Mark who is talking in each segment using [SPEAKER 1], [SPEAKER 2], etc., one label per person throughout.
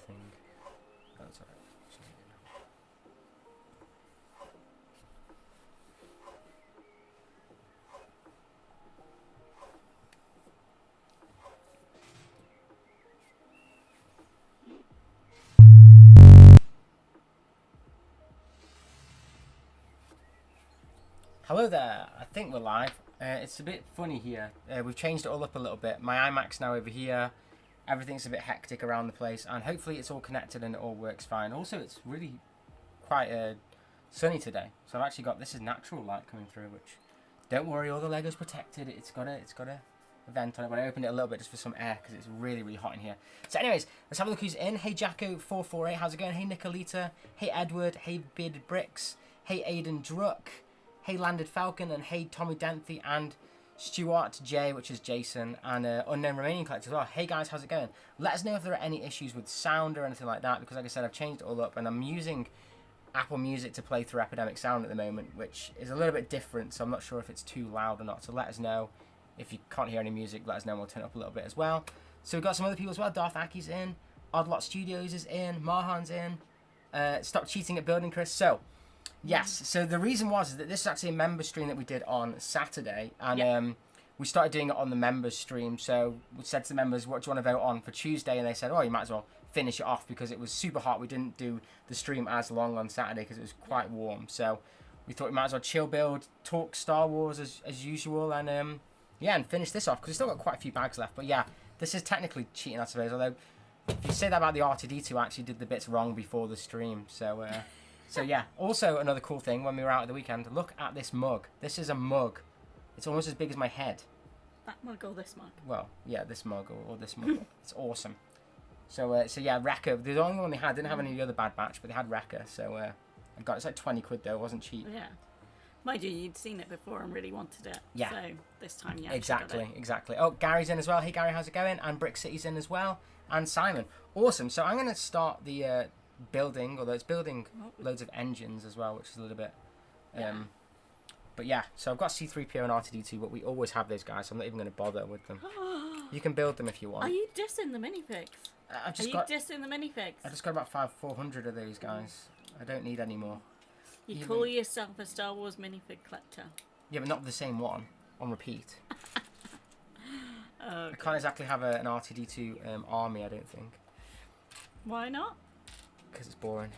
[SPEAKER 1] thing. Oh, that's alright. Hello there, I think we're live. It's a bit funny here. We've changed it all up a little bit. My iMac's now over here. Everything's a bit hectic around the place, and hopefully it's all connected and it all works fine. Also, it's really quite sunny today, so I've actually got, this is natural light coming through, which, don't worry, all the Lego's protected. It's got a vent on it, but I opened it a little bit just for some air because it's really, really hot in here. So anyways, let's have a look who's in. Hey Jacko448, how's it going? Hey Nicolita, hey Edward, hey Bearded Bricks, hey Aiden Druck, hey Landed Falcon, and hey Tommy Denthi, and Stuart J, which is Jason, and Unknown Romanian Collector as well. Hey guys, how's it going? Let us know if there are any issues with sound or anything like that, because like I said, I've changed it all up, and I'm using Apple Music to play through Epidemic Sound at the moment, which is a little bit different, so I'm not sure if it's too loud or not, so let us know. If you can't hear any music, let us know and we'll turn it up a little bit as well. So we've got some other people as well. Darth Aki's in, Oddlot Studios is in, Marhan's in, Stop Cheating at Building Chris. So yes, so the reason was that this is actually a member stream that we did on Saturday, and we started doing it on the members stream. So we said to the members, what do you want to vote on for Tuesday? And they said, oh, you might as well finish it off because it was super hot. We didn't do the stream as long on Saturday because it was quite warm. So we thought we might as well chill build, talk Star Wars as usual, and yeah, and finish this off because we've still got quite a few bags left. But yeah, this is technically cheating, I suppose. Although, if you say that about the R2D2, I actually did the bits wrong before the stream. So, so yeah. Also, another cool thing, when we were out at the weekend, look at this mug. This is a mug. It's almost as big as my head.
[SPEAKER 2] That mug or this mug?
[SPEAKER 1] Well, yeah, this mug or this mug. It's awesome. So, so yeah, Wrecker. The only one they had. Didn't have any of the other Bad Batch, but they had Wrecker. So, I got it's like 20 quid though. It wasn't cheap.
[SPEAKER 2] Yeah. Mind you, you'd seen it before and really wanted it.
[SPEAKER 1] Yeah.
[SPEAKER 2] So this time, yeah.
[SPEAKER 1] Exactly. Oh, Gary's in as well. Hey, Gary, how's it going? And Brick City's in as well. And Simon. Awesome. So I'm going to start the building, although it's building loads of engines as well, which is a little bit... But yeah, so I've got C-3PO and R2-D2, but we always have those guys, so I'm not even going to bother with them. You can build them if you want.
[SPEAKER 2] Are you dissing the minifigs?
[SPEAKER 1] Are you
[SPEAKER 2] dissing the minifigs?
[SPEAKER 1] I just got about 400 of those guys. I don't need any more.
[SPEAKER 2] You call yourself a Star Wars minifig collector?
[SPEAKER 1] Yeah, but not the same one on repeat.
[SPEAKER 2] Okay.
[SPEAKER 1] I can't exactly have an R2-D2 army, I don't think.
[SPEAKER 2] Why not?
[SPEAKER 1] Because it's boring.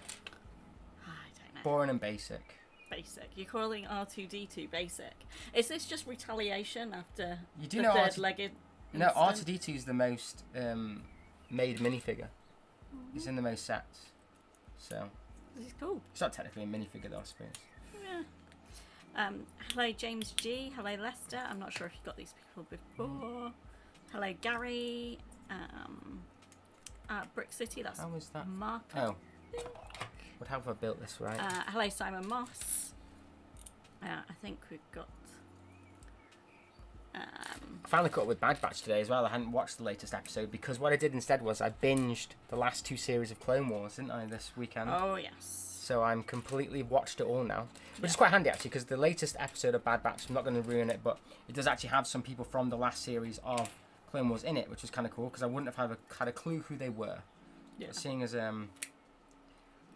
[SPEAKER 2] I don't know.
[SPEAKER 1] Boring and basic.
[SPEAKER 2] Basic. You're calling R2-D2 basic. Is this just retaliation after
[SPEAKER 1] You do
[SPEAKER 2] the
[SPEAKER 1] know
[SPEAKER 2] third-legged
[SPEAKER 1] No,
[SPEAKER 2] incident?
[SPEAKER 1] R2-D2 is the most made minifigure. It's in the most sets. So...
[SPEAKER 2] This is cool.
[SPEAKER 1] It's not technically a minifigure though, I suppose.
[SPEAKER 2] Yeah. Hello James G. Hello Lester. I'm not sure if you got these people before. Hello Gary. Brick City. That's
[SPEAKER 1] How was that?
[SPEAKER 2] Mark.
[SPEAKER 1] Oh. What have I built this right?
[SPEAKER 2] Hello Simon Moss. I think we've got.
[SPEAKER 1] I finally caught up with Bad Batch today as well. I hadn't watched the latest episode because what I did instead was I binged the last 2 series of Clone Wars, didn't I, this weekend?
[SPEAKER 2] Oh yes.
[SPEAKER 1] So I'm completely watched it all now, which is quite handy actually because the latest episode of Bad Batch, I'm not going to ruin it, but it does actually have some people from the last series of Clone Wars in it, which is kind of cool because I wouldn't have had a clue who they were.
[SPEAKER 2] Yeah.
[SPEAKER 1] But seeing as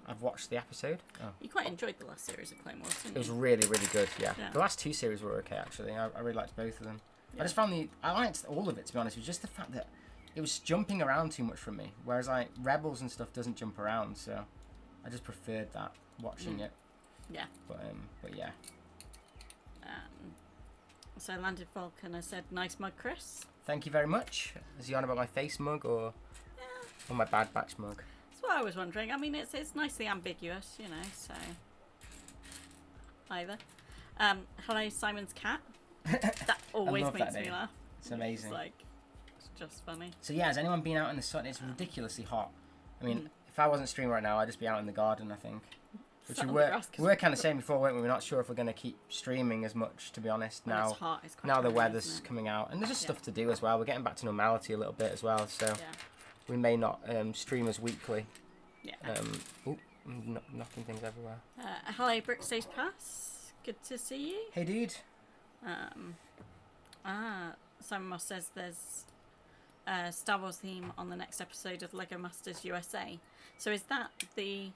[SPEAKER 1] I've watched the episode. Oh.
[SPEAKER 2] You quite enjoyed the last series of Clone Wars, didn't you?
[SPEAKER 1] It was really, really good, yeah.
[SPEAKER 2] Yeah.
[SPEAKER 1] The last 2 series were okay, actually. I really liked both of them.
[SPEAKER 2] Yeah.
[SPEAKER 1] I just found I liked all of it, to be honest. It was just the fact that it was jumping around too much for me. Whereas, like, Rebels and stuff doesn't jump around, so I just preferred that, watching it.
[SPEAKER 2] Yeah.
[SPEAKER 1] But yeah.
[SPEAKER 2] So Landed Falcon, I said, nice mug, Chris.
[SPEAKER 1] Thank you very much. Is he on about my face mug or my Bad Batch mug?
[SPEAKER 2] That's what I was wondering. I mean, it's nicely ambiguous, you know, so... Either. Hello, Simon's cat. That always makes me laugh.
[SPEAKER 1] It's amazing.
[SPEAKER 2] It's just funny.
[SPEAKER 1] So yeah, has anyone been out in the sun? It's ridiculously hot. I mean, if I wasn't streaming right now, I'd just be out in the garden, I think. Which we were kind of saying before, weren't we? We're not sure if we're going to keep streaming as much, to be honest.
[SPEAKER 2] When
[SPEAKER 1] now,
[SPEAKER 2] it's hot, it's quite
[SPEAKER 1] now the
[SPEAKER 2] tiring,
[SPEAKER 1] weather's
[SPEAKER 2] isn't it?
[SPEAKER 1] coming out, and there's just stuff to do as well. We're getting back to normality a little bit as well, so we may not stream as weekly.
[SPEAKER 2] Yeah.
[SPEAKER 1] Knocking things everywhere.
[SPEAKER 2] Hello, Brickstage Pass. Good to see you.
[SPEAKER 1] Hey, dude.
[SPEAKER 2] Simon Moss says there's Star Wars theme on the next episode of Lego Masters USA. So is that the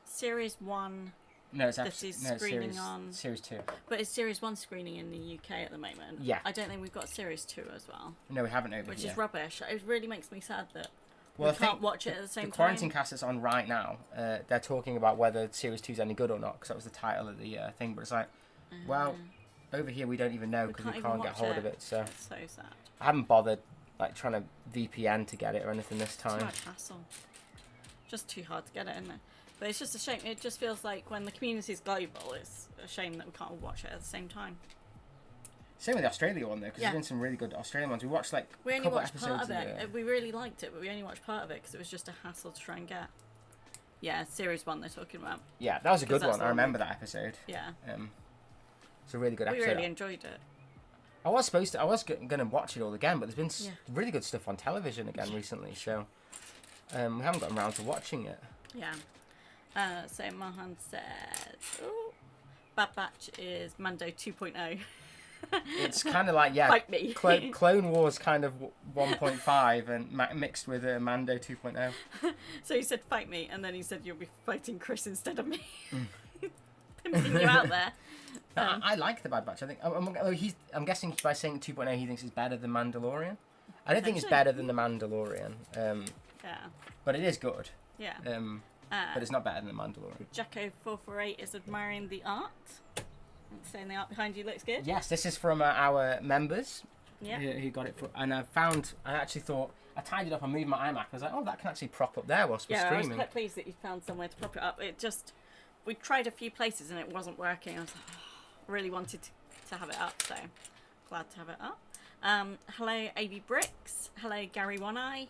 [SPEAKER 2] Series 1
[SPEAKER 1] No, it's
[SPEAKER 2] that
[SPEAKER 1] actually
[SPEAKER 2] is
[SPEAKER 1] no,
[SPEAKER 2] screening
[SPEAKER 1] series,
[SPEAKER 2] on...
[SPEAKER 1] Series 2.
[SPEAKER 2] But is Series 1 screening in the UK at the moment?
[SPEAKER 1] Yeah.
[SPEAKER 2] I don't think we've got Series 2 as well.
[SPEAKER 1] No, we haven't over
[SPEAKER 2] Which
[SPEAKER 1] here.
[SPEAKER 2] is rubbish. It really makes me sad that
[SPEAKER 1] Well,
[SPEAKER 2] we can't watch it at the same time.
[SPEAKER 1] The quarantine cast that's on right now, they're talking about whether Series 2 is any good or not, because that was the title of the thing. But it's like, well, over here we don't even know because we can't get hold of it. So
[SPEAKER 2] it's so sad.
[SPEAKER 1] I haven't bothered like trying to VPN to get it or anything this time.
[SPEAKER 2] Too much hassle. Just too hard to get it, isn't it? But it's just a shame. It just feels like when the community is global, it's a shame that we can't all watch it at the same time.
[SPEAKER 1] Same with the Australia one though, because there's been some really good Australian ones. We watched like
[SPEAKER 2] we
[SPEAKER 1] a
[SPEAKER 2] only
[SPEAKER 1] couple
[SPEAKER 2] watched
[SPEAKER 1] episodes
[SPEAKER 2] part of it. We really liked it, but we only watched part of it because it was just a hassle to try and get. Yeah, Series 1 they're talking about.
[SPEAKER 1] Yeah, that was a good one. I remember
[SPEAKER 2] one.
[SPEAKER 1] that episode.
[SPEAKER 2] Yeah.
[SPEAKER 1] It's a really good episode.
[SPEAKER 2] We really enjoyed it.
[SPEAKER 1] I was going to watch it all again, but there's been really good stuff on television again recently, so we haven't gotten around to watching it.
[SPEAKER 2] Yeah. So Mahan says, Bad Batch is Mando 2.0.
[SPEAKER 1] It's kind of like,
[SPEAKER 2] Fight me.
[SPEAKER 1] Clone Wars kind of 1.5 and mixed with Mando 2.0.
[SPEAKER 2] So he said, fight me, and then he said, you'll be fighting Chris instead of me. Pimping you out there.
[SPEAKER 1] I like the Bad Batch. I think I'm guessing by saying 2.0 he thinks it's better than Mandalorian. I don't think it's better than the Mandalorian.
[SPEAKER 2] Yeah.
[SPEAKER 1] But it is good.
[SPEAKER 2] Yeah.
[SPEAKER 1] But it's not better than the Mandalorian.
[SPEAKER 2] Jacko448 is admiring the art. Saying the art behind you looks good.
[SPEAKER 1] Yes, this is from our members.
[SPEAKER 2] Yeah.
[SPEAKER 1] Who got it for, and I actually thought I tidied up. I moved my iMac. I was like, oh, that can actually prop up there whilst we're streaming.
[SPEAKER 2] I was quite pleased that you found somewhere to prop it up. We tried a few places and it wasn't working. I was like, really wanted to have it up, so glad to have it up. Hello, AB Bricks. Hello, Gary One Eye.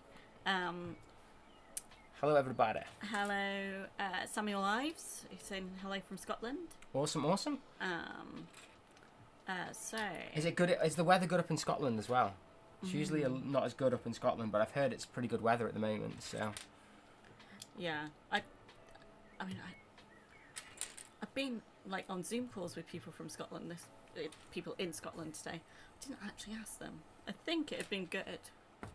[SPEAKER 1] Hello, everybody.
[SPEAKER 2] Hello, Samuel Ives. He's saying hello from Scotland.
[SPEAKER 1] Awesome.
[SPEAKER 2] So
[SPEAKER 1] is it good? Is the weather good up in Scotland as well? It's usually not as good up in Scotland, but I've heard it's pretty good weather at the moment. So
[SPEAKER 2] yeah, I've been like on Zoom calls with people from Scotland. People in Scotland today. I didn't actually ask them. I think it had been good. I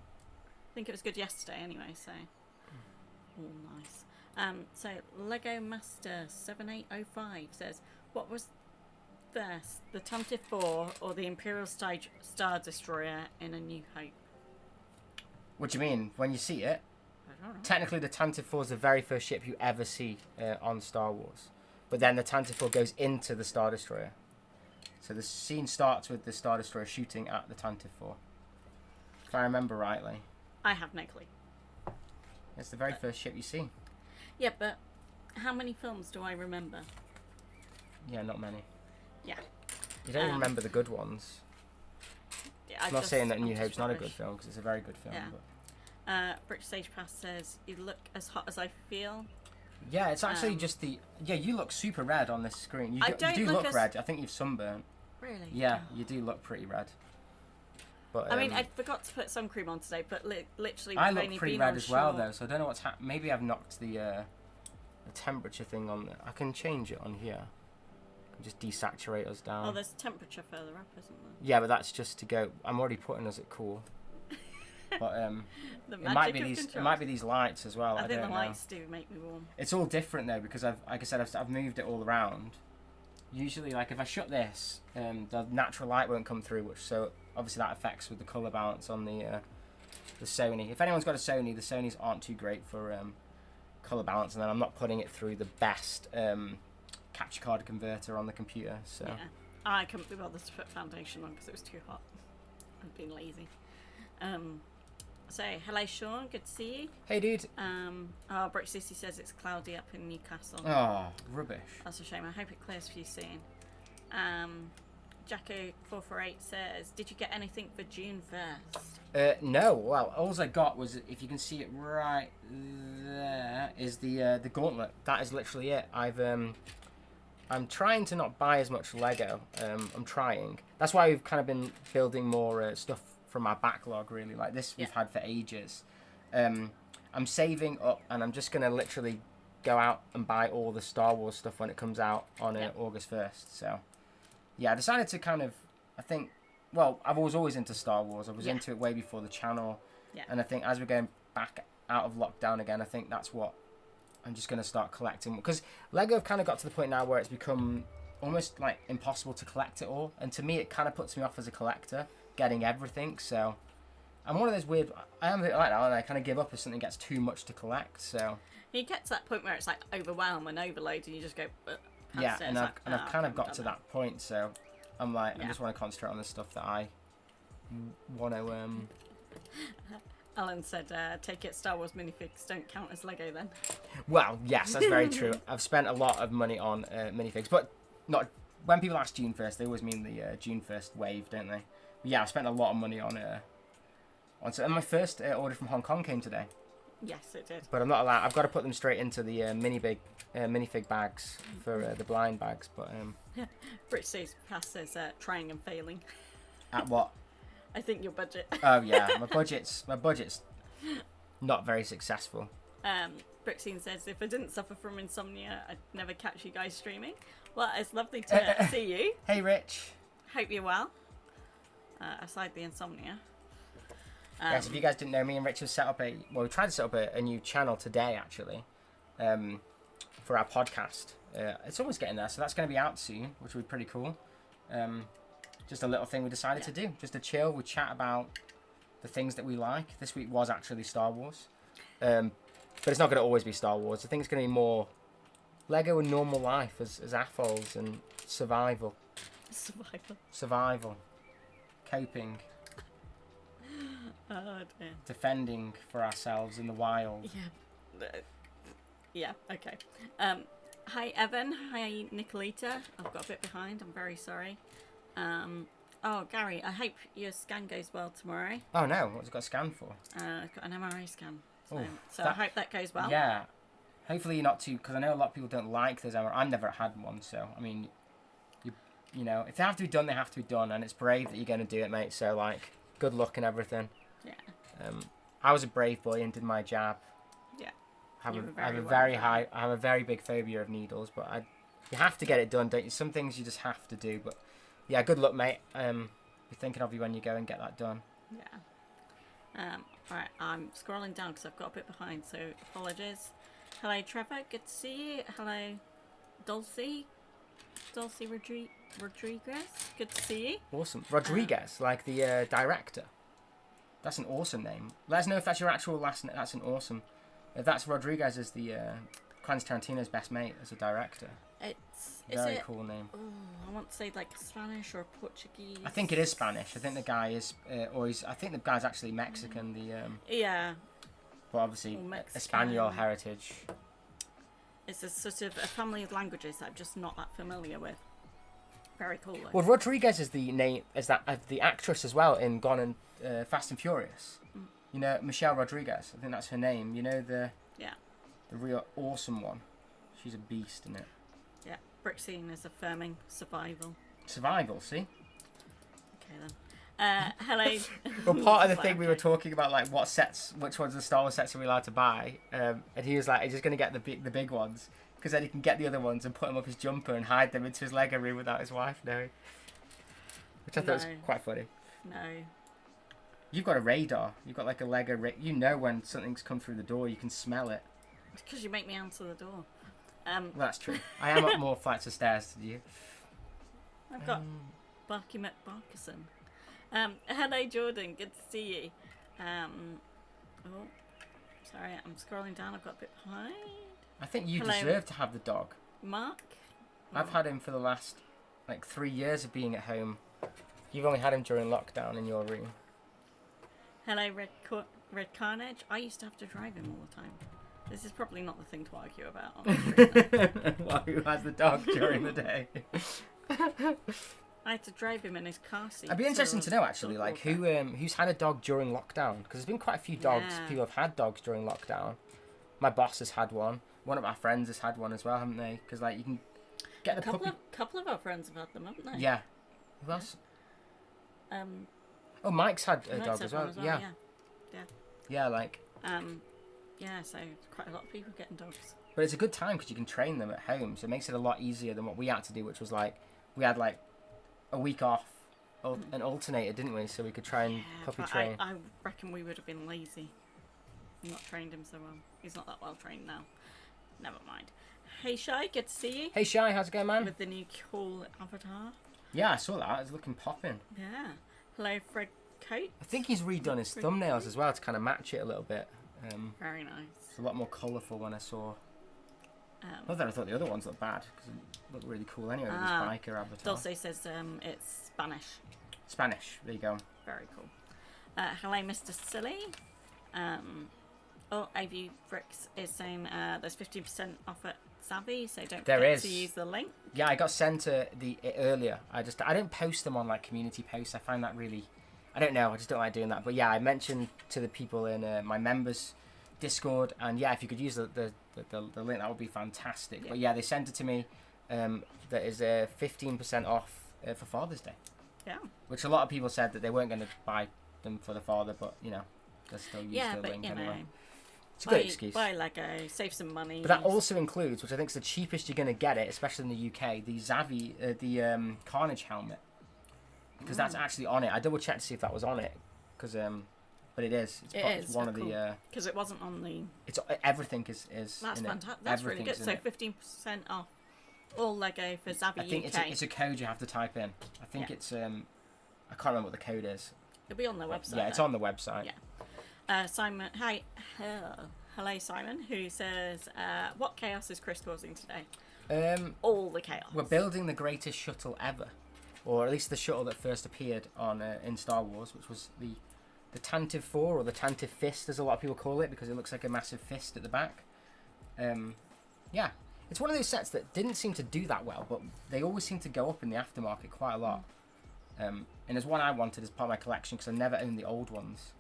[SPEAKER 2] think it was good yesterday anyway. So all nice. So Lego Master 7805 says, what was first, the Tantive IV or the Imperial Star Destroyer in A New Hope?
[SPEAKER 1] What do you mean? When you see it?
[SPEAKER 2] I don't know.
[SPEAKER 1] Technically, the Tantive IV is the very first ship you ever see on Star Wars. But then the Tantive IV goes into the Star Destroyer. So the scene starts with the Star Destroyer shooting at the Tantive IV. If I remember rightly.
[SPEAKER 2] I have no clue.
[SPEAKER 1] It's the very first ship you see.
[SPEAKER 2] Yeah, but how many films do I remember?
[SPEAKER 1] Yeah, not many.
[SPEAKER 2] Yeah.
[SPEAKER 1] You don't even remember the good ones.
[SPEAKER 2] Yeah,
[SPEAKER 1] I'm not saying that New Hope's not a good film, because it's a very good film.
[SPEAKER 2] Yeah.
[SPEAKER 1] But...
[SPEAKER 2] British Sage Pass says, you look as hot as I feel.
[SPEAKER 1] Yeah, it's actually just the... Yeah, you look super red on this screen. You do look red. I think you've sunburnt.
[SPEAKER 2] Really?
[SPEAKER 1] Yeah, you do look pretty red. But
[SPEAKER 2] I mean, I forgot to put sun cream on today, but literally...
[SPEAKER 1] I look pretty red as well, though, so I don't know what's happening. Maybe I've knocked the temperature thing on... I can change it on here. I can just desaturate us down.
[SPEAKER 2] Oh, there's temperature further up, isn't there?
[SPEAKER 1] Yeah, but that's just to go... I'm already putting us at cool. But it might be these lights as well. I
[SPEAKER 2] think
[SPEAKER 1] don't
[SPEAKER 2] the
[SPEAKER 1] know.
[SPEAKER 2] lights do make me warm.
[SPEAKER 1] It's all different though, because I've moved it all around. Usually, like if I shut this, the natural light won't come through, so obviously that affects with the color balance on the Sony. If anyone's got a Sony, the Sonys aren't too great for color balance, and then I'm not putting it through the best capture card converter on the computer. So
[SPEAKER 2] yeah, I couldn't be bothered to put foundation on because it was too hot. I've been lazy. So, hello Sean, good to see you.
[SPEAKER 1] Hey dude.
[SPEAKER 2] Brooke Sissy says it's cloudy up in Newcastle.
[SPEAKER 1] Oh, rubbish.
[SPEAKER 2] That's a shame. I hope it clears for you soon. Jacko448 says, did you get anything for June 1st?
[SPEAKER 1] No. Well, all I got was, if you can see it right there, is the gauntlet. That is literally it. I'm trying to not buy as much Lego. I'm trying. That's why we've kind of been building more stuff from our backlog, really. Like this we've had for ages. I'm saving up, and I'm just going to literally go out and buy all the Star Wars stuff when it comes out on August 1st. So, yeah, I decided to kind of, I think, well, I was always into Star Wars. I was into it way before the channel.
[SPEAKER 2] Yeah.
[SPEAKER 1] And I think as we're going back out of lockdown again, I think that's what I'm just going to start collecting. Because Lego have kind of got to the point now where it's become almost like impossible to collect it all. And to me, it kind of puts me off as a collector, getting everything. So I'm one of those weird... I am a bit like that, and I kind of give up if something gets too much to collect, so...
[SPEAKER 2] You get to that point where it's like overwhelm and overload, and you just go...
[SPEAKER 1] Yeah, and I've kind of got to that point, so I'm like, I just want to concentrate on the stuff that I want to...
[SPEAKER 2] Alan said, take it, Star Wars minifigs don't count as Lego then.
[SPEAKER 1] Well, yes, that's very true. I've spent a lot of money on minifigs, but not... When people ask June 1st, they always mean the June 1st wave, don't they? But yeah, I've spent a lot of money on... and my first order from Hong Kong came today.
[SPEAKER 2] Yes, it did.
[SPEAKER 1] But I'm not allowed... I've got to put them straight into the minifig bags for the blind bags, but...
[SPEAKER 2] Brit says, Pass says, trying and failing.
[SPEAKER 1] At what?
[SPEAKER 2] I think your budget.
[SPEAKER 1] Oh yeah, my budget's not very successful.
[SPEAKER 2] Brixine says, if I didn't suffer from insomnia, I'd never catch you guys streaming. Well, it's lovely to see you.
[SPEAKER 1] Hey, Rich.
[SPEAKER 2] Hope you're well. Aside the insomnia.
[SPEAKER 1] Yes, if you guys didn't know, me and Rich have set up we tried to set up a new channel today, actually, for our podcast. It's almost getting there, so that's going to be out soon, which will be pretty cool. Just a little thing we decided to do, just to chill. We chat about the things that we like. This week was actually Star Wars, but it's not going to always be Star Wars. I think it's going to be more Lego and normal life as AFOLs and survival, coping,
[SPEAKER 2] Oh dear.
[SPEAKER 1] defending for ourselves in the wild.
[SPEAKER 2] Yeah, okay. Hi Evan, hi Nicolita. I've got a bit behind, I'm very sorry. Oh Gary, I hope your scan goes well tomorrow.
[SPEAKER 1] Oh no, what's it got a scan for?
[SPEAKER 2] I've got an MRI scan. So
[SPEAKER 1] that-
[SPEAKER 2] I hope that goes well.
[SPEAKER 1] Yeah. Hopefully you're not too, because I know a lot of people don't like those MRI. I've never had one, so I mean, you know, if they have to be done, they have to be done, and it's brave that you're going to do it, mate. So like, good luck and everything.
[SPEAKER 2] Yeah.
[SPEAKER 1] I was a brave boy and did my jab.
[SPEAKER 2] Yeah.
[SPEAKER 1] I have a very big phobia of needles, but you have to get it done, don't you? Some things you just have to do, but yeah, good luck, mate. Be thinking of you when you go and get that done.
[SPEAKER 2] Yeah. Alright, I'm scrolling down because I've got a bit behind, so apologies. Hello, Trevor. Good to see you. Hello, Dulcie Rodriguez. Good to see you.
[SPEAKER 1] Awesome. Rodriguez, like the director. That's an awesome name. Let us know if that's your actual last name. That's an awesome... If that's Rodriguez as the Quentin Tarantino's best mate as a director. Very cool name.
[SPEAKER 2] Oh, I want to say like Spanish or Portuguese.
[SPEAKER 1] I think it is Spanish. I think the guy is, I think the guy's actually Mexican.
[SPEAKER 2] Yeah.
[SPEAKER 1] But obviously, Espanol heritage.
[SPEAKER 2] It's a sort of a family of languages that I'm just not that familiar with. Very cool. Though.
[SPEAKER 1] Well, Rodriguez is the name, the actress as well in Gone and Fast and Furious. You know, Michelle Rodriguez. I think that's her name. You know the real awesome one. She's a beast in it.
[SPEAKER 2] Yeah, Brixine is affirming survival.
[SPEAKER 1] Survival, see?
[SPEAKER 2] Okay then. Hello.
[SPEAKER 1] Well, part of the thing we were talking about, like which ones of the Star Wars sets are we allowed to buy? And he was like, he's just going to get the big ones, because then he can get the other ones and put them up his jumper and hide them into his Lego room without his wife knowing. Which I thought was quite funny.
[SPEAKER 2] No.
[SPEAKER 1] You've got a radar. You've got like a Lego you know when something's come through the door, you can smell it.
[SPEAKER 2] It's because you make me answer the door.
[SPEAKER 1] Well, that's true. I am up more flights of stairs than you.
[SPEAKER 2] I've got Barky McBarkison. Hello Jordan, good to see you. Oh, sorry, I'm scrolling down. I've got a bit behind.
[SPEAKER 1] I think you deserve to have the dog.
[SPEAKER 2] Mark?
[SPEAKER 1] I've had him for the last 3 years of being at home. You've only had him during lockdown in your room.
[SPEAKER 2] Hello Red Carnage. I used to have to drive him all the time. This is probably not the thing to argue about.
[SPEAKER 1] Well, who has the dog during the day?
[SPEAKER 2] I had to drive him in his car seat.
[SPEAKER 1] I'd be interested to know actually, like who's had a dog during lockdown? Because there's been quite a few dogs.
[SPEAKER 2] Yeah.
[SPEAKER 1] People have had dogs during lockdown. My boss has had one. One of my friends has had one as well, haven't they? Because like you can get the puppy.
[SPEAKER 2] Couple of our friends have had them, haven't they?
[SPEAKER 1] Yeah. Who else?
[SPEAKER 2] Oh,
[SPEAKER 1] Mike's had a dog as well. Yeah. Yeah, like.
[SPEAKER 2] Yeah, so quite a lot of people getting dogs.
[SPEAKER 1] But it's a good time because you can train them at home, so it makes it a lot easier than what we had to do, which was like we had like a week off an alternator, didn't we? So we could try and
[SPEAKER 2] Yeah,
[SPEAKER 1] puppy
[SPEAKER 2] but
[SPEAKER 1] train.
[SPEAKER 2] I reckon we would have been lazy. Not trained him so well. He's not that well trained now. Never mind. Hey Shy, good to see you.
[SPEAKER 1] Hey Shy, how's it going, man?
[SPEAKER 2] With the new cool avatar.
[SPEAKER 1] Yeah, I saw that. It's looking popping.
[SPEAKER 2] Yeah. Hello, Fred Coates.
[SPEAKER 1] I think he's redone his thumbnails as well to kind of match it a little bit.
[SPEAKER 2] Very nice.
[SPEAKER 1] It's a lot more colourful when I saw. Not that I thought the other ones looked bad, because it looked really cool anyway with this biker avatar.
[SPEAKER 2] Dulce says it's Spanish.
[SPEAKER 1] Spanish, there you go.
[SPEAKER 2] Very cool. Hello, Mr. Silly. AV Bricks is saying there's 15% off at Savvy, so don't forget to use the link.
[SPEAKER 1] Yeah, I got sent it earlier. I didn't post them on like community posts. I find that really, I don't know. I just don't like doing that. But yeah, I mentioned to the people in my members Discord, and yeah, if you could use the link, that would be fantastic. Yeah. But yeah, they sent it to me. That is 15% off for Father's Day.
[SPEAKER 2] Yeah.
[SPEAKER 1] Which a lot of people said that they weren't going to buy them for the father, but you know, they'll still use the link anyway. It's a good excuse.
[SPEAKER 2] Buy Lego, save some money.
[SPEAKER 1] But that also includes, which I think is the cheapest you're going to get it, especially in the UK, the Zavi, Carnage helmet, because that's actually on it. I double checked to see if that was on it, because but it is. It's one of the.
[SPEAKER 2] Because it wasn't on the.
[SPEAKER 1] It's everything is.
[SPEAKER 2] That's fantastic. That's really good. So 15% off all Lego for Zavi
[SPEAKER 1] I think
[SPEAKER 2] UK.
[SPEAKER 1] it's a code you have to type in. I think it's I can't remember what the code is.
[SPEAKER 2] It'll be on their website.
[SPEAKER 1] Yeah, it's on the website.
[SPEAKER 2] Yeah. Simon, hi, hello Simon, who says, what chaos is Chris causing today? All the chaos.
[SPEAKER 1] We're building the greatest shuttle ever, or at least the shuttle that first appeared on in Star Wars, which was the Tantive IV, or the Tantive Fist, as a lot of people call it, because it looks like a massive fist at the back. Yeah, it's one of those sets that didn't seem to do that well, but they always seem to go up in the aftermarket quite a lot. And there's one I wanted as part of my collection because I never owned the old ones.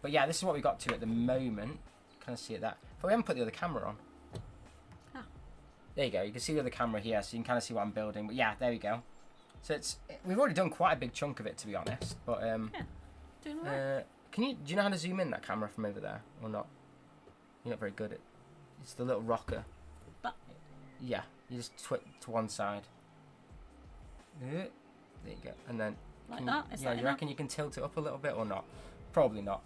[SPEAKER 1] But yeah, this is what we got to at the moment. Kind of see it that. But we haven't put the other camera on.
[SPEAKER 2] Oh.
[SPEAKER 1] There you go. You can see the other camera here, so you can kind of see what I'm building. But yeah, there we go. So we've already done quite a big chunk of it, to be honest. But
[SPEAKER 2] yeah, doing all right.
[SPEAKER 1] do you know how to zoom in that camera from over there or not? You're not very good at. It's the little rocker.
[SPEAKER 2] But
[SPEAKER 1] yeah, you just to one side. There you go, and then.
[SPEAKER 2] Like that? Is that
[SPEAKER 1] you reckon you can tilt it up a little bit or not? Probably not.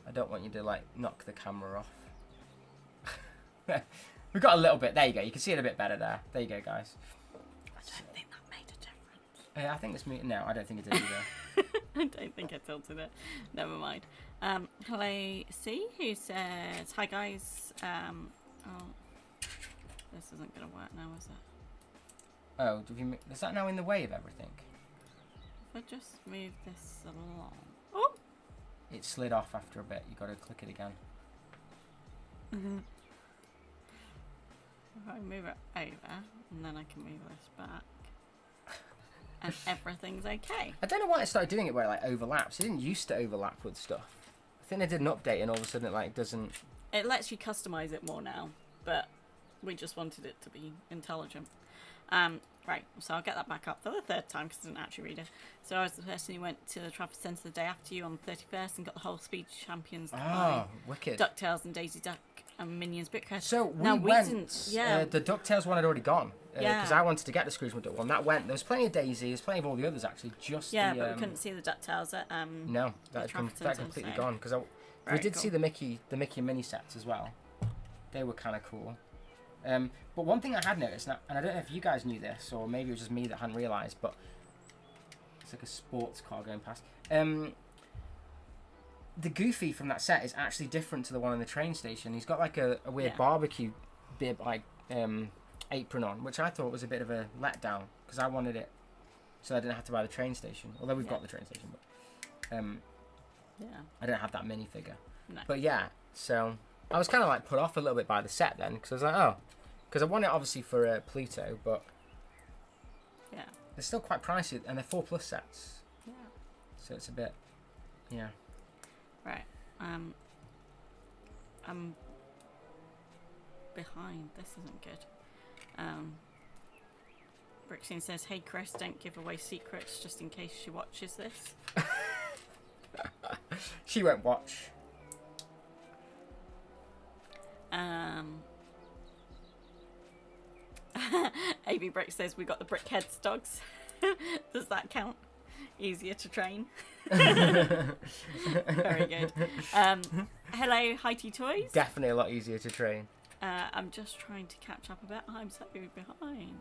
[SPEAKER 1] I don't want you to like knock the camera off. We've got a little bit. There you go. You can see it a bit better there. There you go, guys.
[SPEAKER 2] I don't think that made a difference.
[SPEAKER 1] I think this me. No, I don't think it did either.
[SPEAKER 2] I don't think I tilted it. Never mind. Hello C, who says, hi guys. This isn't going to work now, is it?
[SPEAKER 1] Oh, is that now in the way of everything?
[SPEAKER 2] If I just move this along. Oh!
[SPEAKER 1] It slid off after a bit. You got to click it again.
[SPEAKER 2] If I move it over, and then I can move this back, and everything's okay.
[SPEAKER 1] I don't know why it started doing it where it like overlaps. It didn't used to overlap with stuff. I think they did an update, and all of a sudden it like doesn't.
[SPEAKER 2] It lets you customize it more now, but we just wanted it to be intelligent. Right, so I'll get that back up for the third time because I didn't actually read it. So I was the person who went to the Trafford Centre the day after you on the 31st and got the whole Speed Champions.
[SPEAKER 1] Wicked.
[SPEAKER 2] DuckTales and Daisy Duck and Minions Brickhead.
[SPEAKER 1] So we went. Yeah. The DuckTales one had already gone. Because I wanted to get the Scrooge McDuck one. That went. There was plenty of Daisy. There's plenty of all the others actually. But
[SPEAKER 2] we couldn't see the DuckTales at
[SPEAKER 1] no, that had completely gone because we did see the Mickey mini sets as well. They were kind of cool. But one thing I had noticed, and I don't know if you guys knew this, or maybe it was just me that hadn't realised, but it's like a sports car going past. The Goofy from that set is actually different to the one in the train station. He's got like a weird barbecue bib, like apron on, which I thought was a bit of a letdown because I wanted it so I didn't have to buy the train station. Although we've got the train station, but I don't have that minifigure.
[SPEAKER 2] No.
[SPEAKER 1] But yeah, so I was kind of like put off a little bit by the set then because I was like, because I want it obviously for Pluto, but they're still quite pricey and they're 4+ sets.
[SPEAKER 2] Yeah.
[SPEAKER 1] So it's a bit,
[SPEAKER 2] Right. I'm behind. This isn't good. Brixine says, "Hey Chris, don't give away secrets just in case she watches this."
[SPEAKER 1] She won't watch.
[SPEAKER 2] AB Brick says we got the Brickheads dogs. Does that count? Easier to train. Very good. Hello, Heidi Toys.
[SPEAKER 1] Definitely a lot easier to train.
[SPEAKER 2] I'm just trying to catch up a bit. I'm so behind.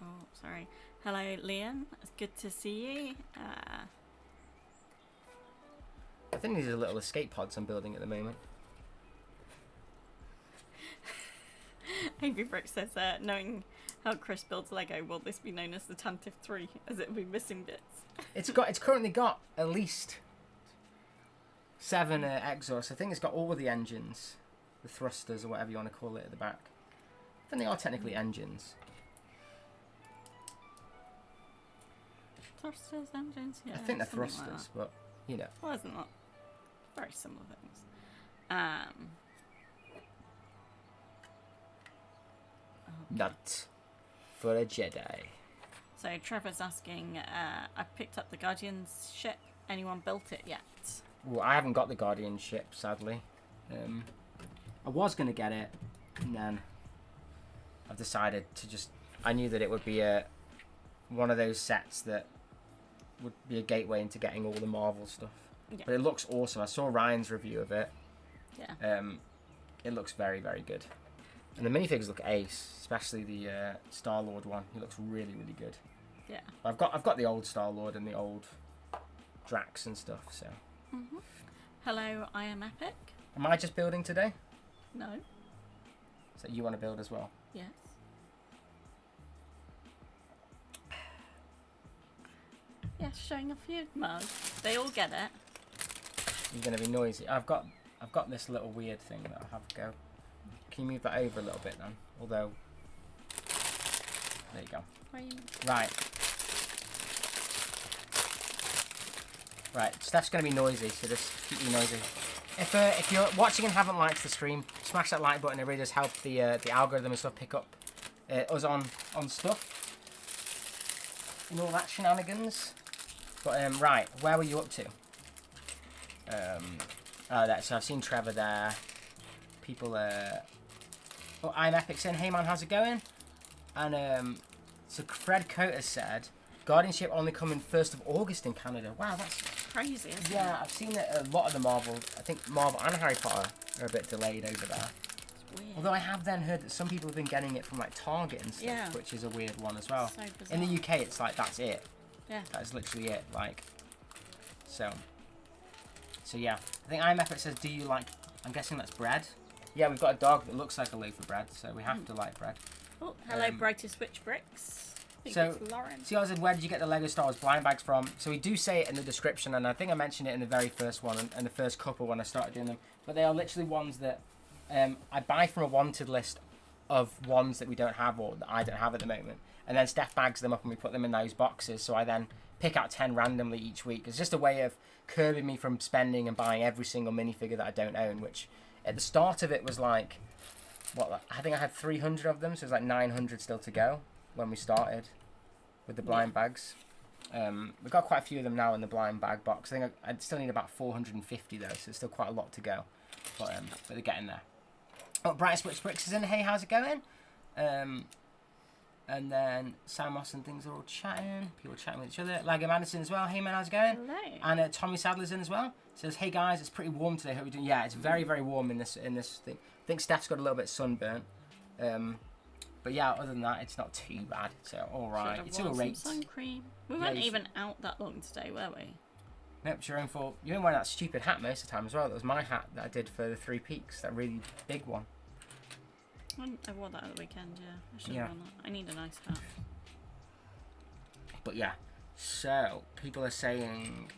[SPEAKER 2] Oh, sorry. Hello, Liam. It's good to see you.
[SPEAKER 1] I think these are little escape pods I'm building at the moment.
[SPEAKER 2] Angry Brick says, knowing how Chris builds Lego, will this be known as the Tantive IV, as it will be missing bits?
[SPEAKER 1] It's currently got at least 7 exhausts. I think it's got all of the engines, the thrusters or whatever you want to call it at the back. I think they are technically engines.
[SPEAKER 2] Thrusters, engines, yeah.
[SPEAKER 1] I think they're
[SPEAKER 2] something
[SPEAKER 1] thrusters,
[SPEAKER 2] like
[SPEAKER 1] but you know.
[SPEAKER 2] well, isn't that very similar things?
[SPEAKER 1] Nut for a Jedi.
[SPEAKER 2] So Trevor's asking, I've picked up the Guardian's ship. Anyone built it yet?
[SPEAKER 1] Well, I haven't got the Guardian ship, sadly. I was going to get it, and then I've decided to just... I knew that it would be one of those sets that would be a gateway into getting all the Marvel stuff.
[SPEAKER 2] Yeah.
[SPEAKER 1] But it looks awesome. I saw Ryan's review of it.
[SPEAKER 2] Yeah.
[SPEAKER 1] It looks very, very good. And the minifigs look ace, especially the Star-Lord one. He looks really, really good.
[SPEAKER 2] Yeah.
[SPEAKER 1] I've got the old Star-Lord and the old Drax and stuff, so...
[SPEAKER 2] Mm-hmm. Hello, I am Epic.
[SPEAKER 1] Am I just building today?
[SPEAKER 2] No.
[SPEAKER 1] So you want to build as well?
[SPEAKER 2] Yes. Yes, showing off your mug. They all get it.
[SPEAKER 1] You're going to be noisy. I've got this little weird thing that I'll have to go. Can you move that over a little bit then? Although, there you go. Right. Right, Steph's going to be noisy, so just keep you noisy. If you're watching and haven't liked the stream, smash that like button. It really does help the algorithm and stuff pick up us on stuff and all that shenanigans. But right, where were you up to? So I've seen Trevor there. People oh, I'm Epic saying, hey man, how's it going? And so Fred Coater said, Guardian ship only coming 1st of August in Canada. Wow, that's
[SPEAKER 2] crazy, isn't it?
[SPEAKER 1] Yeah, I've seen that a lot of the Marvel, I think Marvel and Harry Potter are a bit delayed over there.
[SPEAKER 2] It's weird.
[SPEAKER 1] Although I have then heard that some people have been getting it from like Target and stuff,
[SPEAKER 2] Yeah.
[SPEAKER 1] which is a weird one as well.
[SPEAKER 2] So bizarre.
[SPEAKER 1] In the UK, it's like, that's it.
[SPEAKER 2] Yeah.
[SPEAKER 1] That's literally it, like, so yeah. I think I'm Epic says, do you like, I'm guessing that's bread? Yeah, we've got a dog that looks like a loaf of bread, so we have to like bread.
[SPEAKER 2] Oh, hello, Brightest Witch Bricks. I think
[SPEAKER 1] So,
[SPEAKER 2] it's Lauren.
[SPEAKER 1] see, I said, where did you get the Lego Star Wars blind bags from? So we do say it in the description, and I think I mentioned it in the very first one and the first couple when I started doing them. But they are literally ones that I buy from a wanted list of ones that we don't have or that I don't have at the moment. And then Steph bags them up and we put them in those boxes. So I then pick out 10 randomly each week. It's just a way of curbing me from spending and buying every single minifigure that I don't own, which at the start of it was like, what, I think I had 300 of them, so there's like 900 still to go when we started with the blind bags. We've got quite a few of them now in the blind bag box. I think I still need about 450 though, so there's still quite a lot to go. But they're getting there. Oh, Bright Switch Bricks is in. Hey, how's it going? And then Samos and things are all chatting. People chatting with each other. Lego Madison as well. Hey man, how's it going?
[SPEAKER 2] Hello.
[SPEAKER 1] And Tommy Sadler's in as well. Says, hey guys, it's pretty warm today. Hope you're doing. Yeah, it's very, very warm in this thing. I think Steph's got a little bit sunburnt. But yeah, other than that, it's not too bad. So all right, it's all right.
[SPEAKER 2] Sun cream. We
[SPEAKER 1] Yeah,
[SPEAKER 2] weren't
[SPEAKER 1] you
[SPEAKER 2] even out that long today, were we?
[SPEAKER 1] Nope, it's your own fault. You didn't wear that stupid hat most of the time as well. That was my hat that I did for the 3 Peaks. That really big one.
[SPEAKER 2] I wore that at the weekend, yeah. I should have
[SPEAKER 1] Yeah.
[SPEAKER 2] worn that. I need a nice hat.
[SPEAKER 1] But yeah, so people are saying,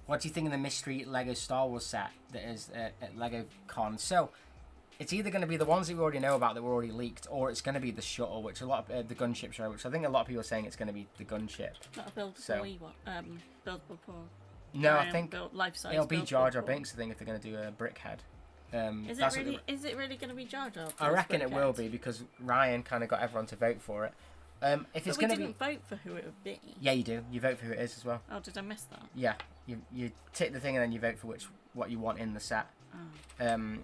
[SPEAKER 1] what do you think of the mystery Lego Star Wars set that is at Lego Con? So it's either going to be the ones that we already know about that were already leaked, or it's going to be the shuttle, which a lot of the gunship show, which I think a lot of people are saying it's going to be the gunship.
[SPEAKER 2] Not a build
[SPEAKER 1] So-
[SPEAKER 2] buildable pool.
[SPEAKER 1] No, I think
[SPEAKER 2] life size.
[SPEAKER 1] it'll be Jar Jar
[SPEAKER 2] buildable
[SPEAKER 1] Binks. I think if they're going to do a Brickhead.
[SPEAKER 2] Is
[SPEAKER 1] That's
[SPEAKER 2] it
[SPEAKER 1] what
[SPEAKER 2] really? Is it really going to be Jar Jar?
[SPEAKER 1] I reckon it will be because Ryan kind of got everyone to vote for it. If it's
[SPEAKER 2] But we
[SPEAKER 1] going to be,
[SPEAKER 2] didn't vote for who it would be.
[SPEAKER 1] yeah, you do. You vote for who it is as well.
[SPEAKER 2] Oh, did I miss that?
[SPEAKER 1] Yeah, you tick the thing and then you vote for what you want in the set.
[SPEAKER 2] Oh.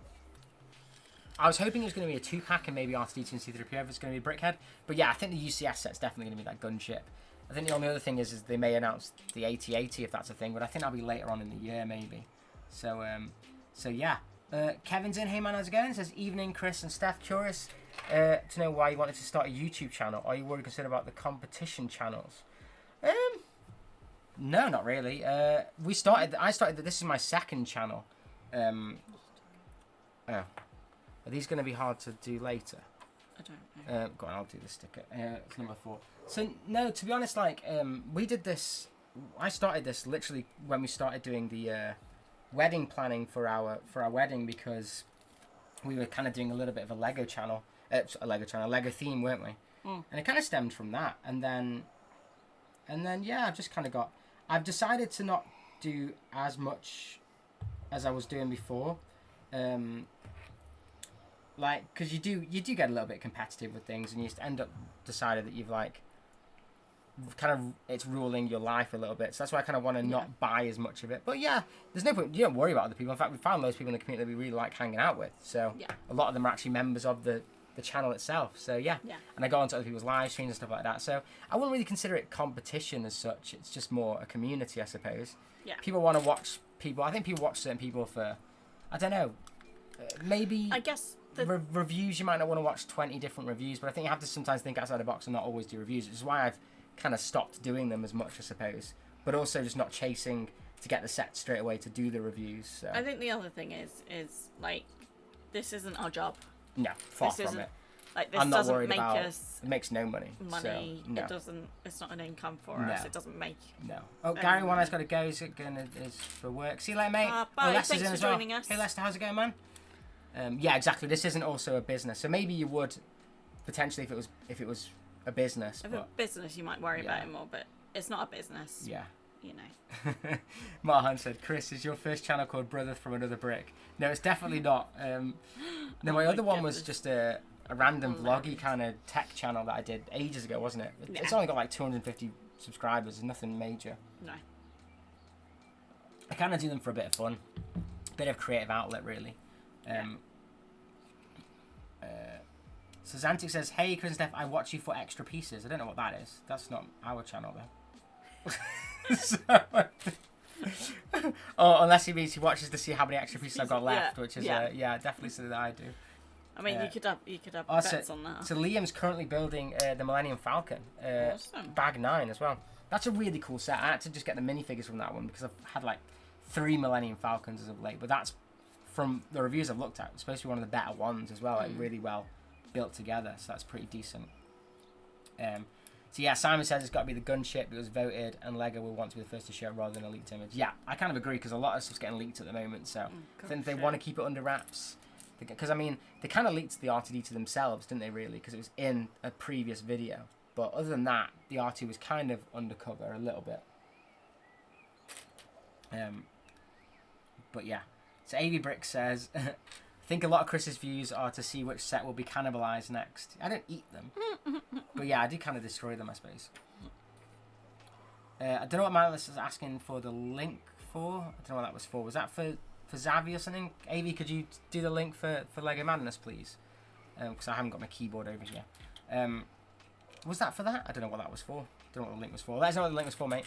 [SPEAKER 1] I was hoping it was going to be a 2-pack and maybe R2D2 and C3PO if it's going to be a Brickhead. But yeah, I think the UCS set's definitely going to be that gunship. I think the only other thing is they may announce the AT-80 if that's a thing, but I think that'll be later on in the year maybe. So yeah. Kevin's in. Hey man, how's it going? Says, evening Chris and Steph. Curious to know why you wanted to start a YouTube channel. Are you worried concerned about the competition channels? No, not really. I started. This is my second channel. Oh, are these going to be hard to do later?
[SPEAKER 2] I don't know.
[SPEAKER 1] Go on, I'll do the sticker. It's number 4. So no, to be honest, like we did this. I started this literally when we started doing the wedding planning for our wedding, because we were kind of doing a little bit of a Lego channel, a Lego theme, weren't we? And it kind of stemmed from that, and then yeah, I've just kind of I've decided to not do as much as I was doing before, like, because you do get a little bit competitive with things, and you just end up decided that you've like kind of it's ruling your life a little bit. So that's why I kind of want to not buy as much of it. But yeah, there's no point. You don't worry about other people. In fact, we found loads of people in the community that we really like hanging out with. So a lot of them are actually members of the channel itself. So yeah. And I go onto other people's live streams and stuff like that. So I wouldn't really consider it competition as such. It's just more a community, I suppose.
[SPEAKER 2] Yeah.
[SPEAKER 1] People want to watch people. I think people watch certain people for, I don't know, maybe.
[SPEAKER 2] I guess
[SPEAKER 1] reviews. You might not want to watch 20 different reviews, but I think you have to sometimes think outside the box and not always do reviews, which is why I've kind of stopped doing them as much, I suppose. But also just not chasing to get the set straight away to do the reviews. So.
[SPEAKER 2] I think the other thing is like, this isn't our job.
[SPEAKER 1] No, far from it.
[SPEAKER 2] Like, this
[SPEAKER 1] I'm not
[SPEAKER 2] doesn't
[SPEAKER 1] worried
[SPEAKER 2] make
[SPEAKER 1] about
[SPEAKER 2] us
[SPEAKER 1] it. Makes no money. So, no.
[SPEAKER 2] It doesn't. It's not an income for us. It doesn't make.
[SPEAKER 1] No. Oh, Gary, one has got to go. Is for work. See you later, mate.
[SPEAKER 2] Bye.
[SPEAKER 1] Lester's
[SPEAKER 2] Thanks
[SPEAKER 1] in
[SPEAKER 2] for
[SPEAKER 1] as well.
[SPEAKER 2] joining us.
[SPEAKER 1] Hey, Lester, how's it going, man? Yeah, exactly. This isn't also a business, so maybe you would potentially if it was a business.
[SPEAKER 2] If it's a business, you might worry about it more, but it's not a business.
[SPEAKER 1] Yeah.
[SPEAKER 2] You know.
[SPEAKER 1] Marhan said, Chris, is your first channel called Brother from Another Brick? No, it's definitely not. No, my other one was just a random vloggy kind of tech channel that I did ages ago, wasn't it?
[SPEAKER 2] Yeah.
[SPEAKER 1] It's only got like 250 subscribers, nothing major.
[SPEAKER 2] No.
[SPEAKER 1] I kind of do them for a bit of fun, bit of creative outlet, really. So Zantic says, hey, Chris and Steph, I watch you for extra pieces. I don't know what that is. That's not our channel, though. Oh, unless he means he watches to see how many extra pieces I've got left, which is definitely something that I do.
[SPEAKER 2] I mean, you could have bets on that.
[SPEAKER 1] So Liam's currently building the Millennium Falcon,
[SPEAKER 2] awesome.
[SPEAKER 1] Bag 9 as well. That's a really cool set. I had to just get the minifigures from that one because I've had like 3 Millennium Falcons as of late, but that's from the reviews I've looked at. It's supposed to be one of the better ones as well, like really well built together, so that's pretty decent. So yeah, Simon says it's got to be the gunship. It was voted, and Lego will want to be the first to show rather than a leaked image. Yeah, I kind of agree because a lot of stuff's getting leaked at the moment. So I think they want to keep it under wraps. Because I mean, they kind of leaked the R2D2 themselves, didn't they? Really, because it was in a previous video. But other than that, the R2 was kind of undercover a little bit. But yeah, so AV Brick says. I think a lot of Chris's views are to see which set will be cannibalized next. I don't eat them. But yeah, I do kind of destroy them, I suppose. I don't know what Miles is asking for the link for. I don't know what that was for. Was that for Zavi or something? AV, could you do the link for Lego Madness, please? Because I haven't got my keyboard over here. Was that for that? I don't know what that was for. Don't know what the link was for. Let us know what the link was for, mate.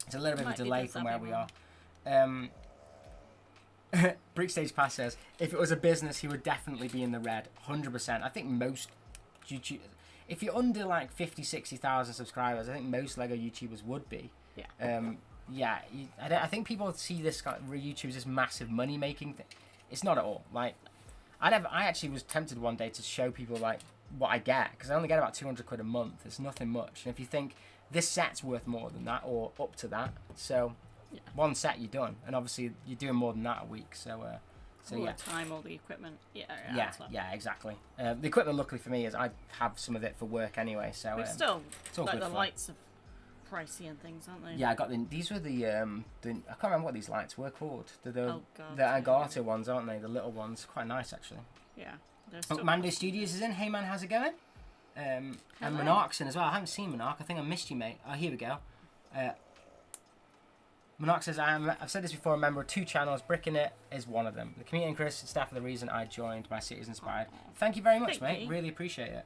[SPEAKER 1] It's a little bit of a delay from where we are. Brickstage Pass says, if it was a business, he would definitely be in the red. 100%. I think most YouTube... If you're under like 50, 60,000 subscribers, I think most Lego YouTubers would be. Yeah. I think people see this kind of YouTube as this massive money-making thing. It's not at all. Like, I actually was tempted one day to show people like what I get, because I only get about 200 quid a month. It's nothing much. And if you think this set's worth more than that, or up to that, so... Yeah. One set, you're done, and obviously you're doing more than that a week. So
[SPEAKER 2] all the time, all the equipment.
[SPEAKER 1] Yeah, exactly. The equipment, luckily for me, is I have some of it for work anyway. So
[SPEAKER 2] but still,
[SPEAKER 1] it's all
[SPEAKER 2] like
[SPEAKER 1] good
[SPEAKER 2] the
[SPEAKER 1] fun.
[SPEAKER 2] Lights are pricey and things, aren't they?
[SPEAKER 1] Yeah, I got these were the I can't remember what these lights were called. The
[SPEAKER 2] God,
[SPEAKER 1] Agata ones, aren't they? The little ones, quite nice actually.
[SPEAKER 2] Yeah.
[SPEAKER 1] Mando Studios is in. Hey man, how's it going? And Monarch's in as well. I haven't seen Monarch. I think I missed you, mate. Oh, here we go. Monox says, I've said this before, a member of 2 channels. Bricknit is one of them. The community and Chris, staff are the reason I joined. My city is inspired. Thank you very much, mate.
[SPEAKER 2] You.
[SPEAKER 1] Really appreciate it.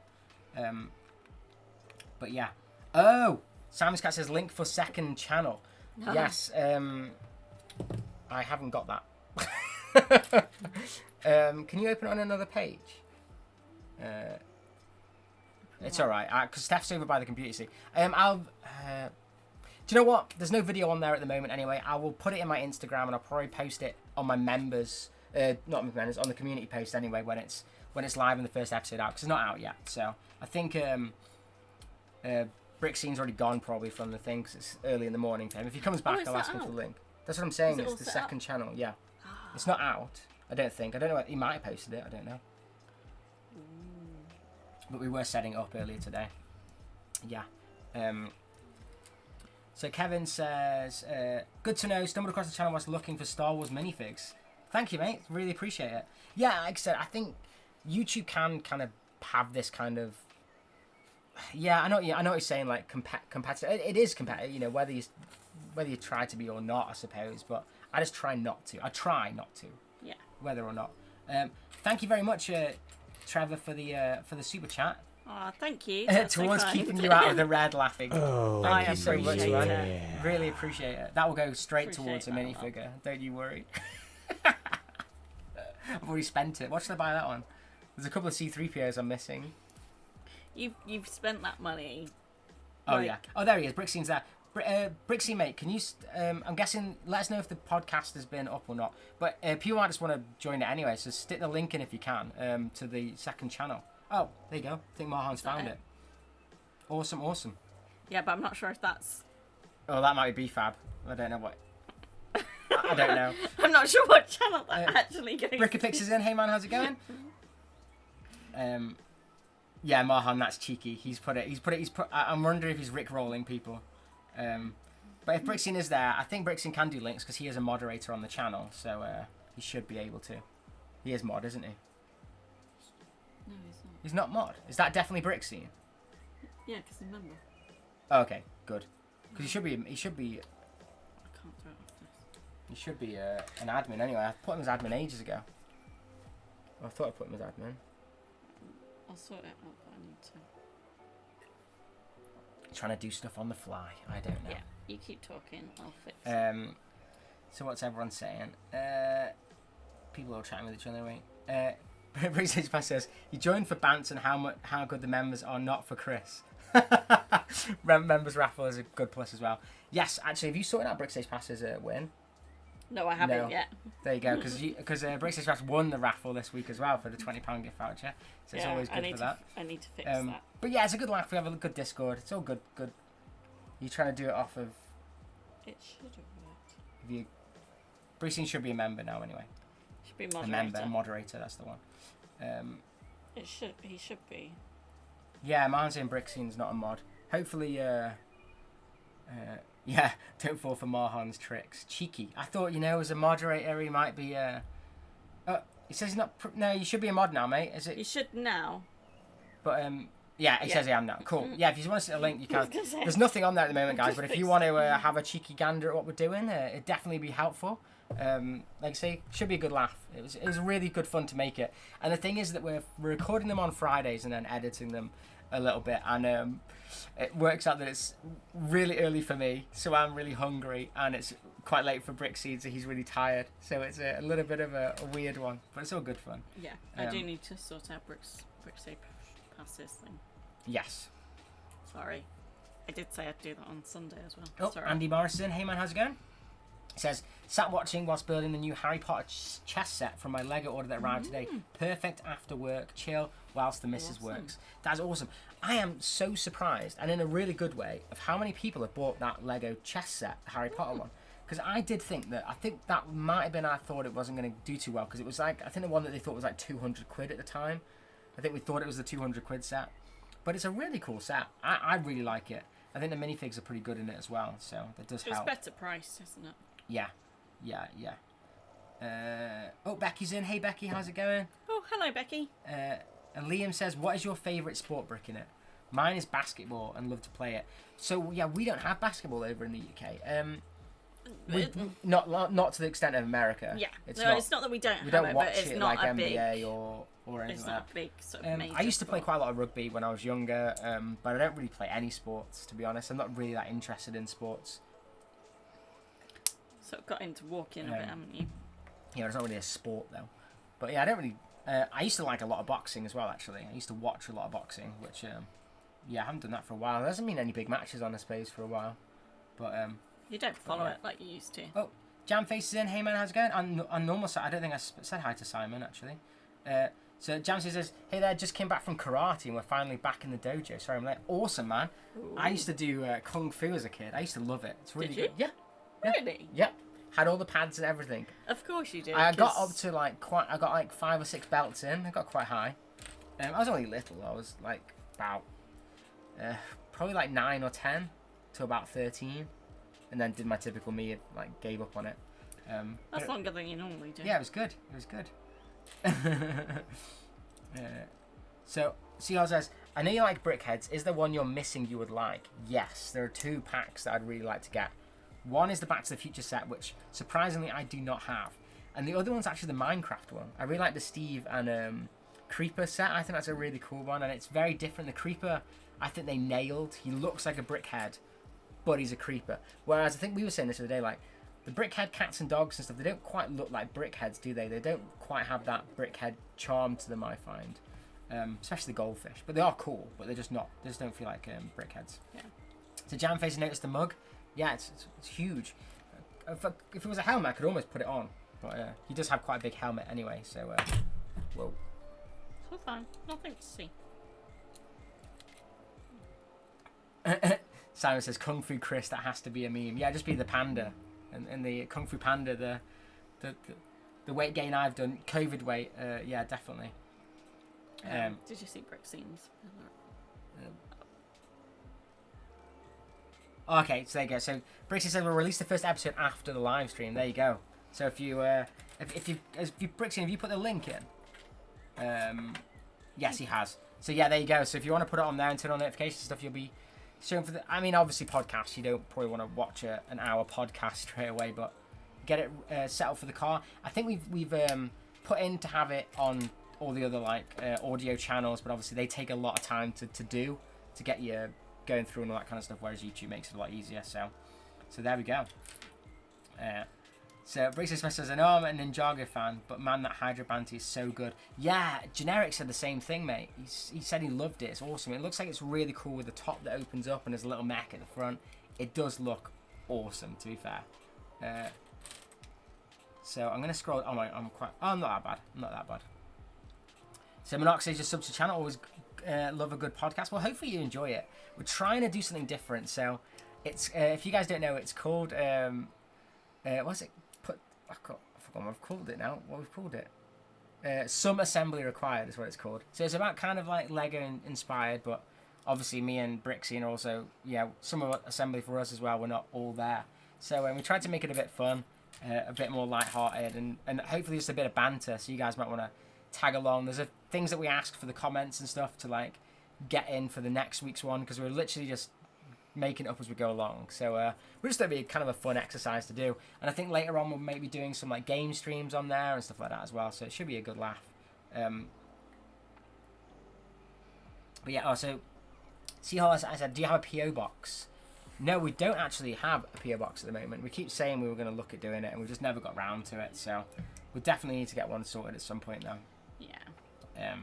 [SPEAKER 1] But yeah. Oh! Simon's Cat says, link for 2nd channel.
[SPEAKER 2] Oh.
[SPEAKER 1] Yes. I haven't got that. Can you open it on another page? It's alright. Because Steph's over by the computer, see. Do you know what? There's no video on there at the moment anyway. I will put it in my Instagram and I'll probably post it on my members, not my members, on the community post anyway when it's live and the first episode out, because it's not out yet. So I think Brick Scene's already gone probably from the thing because it's early in the morning for him. If he comes back, I'll ask him for the link. That's what I'm saying. It's the 2nd channel. Yeah, it's not out. I don't think. I don't know. He might have posted it. I don't know. But we were setting it up earlier today. Yeah. So Kevin says, good to know, stumbled across the channel whilst looking for Star Wars minifigs. Thank you, mate. Really appreciate it. Yeah, like I said, I think YouTube can kind of have this kind of... Yeah, I know what you're saying, like, competitive. It is competitive, you know, whether you try to be or not, I suppose. But I just try not to. I try not to.
[SPEAKER 2] Yeah.
[SPEAKER 1] Whether or not. Thank you very much, Trevor, for the super chat.
[SPEAKER 2] Oh, thank you. That's
[SPEAKER 1] Towards
[SPEAKER 2] so
[SPEAKER 1] keeping you out of the red laughing.
[SPEAKER 3] Oh,
[SPEAKER 1] Thank you so much, man.
[SPEAKER 3] yeah.
[SPEAKER 1] Really appreciate it. That will go straight
[SPEAKER 2] Appreciate
[SPEAKER 1] towards a
[SPEAKER 2] that a
[SPEAKER 1] minifigure. Don't you worry. I've already spent it. What should I buy that on? There's a couple of C3POs I'm missing.
[SPEAKER 2] You've spent that money.
[SPEAKER 1] Oh, yeah. Oh, there he is. Brickscene's there. Brickscene, mate, can you... I'm guessing... Let us know if the podcast has been up or not. But people might just want to join it anyway, so stick the link in if you can to the 2nd channel. Oh, there you go. I think Marhan's found it. Awesome, awesome.
[SPEAKER 2] Yeah, but I'm not sure if that's...
[SPEAKER 1] Oh, that might be BFAB. I don't know what... I don't know.
[SPEAKER 2] I'm not sure what channel that actually goes.
[SPEAKER 1] Brickapix is in. Hey, man, how's it going? Yeah, Marhan, that's cheeky. He's put it. I'm wondering if he's rickrolling people. But if Brickscene is there, I think Brickscene can do links because he is a moderator on the channel, so he should be able to. He is mod, isn't he?
[SPEAKER 2] No, he's not.
[SPEAKER 1] He's not mod. Is that definitely Brickscene?
[SPEAKER 2] Yeah, because remember.
[SPEAKER 1] Oh, okay, good. Because he should be.
[SPEAKER 2] I can't throw it off this.
[SPEAKER 1] He should be an admin anyway. I put him as admin ages ago. I thought I put him as admin.
[SPEAKER 2] I'll sort it out, but I need to.
[SPEAKER 1] Trying to do stuff on the fly. I don't know.
[SPEAKER 2] Yeah, you keep talking. I'll fix it.
[SPEAKER 1] So what's everyone saying? People are chatting with each other, right? Briggs Pass says, you joined for Bants and how good the members are not for Chris. Members raffle is a good plus as well. Yes, actually, have you sorted out Brickstage Pass's win?
[SPEAKER 2] No, I haven't
[SPEAKER 1] No.
[SPEAKER 2] yet.
[SPEAKER 1] There you go, because Brickstage Pass won the raffle this week as well for the £20 gift voucher, so it's always good for that.
[SPEAKER 2] I need to fix that.
[SPEAKER 1] But yeah, it's a good laugh. We have a good Discord. It's all good. Good. You're trying to do it off of.
[SPEAKER 2] It should have worked.
[SPEAKER 1] If you, Brickscene should be a member now anyway.
[SPEAKER 2] Should be
[SPEAKER 1] A member, moderator. That's the one.
[SPEAKER 2] It should. He should be.
[SPEAKER 1] Yeah, mine's in Brickscene's not a mod. Hopefully, yeah, don't fall for Marhan's tricks. Cheeky. I thought, as a moderator, he might be, he says he's not, no, you should be a mod now, mate. Is it?
[SPEAKER 2] You should now.
[SPEAKER 1] But, yeah, he says I am now. Cool. Yeah, if you want to see a link, you can.
[SPEAKER 2] Say.
[SPEAKER 1] There's nothing on there at the moment, guys, but if you want to have a cheeky gander at what we're doing, it'd definitely be helpful. Like I say, should be a good laugh. It was really good fun to make it. And the thing is that we're recording them on Fridays and then editing them a little bit, and it works out that it's really early for me, so I'm really hungry, and it's quite late for Brickseed, so he's really tired. So it's a little bit of a weird one, but it's all good fun.
[SPEAKER 2] Yeah, I do need to sort out Brickside Passes thing.
[SPEAKER 1] Yes.
[SPEAKER 2] Sorry. I did say I'd do that on Sunday as well.
[SPEAKER 1] Oh,
[SPEAKER 2] Sorry.
[SPEAKER 1] Andy Morrison. Hey man, how's it going? He says, sat watching whilst building the new Harry Potter chess set from my Lego order that arrived today. Perfect after work, chill whilst the missus works. That's awesome. I am so surprised, and in a really good way, of how many people have bought that Lego chess set, the Harry Potter one. Because I think that might have been, I thought it wasn't going to do too well, because it was like, I think the one that they thought was like 200 quid at the time. I think we thought it was the 200 quid set. But it's a really cool set. I really like it. I think the minifigs are pretty good in it as well, so that does help.
[SPEAKER 2] It's better priced, isn't it?
[SPEAKER 1] Yeah. Oh, Becky's in. Hey, Becky, how's it going?
[SPEAKER 2] Oh, hello, Becky.
[SPEAKER 1] And Liam says, what is your favourite sport, Bricknit? Mine is basketball and love to play it. So, yeah, we don't have basketball over in the UK. Not to the extent of America.
[SPEAKER 2] Yeah,
[SPEAKER 1] it's
[SPEAKER 2] it's not that we don't have it,
[SPEAKER 1] watch
[SPEAKER 2] but it's
[SPEAKER 1] it
[SPEAKER 2] not
[SPEAKER 1] like
[SPEAKER 2] a
[SPEAKER 1] NBA
[SPEAKER 2] big,
[SPEAKER 1] or anything
[SPEAKER 2] it's
[SPEAKER 1] like
[SPEAKER 2] not
[SPEAKER 1] that.
[SPEAKER 2] a big sort of major
[SPEAKER 1] I used to play
[SPEAKER 2] sport.
[SPEAKER 1] quite a lot of rugby when I was younger, but I don't really play any sports, to be honest. I'm not really that interested in sports.
[SPEAKER 2] Sort of got into walking a bit, haven't you?
[SPEAKER 1] Yeah, it's not really a sport though. But yeah, I don't really. I used to like a lot of boxing as well. Actually, I used to watch a lot of boxing, which yeah, I haven't done that for a while. There hasn't been any big matches on the space for a while, but
[SPEAKER 2] you don't follow it like you used to.
[SPEAKER 1] Oh, Jamface is in. Hey man, how's it going? On normal side, I don't think I said hi to Simon actually. So Jamface says, "Hey there, just came back from karate and we're finally back in the dojo." Sorry, I'm late. Awesome, man.
[SPEAKER 2] Ooh.
[SPEAKER 1] I used to do kung fu as a kid. I used to love it. It's really
[SPEAKER 2] Did you?
[SPEAKER 1] good. Yeah.
[SPEAKER 2] Really?
[SPEAKER 1] Yep. Had all the pads and everything.
[SPEAKER 2] Of course you did.
[SPEAKER 1] I got up to I got like 5 or 6 belts in. I got quite high. I was only little. I was like about probably like 9 or 10 to about 13, and then did my typical me, like gave up on it.
[SPEAKER 2] That's longer than you normally do.
[SPEAKER 1] Yeah, it was good. It was good. So Seahawks says, "I know you like Brickheads. Is there one you're missing you would like?" Yes, there are 2 packs that I'd really like to get. One is the Back to the Future set, which surprisingly I do not have, and the other one's actually the Minecraft one. I really like the Steve and Creeper set. I think that's a really cool one, and it's very different. The Creeper, I think they nailed. He looks like a Brickhead, but he's a Creeper. Whereas I think we were saying this the other day, like the Brickhead cats and dogs and stuff, they don't quite look like Brickheads, do they? They don't quite have that Brickhead charm to them, I find. Especially the goldfish, but they are cool, but they're just not. They just don't feel like Brickheads. Yeah. So Jamface noticed the mug. Yeah, it's huge. If it was a helmet, I could almost put it on. But he does have quite a big helmet anyway, so... whoa.
[SPEAKER 2] So fine. Nothing to see.
[SPEAKER 1] Simon says, Kung Fu Chris, that has to be a meme. Yeah, just be the panda. And the Kung Fu Panda, the weight gain I've done, COVID weight, yeah, definitely.
[SPEAKER 2] Did you see Brick Scenes?
[SPEAKER 1] Okay, so there you go. So Brixie said we'll release the first episode after the live stream. There you go. So if you Brixie, have you put the link in? Yes, he has. So yeah, there you go. So if you want to put it on there and turn on notifications and stuff, you'll be showing for the. I mean, obviously podcasts. You don't probably want to watch an hour podcast straight away, but get it set up for the car. I think we've put in to have it on all the other audio channels, but obviously they take a lot of time to do to get you going through and all that kind of stuff, whereas YouTube makes it a lot easier. So there we go. So Brixie Smith says, "I know I'm a Ninjago fan, but man, that Hydra Banty is so good." Yeah, Generic said the same thing, mate. He said he loved it. It's awesome. It looks like it's really cool with the top that opens up and there's a little mech at the front. It does look awesome, to be fair. So I'm gonna scroll. Oh my, I'm not that bad. I'm not that bad. So Monox says, "Just sub to channel. Always love a good podcast." Well, hopefully you enjoy it. We're trying to do something different. So it's if you guys don't know, it's called what's it? I forgot what I've called it now. What we've called it? Some Assembly Required is what it's called. So it's about kind of like Lego inspired, but obviously me and Brixie and also some of assembly for us as well. We're not all there. So we tried to make it a bit fun, a bit more light-hearted, and hopefully just a bit of banter. So you guys might want to tag along. There's things that we asked for the comments and stuff to get in for the next week's one, because we're literally just making it up as we go along. So we're just going to be kind of a fun exercise to do, and I think later on we'll maybe doing some game streams on there and stuff like that as well, so it should be a good laugh. But yeah, also Seahawks, I said, do you have a PO box? No, we don't actually have a PO box at the moment. We keep saying we were going to look at doing it, and we've just never got round to it, so we definitely need to get one sorted at some point though.
[SPEAKER 2] Yeah.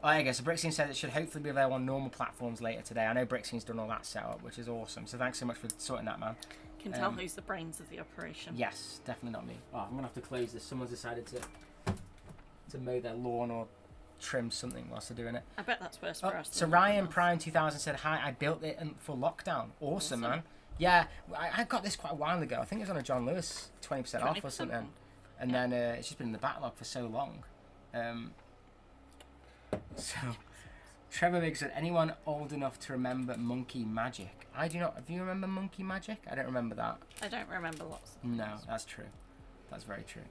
[SPEAKER 1] I guess so Brixine said it should hopefully be available on normal platforms later today. I know Brixine's done all that setup, which is awesome. So thanks so much for sorting that, man.
[SPEAKER 2] Can tell who's the brains of the operation.
[SPEAKER 1] Yes, definitely not me. Oh, I'm gonna have to close this. Someone's decided to mow their lawn or trim something whilst they're doing it.
[SPEAKER 2] I bet that's worse for us.
[SPEAKER 1] So Ryan Prime 2000 said, "Hi, I built it for lockdown." Awesome, man. Yeah, I got this quite a while ago. I think it was on a John Lewis 20% off or something. And then it's just been in the backlog for so long. So Trevor Biggs said, "Anyone old enough to remember Monkey Magic?" I do not. Do you remember Monkey Magic? I don't remember that.
[SPEAKER 2] I don't remember lots.
[SPEAKER 1] No, that's true. That's very true.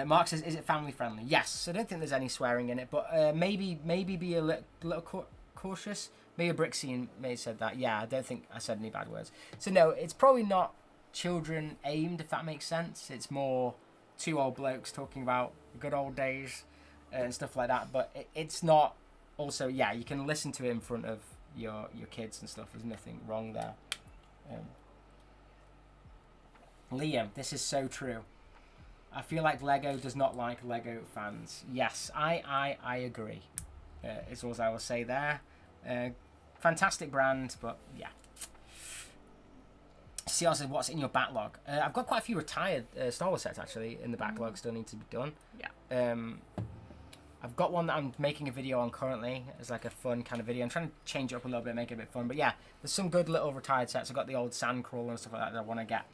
[SPEAKER 1] Mark says, "Is it family friendly?" Yes. I don't think there's any swearing in it, but maybe be a little cautious. Maybe Brixie may have said that. Yeah, I don't think I said any bad words. So no, it's probably not children aimed, if that makes sense. It's more two old blokes talking about the good old days and stuff like that. But it's not. Also, yeah, you can listen to it in front of your kids and stuff. There's nothing wrong there. Liam, this is so true. I feel like Lego does not like Lego fans. Yes, I agree. Is all I will say there. Fantastic brand, but yeah. CR says, what's in your backlog? I've got quite a few retired Star Wars sets actually in the backlog, still need to be done.
[SPEAKER 2] Yeah.
[SPEAKER 1] I've got one that I'm making a video on currently. It's like a fun kind of video. I'm trying to change it up a little bit, make it a bit fun. But yeah, there's some good little retired sets. I've got the old Sandcrawler and stuff like that I want to get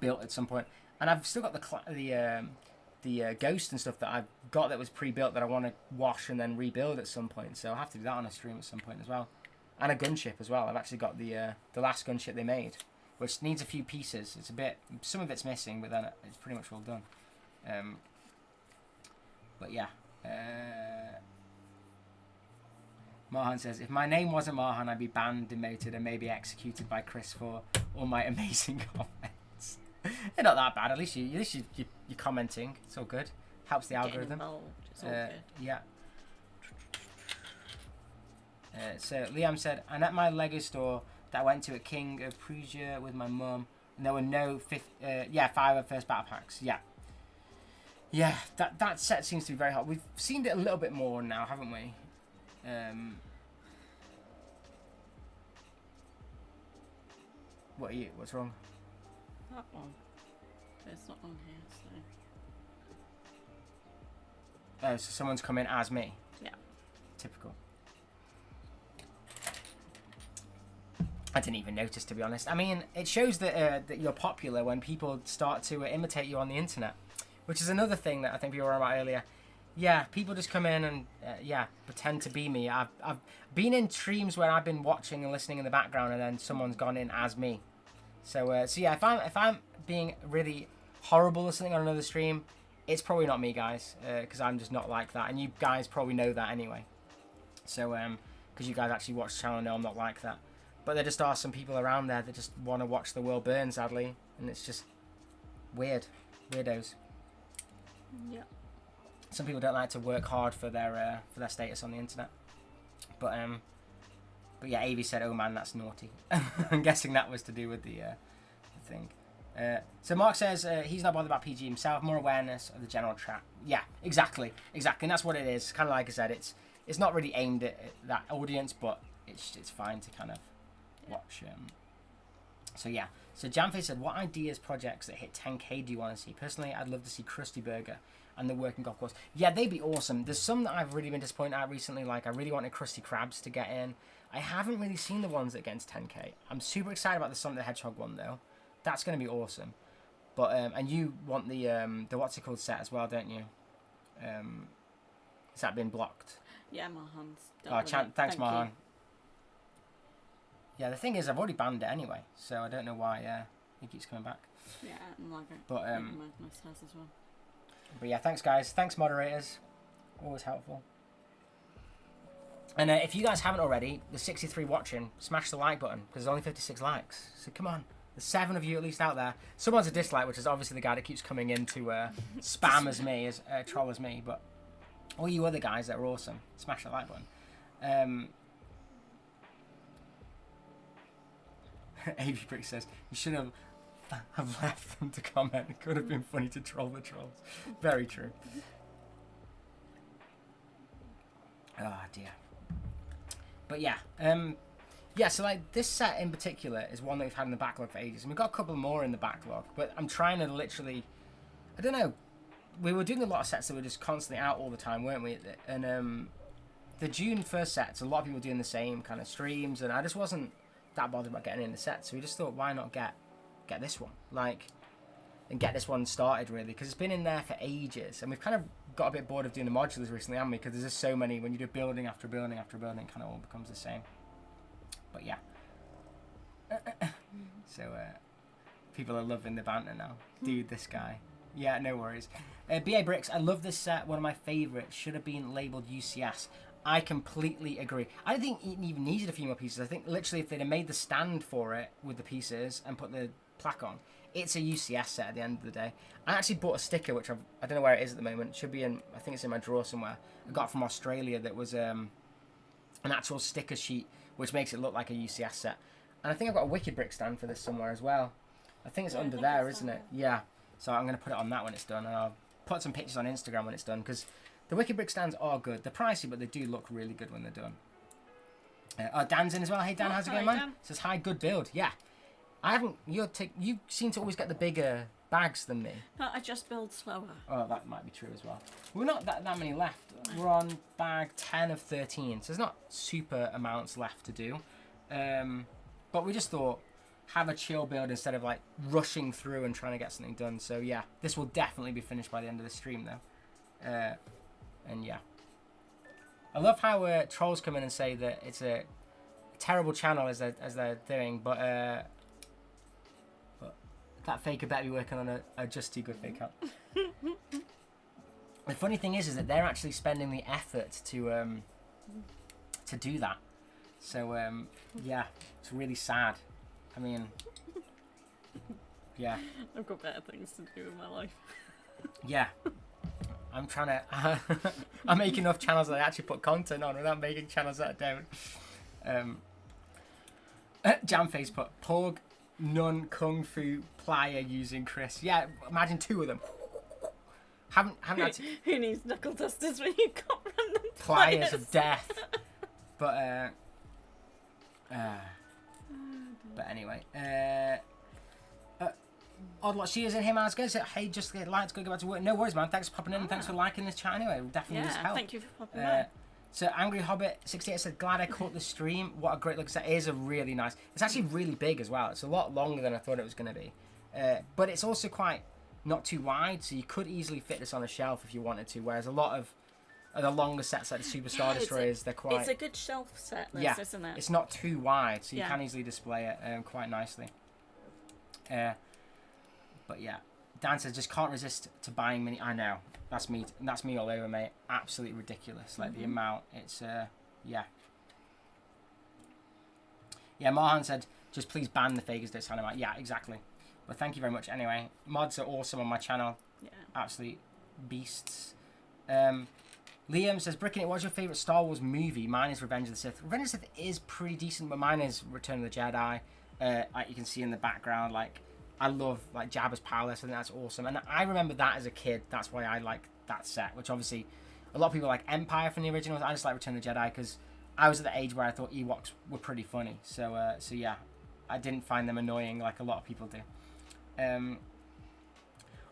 [SPEAKER 1] built at some point. And I've still got the Ghost and stuff that I've got that was pre-built that I want to wash and then rebuild at some point. So I'll have to do that on a stream at some point as well. And a gunship as well. I've actually got the last gunship they made, which needs a few pieces. It's a bit, some of it's missing, but then it's pretty much all done. But yeah. Marhan says, if my name wasn't Marhan, I'd be banned, demoted, and maybe executed by Chris for all my amazing comments. They're not that bad. At least you're commenting. It's all good. Helps the algorithm.
[SPEAKER 2] It's all good.
[SPEAKER 1] Yeah. So Liam said, I'm at my Lego store that I went to at King of Prussia with my mum, and there were no 5 of first battle packs. Yeah, that set seems to be very hot. We've seen it a little bit more now, haven't we? What's wrong?
[SPEAKER 2] That one. It's not on here, so.
[SPEAKER 1] Oh, so someone's come in as me.
[SPEAKER 2] Yeah.
[SPEAKER 1] Typical. I didn't even notice, to be honest. I mean, it shows that you're popular when people start to imitate you on the internet, which is another thing that I think people were about earlier. Yeah, people just come in and pretend to be me. I've been in streams where I've been watching and listening in the background, and then someone's gone in as me. So yeah, if I'm being really horrible or something on another stream, it's probably not me, guys, because I'm just not like that, and you guys probably know that anyway. So because you guys actually watch the channel and know I'm not like that. But there just are some people around there that just want to watch the world burn, sadly, and it's just weird, weirdos.
[SPEAKER 2] Yeah.
[SPEAKER 1] Some people don't like to work hard for their status on the internet. But yeah, Avi said, "Oh man, that's naughty." I'm guessing that was to do with the thing. So Mark says he's not bothered about PG himself, more awareness of the general chat. Yeah, exactly, and that's what it is. Kind of like I said, it's not really aimed at that audience, but it's fine to kind of watch. So yeah, so Jamfe said, what ideas, projects that hit 10k do you want to see? Personally, I'd love to see Krusty Burger and the Working Golf Course. Yeah, they'd be awesome. There's some that I've really been disappointed at recently. Like I really wanted Krusty Krabs to get in. I haven't really seen the ones that get into 10k. I'm super excited about the Sonic the Hedgehog one though. That's going to be awesome. But and you want the what's it called set as well, don't you? Has that been blocked?
[SPEAKER 2] Yeah, Mahan's.
[SPEAKER 1] Thanks, Mahan. Yeah, the thing is, I've already banned it anyway, so I don't know why it keeps coming back.
[SPEAKER 2] Yeah, and like Magnus has as well.
[SPEAKER 1] But yeah, thanks guys, thanks moderators, always helpful. And if you guys haven't already, the 63 watching, smash the like button because there's only 56 likes. So come on, there's 7 of you at least out there. Someone's a dislike, which is obviously the guy that keeps coming in to spam as me, as troll as me. But all you other guys that are awesome, smash the like button. AV Brick says, you should have left them to comment. It could have been funny to troll the trolls. Very true. Oh dear. But yeah, so like this set in particular is one that we've had in the backlog for ages, and we've got a couple more in the backlog. But I'm trying to literally, I don't know. We were doing a lot of sets that were just constantly out all the time, weren't we? And the June 1st sets, a lot of people doing the same kind of streams, and I just wasn't that bothered about getting in the set, so we just thought, why not get this one, and get this one started really, because it's been in there for ages, and we've kind of got a bit bored of doing the modulars recently, haven't we? Because there's just so many. When you do building after building after building, it kind of all becomes the same. But yeah. So people are loving the banter now. Dude, this guy. Yeah, no worries. BA Bricks, I love this set. One of my favourites. Should have been labelled UCS. I completely agree. I don't think it even needed a few more pieces. I think literally if they'd have made the stand for it with the pieces and put the plaque on, it's a UCS set at the end of the day. I actually bought a sticker, which I don't know where it is at the moment. It should be in, I think it's in my drawer somewhere. I got it from Australia that was an actual sticker sheet, which makes it look like a UCS set. And I think I've got a Wicked Brick stand for this somewhere as well. I think it's under there, isn't it? Yeah. So I'm going to put it on that when it's done, and I'll put some pictures on Instagram when it's done, because the Wicked Brick stands are good. They're pricey, but they do look really good when they're done. Dan's in as well. Hey Dan, how's it going, man?
[SPEAKER 2] Dan.
[SPEAKER 1] Says hi, good build. Yeah. I haven't. You seem to always get the bigger bags than me.
[SPEAKER 2] No, I just build slower.
[SPEAKER 1] Oh, that might be true as well. We're not that many left. We're on bag 10 of 13, so there's not super amounts left to do. But we just thought, have a chill build instead of like rushing through and trying to get something done. So yeah, this will definitely be finished by the end of the stream though. And yeah. I love how trolls come in and say that it's a terrible channel as they're doing, but that faker better be working on a just too good fake up. The funny thing is that they're actually spending the effort to do that. So yeah, it's really sad. I mean, yeah.
[SPEAKER 2] I've got better things to do in my life.
[SPEAKER 1] Yeah. I'm trying to... I make enough channels that I actually put content on without making channels that I don't. Jamface put, Pog, Nun, Kung Fu, Plier using Chris. Yeah, imagine 2 of them. Haven't had to...
[SPEAKER 2] Who needs knuckle dusters when you've got random
[SPEAKER 1] Pliers of death. But anyway, Oddlot, she is in him. I was going to say, hey, just get lights, go back to work. No worries, man. Thanks for popping in and thanks for liking this chat anyway. We'll definitely just help.
[SPEAKER 2] Thank you for popping in.
[SPEAKER 1] So Angry Hobbit 68 said, glad I caught the stream. What a great look set. It is a really nice. It's actually really big as well. It's a lot longer than I thought it was going to be. But it's also quite not too wide, so you could easily fit this on a shelf if you wanted to, whereas a lot of the longer sets like the Super Star Destroyers, they're quite...
[SPEAKER 2] It's a good shelf set, isn't it?
[SPEAKER 1] It's not too wide, so you can easily display it quite nicely. But yeah, Dan says, just can't resist to buying mini... I know, that's me all over, mate. Absolutely ridiculous, like the amount. It's, yeah. Yeah, Marhan said, just please ban the fakers, don't sign them out. Yeah, exactly. But thank you very much anyway. Mods are awesome on my channel. Yeah. Absolute beasts. Liam says, Bricknit, what's your favourite Star Wars movie? Mine is Revenge of the Sith. Revenge of the Sith is pretty decent, but mine is Return of the Jedi. Like you can see in the background, like, I love like Jabba's Palace. I think that's awesome. And I remember that as a kid. That's why I like that set, which obviously a lot of people like Empire from the originals. I just like Return of the Jedi because I was at the age where I thought Ewoks were pretty funny. So yeah, I didn't find them annoying like a lot of people do.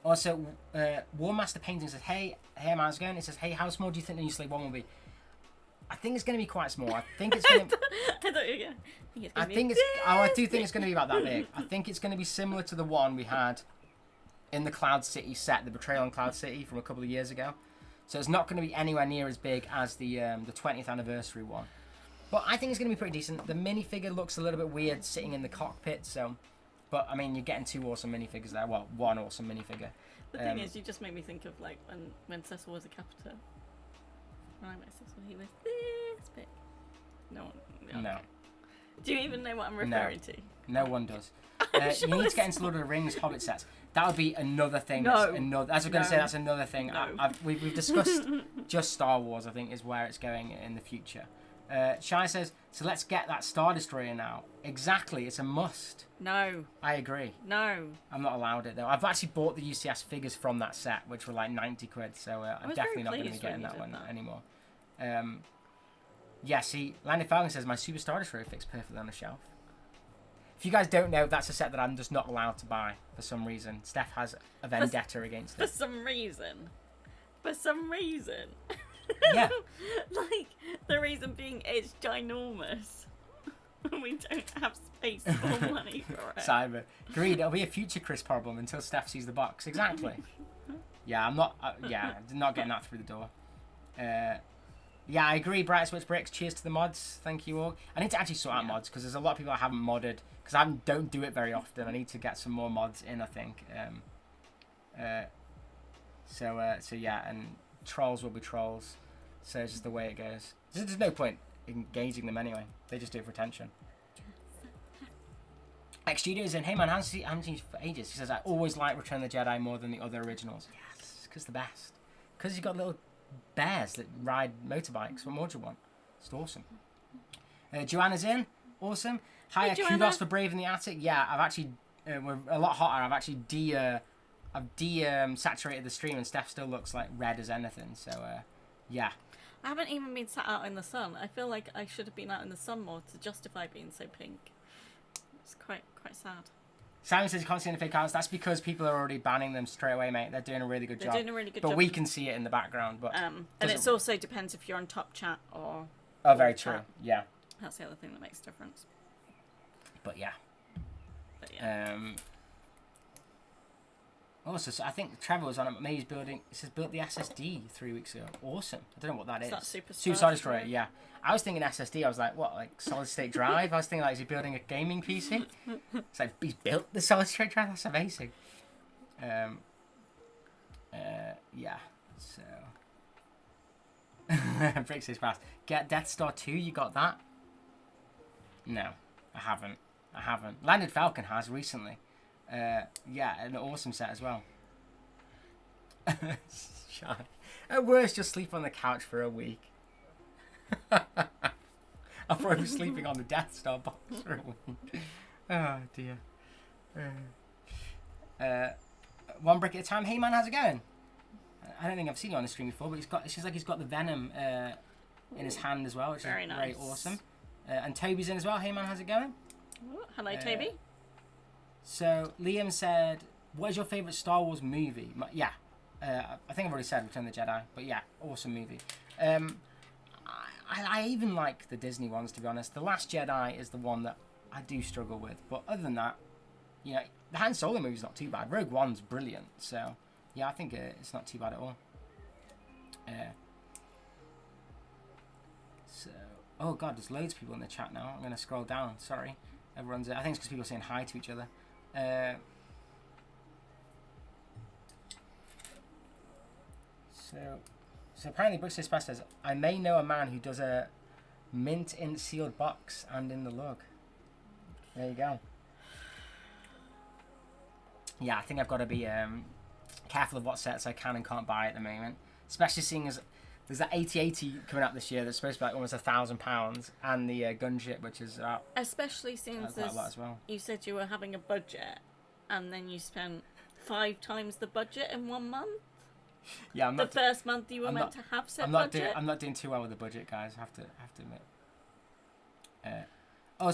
[SPEAKER 1] Also, Warmaster Painting says, hey, how's it going? It says, hey, how small do you think the new Slave 1 will be? I think it's going to be quite small. I think it's going to... I do think it's going to be about that big. I think it's going to be similar to the one we had in the Cloud City set, the Betrayal on Cloud City from a couple of years ago. So it's not going to be anywhere near as big as the 20th anniversary one. But I think it's going to be pretty decent. The minifigure looks a little bit weird sitting in the cockpit, so... But, I mean, you're getting 2 awesome minifigures there. Well, 1 awesome minifigure.
[SPEAKER 2] The thing is, you just make me think of, like, when Cecil was a captain. When I met Cecil, he was this big. No one...
[SPEAKER 1] No.
[SPEAKER 2] Do you even know what I'm referring to?
[SPEAKER 1] No one does. You need to get into Lord of the Rings Hobbit sets. That would be another thing.
[SPEAKER 2] No.
[SPEAKER 1] As I was going to say, that's another thing.
[SPEAKER 2] No.
[SPEAKER 1] We've discussed just Star Wars, I think, is where it's going in the future. Shai says, so let's get that Star Destroyer now. Exactly, it's a must.
[SPEAKER 2] No.
[SPEAKER 1] I agree.
[SPEAKER 2] No.
[SPEAKER 1] I'm not allowed it, though. I've actually bought the UCS figures from that set, which were like 90 quid, so I'm definitely not going to be getting that one anymore. Yeah, see, Landed Falcon says, my Super Star Destroyer fits perfectly on the shelf. If you guys don't know, that's a set that I'm just not allowed to buy for some reason. Steph has a vendetta against it.
[SPEAKER 2] For some reason. For some reason.
[SPEAKER 1] Yeah.
[SPEAKER 2] Like, the reason being it's ginormous. We don't have space or money for it.
[SPEAKER 1] Cyber. Agreed, it'll be a future Chris problem until Steph sees the box. Exactly. Yeah, I'm not getting that through the door. Yeah, I agree. Bright Switch Bricks. Cheers to the mods. Thank you all. I need to actually sort out mods because there's a lot of people I haven't modded because I don't do it very often. I need to get some more mods in, I think. So yeah, and trolls will be trolls. So it's just the way it goes. There's no point engaging them anyway. They just do it for attention. X Studios in, hey man, I haven't seen you for ages. He says, I always like Return of the Jedi more than the other originals. Yes, because the best. Because you've got little bears that ride motorbikes. What more do you want? It's awesome. Joanna's in. Awesome. Hi,
[SPEAKER 2] Hey,
[SPEAKER 1] kudos for Brave in the Attic. Yeah, I've actually, we're a lot hotter. I've actually saturated the stream and Steph still looks like red as anything. So, yeah.
[SPEAKER 2] I haven't even been sat out in the sun. I feel like I should have been out in the sun more to justify being so pink. It's quite sad.
[SPEAKER 1] Simon says you can't see any fake cards. That's because people are already banning them straight away, mate. They're doing a really good job.
[SPEAKER 2] They're doing a really good
[SPEAKER 1] but
[SPEAKER 2] job.
[SPEAKER 1] we can see it in the background. But
[SPEAKER 2] and it also depends if you're on top chat or...
[SPEAKER 1] Oh, very true.
[SPEAKER 2] Chat.
[SPEAKER 1] Yeah.
[SPEAKER 2] That's the other thing that makes a difference.
[SPEAKER 1] But yeah.
[SPEAKER 2] But yeah.
[SPEAKER 1] Also, so I think Trevor was on it. Maybe he's building. It says built the SSD 3 weeks ago. Awesome. I don't know what that is.
[SPEAKER 2] That Super
[SPEAKER 1] Star Destroyer. Yeah. I was thinking SSD. I was like, what? Like solid state drive? I was thinking like, is he building a gaming PC? It's like he's built the solid state drive. That's amazing. Yeah. So. Brick says fast. Get Death Star 2. You got that? No, I haven't. Landed Falcon has recently. Yeah, an awesome set as well. Shy. At worst, just sleep on the couch for a week. I'll probably be sleeping on the Death Star box for a week. Oh dear. One brick at a time. Hey man, how's it going? I don't think I've seen you on the stream before, but it's just like he's got the venom in his hand as well, which
[SPEAKER 2] very
[SPEAKER 1] is
[SPEAKER 2] nice.
[SPEAKER 1] very awesome. And Toby's in as well. Hey man, how's it going?
[SPEAKER 2] Ooh, hello, Toby.
[SPEAKER 1] So Liam said, "What is your favorite Star Wars movie?" Yeah, I think I've already said Return of the Jedi, but yeah, awesome movie. I even like the Disney ones, to be honest. The Last Jedi is the one that I do struggle with, but other than that, you know, the Han Solo movie's not too bad. Rogue One's brilliant, so yeah, I think it's not too bad at all. So, oh god, there's loads of people in the chat now. I'm gonna scroll down. Sorry, everyone's. I think it's because people are saying hi to each other. So apparently Bricknit Express says, I may know a man who does a mint in sealed box and in the lug. There you go. Yeah, I think I've got to be careful of what sets I can and can't buy at the moment. Especially seeing as there's that 8080 coming out this year that's supposed to be like almost £1,000, and the gunship, which is
[SPEAKER 2] especially since
[SPEAKER 1] quite a lot as well.
[SPEAKER 2] You said you were having a budget, and then you spent 5 times the budget in 1 month.
[SPEAKER 1] Yeah,
[SPEAKER 2] the first month you were meant to have set budget.
[SPEAKER 1] I'm not doing too well with the budget, guys. I have to admit.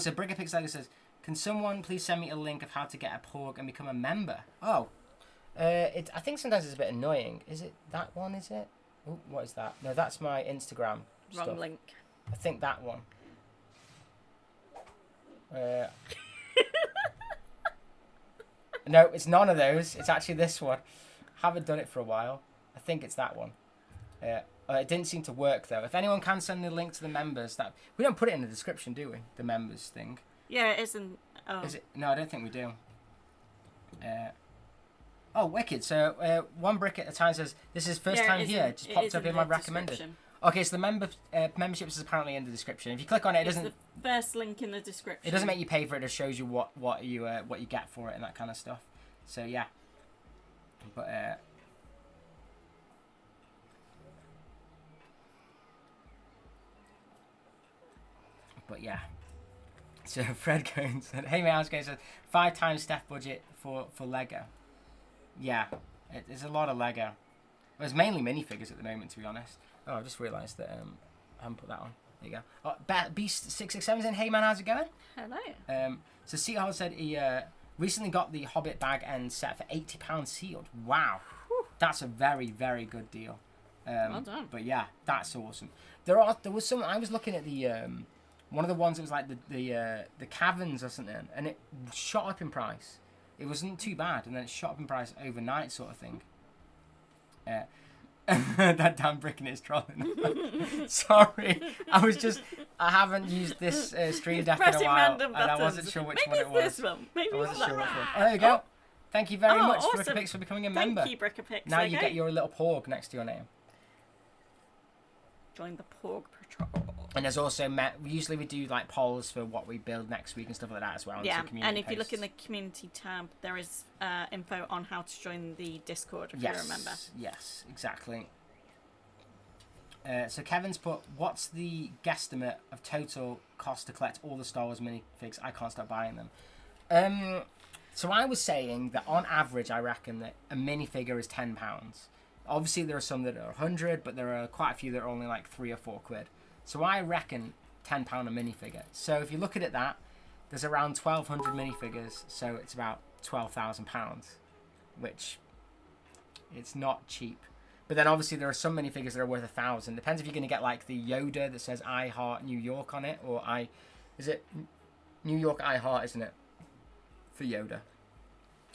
[SPEAKER 1] So Brigger Pixel says, can someone please send me a link of how to get a porg and become a member? I think sometimes it's a bit annoying. Is it that one? Is it? Ooh, what is that? No, that's my Instagram
[SPEAKER 2] Wrong
[SPEAKER 1] stuff.
[SPEAKER 2] link.
[SPEAKER 1] I think that one. No, it's none of those. It's actually this one. Haven't done it for a while. I think it's that one. It didn't seem to work though. If anyone can send the link to the members, that we don't put it in the description, do we? The members thing.
[SPEAKER 2] Yeah, it isn't. Oh.
[SPEAKER 1] Is it? No, I don't think we do. Wicked. So one brick at a time says this is first time here. Just popped up in my recommended. Okay, so the memberships is apparently in the description. If you click on it, it doesn't.
[SPEAKER 2] It's the first link in the description.
[SPEAKER 1] It doesn't make you pay for it. It just shows you what you get for it and that kind of stuff. So yeah. But yeah. So Fred Cohen said, "Hey mate, I was going to say 5 times Steph budget for Lego." Yeah, it's a lot of Lego. Well, it's mainly minifigures at the moment, to be honest. Oh, I just realised that I haven't put that on. There you go. Oh, Beast667 is in. Hey man, how's it going?
[SPEAKER 2] Hello.
[SPEAKER 1] So Seahawk said he recently got the Hobbit bag end set for £80 sealed. Wow, that's a very, very good deal.
[SPEAKER 2] Well done.
[SPEAKER 1] But yeah, that's awesome. There was some. I was looking at the one of the ones that was like the caverns or something, and it shot up in price. It wasn't too bad, and then it shot up in price overnight, sort of thing. That damn Bricknit is trolling. Sorry, I haven't used this stream deck in a while, and I wasn't sure which one it was.
[SPEAKER 2] This one. Maybe
[SPEAKER 1] I wasn't
[SPEAKER 2] it's
[SPEAKER 1] sure
[SPEAKER 2] that
[SPEAKER 1] which one.
[SPEAKER 2] one.
[SPEAKER 1] Oh, there you go. Thank you very much,
[SPEAKER 2] awesome.
[SPEAKER 1] Brickapix, for becoming a member.
[SPEAKER 2] Thank you, Brickapix.
[SPEAKER 1] Now you get your little porg next to your name.
[SPEAKER 2] join the Porg Patrol.
[SPEAKER 1] And there's also usually we do like polls for what we build next week and stuff like that as well.
[SPEAKER 2] Yeah, and if you look in the community tab, there is info on how to join the Discord, if you remember.
[SPEAKER 1] Yes, exactly. So Kevin's put, what's the guesstimate of total cost to collect all the Star Wars minifigs? I can't stop buying them. So I was saying that on average, I reckon that a minifigure is £10. Obviously, there are some that are 100, but there are quite a few that are only like £3 or £4. So I reckon £10 a minifigure. So if you look at it there's around 1,200 minifigures, so it's about £12,000, which it's not cheap. But then obviously there are some minifigures that are worth 1,000. Depends if you're going to get like the Yoda that says I Heart New York on it, or is it New York I Heart, isn't it? For Yoda.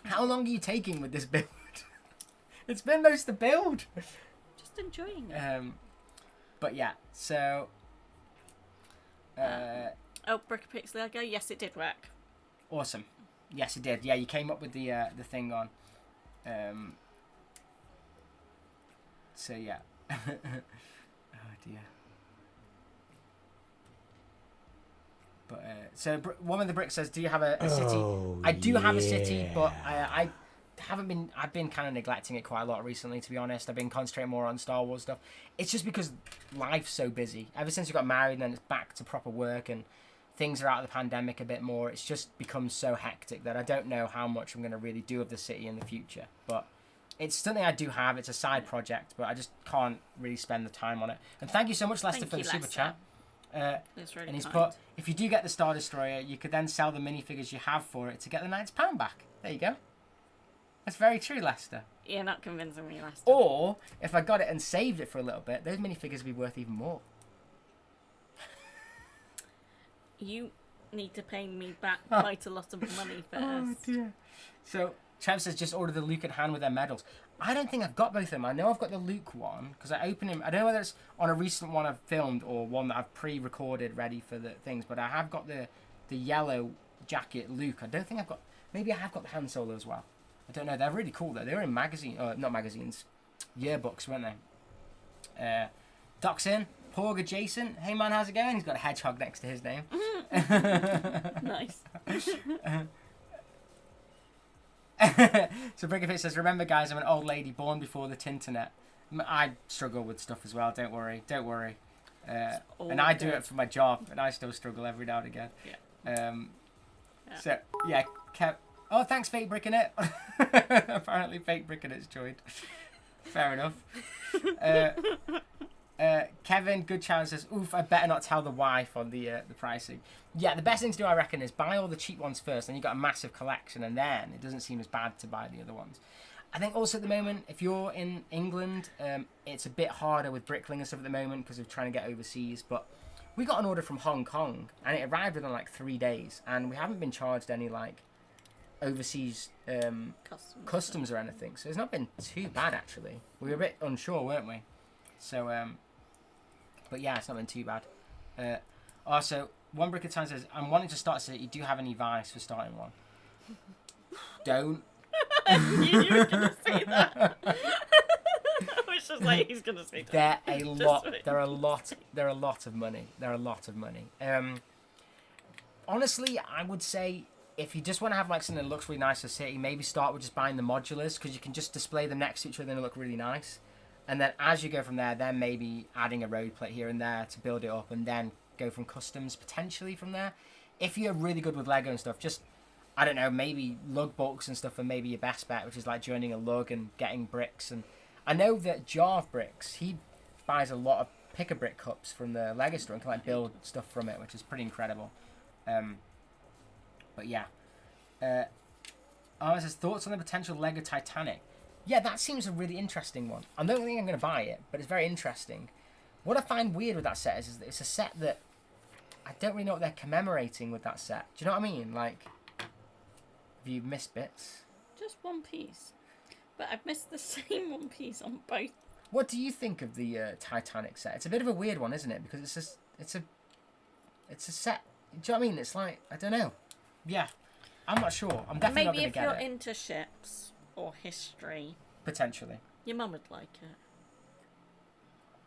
[SPEAKER 1] How long are you taking with this build? It's been most of the build.
[SPEAKER 2] Just enjoying it.
[SPEAKER 1] But yeah, so.
[SPEAKER 2] Brickpix Lego. Yes, it did work.
[SPEAKER 1] Awesome. Yes, it did. Yeah, you came up with the thing on. So yeah. Oh dear. But so one of the bricks says, "Do you have a city?" I do have a city, but I haven't been. I've been kind of neglecting it quite a lot recently, to be honest. I've been concentrating more on Star Wars stuff. It's just because life's so busy. Ever since we got married, and then it's back to proper work, and things are out of the pandemic a bit more. It's just become so hectic that I don't know how much I'm going to really do of the city in the future. But it's something I do have. It's a side project, but I just can't really spend the time on it. And thank you so much, Lester, for the super chat.
[SPEAKER 2] Really
[SPEAKER 1] and he's put, if you do get the Star Destroyer, you could then sell the minifigures you have for it to get the £90 back. There you go. That's very true, Lester.
[SPEAKER 2] You're not convincing me, Lester.
[SPEAKER 1] Or, if I got it and saved it for a little bit, those minifigures would be worth even more.
[SPEAKER 2] You need to pay me back quite a lot of money first.
[SPEAKER 1] Oh, dear. So, Trev says, just order the Luke at hand with their medals. I don't think I've got both of them. I know I've got the Luke one, because I opened him. I don't know whether it's on a recent one I've filmed or one that I've pre-recorded ready for the things, but I have got the yellow jacket Luke. I don't think I've got... Maybe I have got the Han Solo as well. I don't know. They're really cool, though. They were in not magazines, yearbooks, weren't they? Doc's in. Porg adjacent. Hey, man, how's it going? He's got a hedgehog next to his name.
[SPEAKER 2] Nice.
[SPEAKER 1] So Brickfit says, remember guys, I'm an old lady born before the Tinternet. I struggle with stuff as well, don't worry. And I do it for my job, and I still struggle every now and again.
[SPEAKER 2] Yeah.
[SPEAKER 1] So, yeah, oh, thanks, Fake Bricknit. Apparently Fake Bricknit's joined. Fair enough. Kevin Goodchild says, oof, I better not tell the wife on the pricing. Yeah, the best thing to do, I reckon, is buy all the cheap ones first, then you've got a massive collection, and then it doesn't seem as bad to buy the other ones. I think also at the moment, if you're in England, it's a bit harder with Brickling and stuff at the moment because of trying to get overseas, but we got an order from Hong Kong, and it arrived within like 3 days, and we haven't been charged any like overseas customs or anything, so it's not been too bad actually. We were a bit unsure, weren't we? So, but yeah, it's not been too bad. Also, one brick at a time says, I'm wanting to start a city. Do you have any advice for starting one? Don't.
[SPEAKER 2] I knew you were going to say that. I was just like, he's going to say that.
[SPEAKER 1] They're a lot of money. Honestly, I would say if you just want to have like something that looks really nice for a city, maybe start with just buying the modulars, because you can just display them next to each other and they look really nice. And then as you go from there, then maybe adding a road plate here and there to build it up, and then go from customs potentially from there. If you're really good with Lego and stuff, just, I don't know, maybe lug bulks and stuff are maybe your best bet, which is like joining a lug and getting bricks. And I know that Jarv Bricks, he buys a lot of pick-a-brick cups from the Lego store and can like build stuff from it, which is pretty incredible. But yeah. It says, thoughts on the potential Lego Titanic? Yeah, that seems a really interesting one. I don't think I'm going to buy it, but it's very interesting. What I find weird with that set is that it's a set that I don't really know what they're commemorating with that set. Do you know what I mean? Like, have you missed bits?
[SPEAKER 2] Just one piece. But I've missed the same one piece on both.
[SPEAKER 1] What do you think of the Titanic set? It's a bit of a weird one, isn't it? Because it's a set. Do you know what I mean? It's like, I don't know. Yeah, I'm not sure. I'm definitely not going to get it.
[SPEAKER 2] Maybe if you're into ships or history,
[SPEAKER 1] potentially,
[SPEAKER 2] your mum would like it.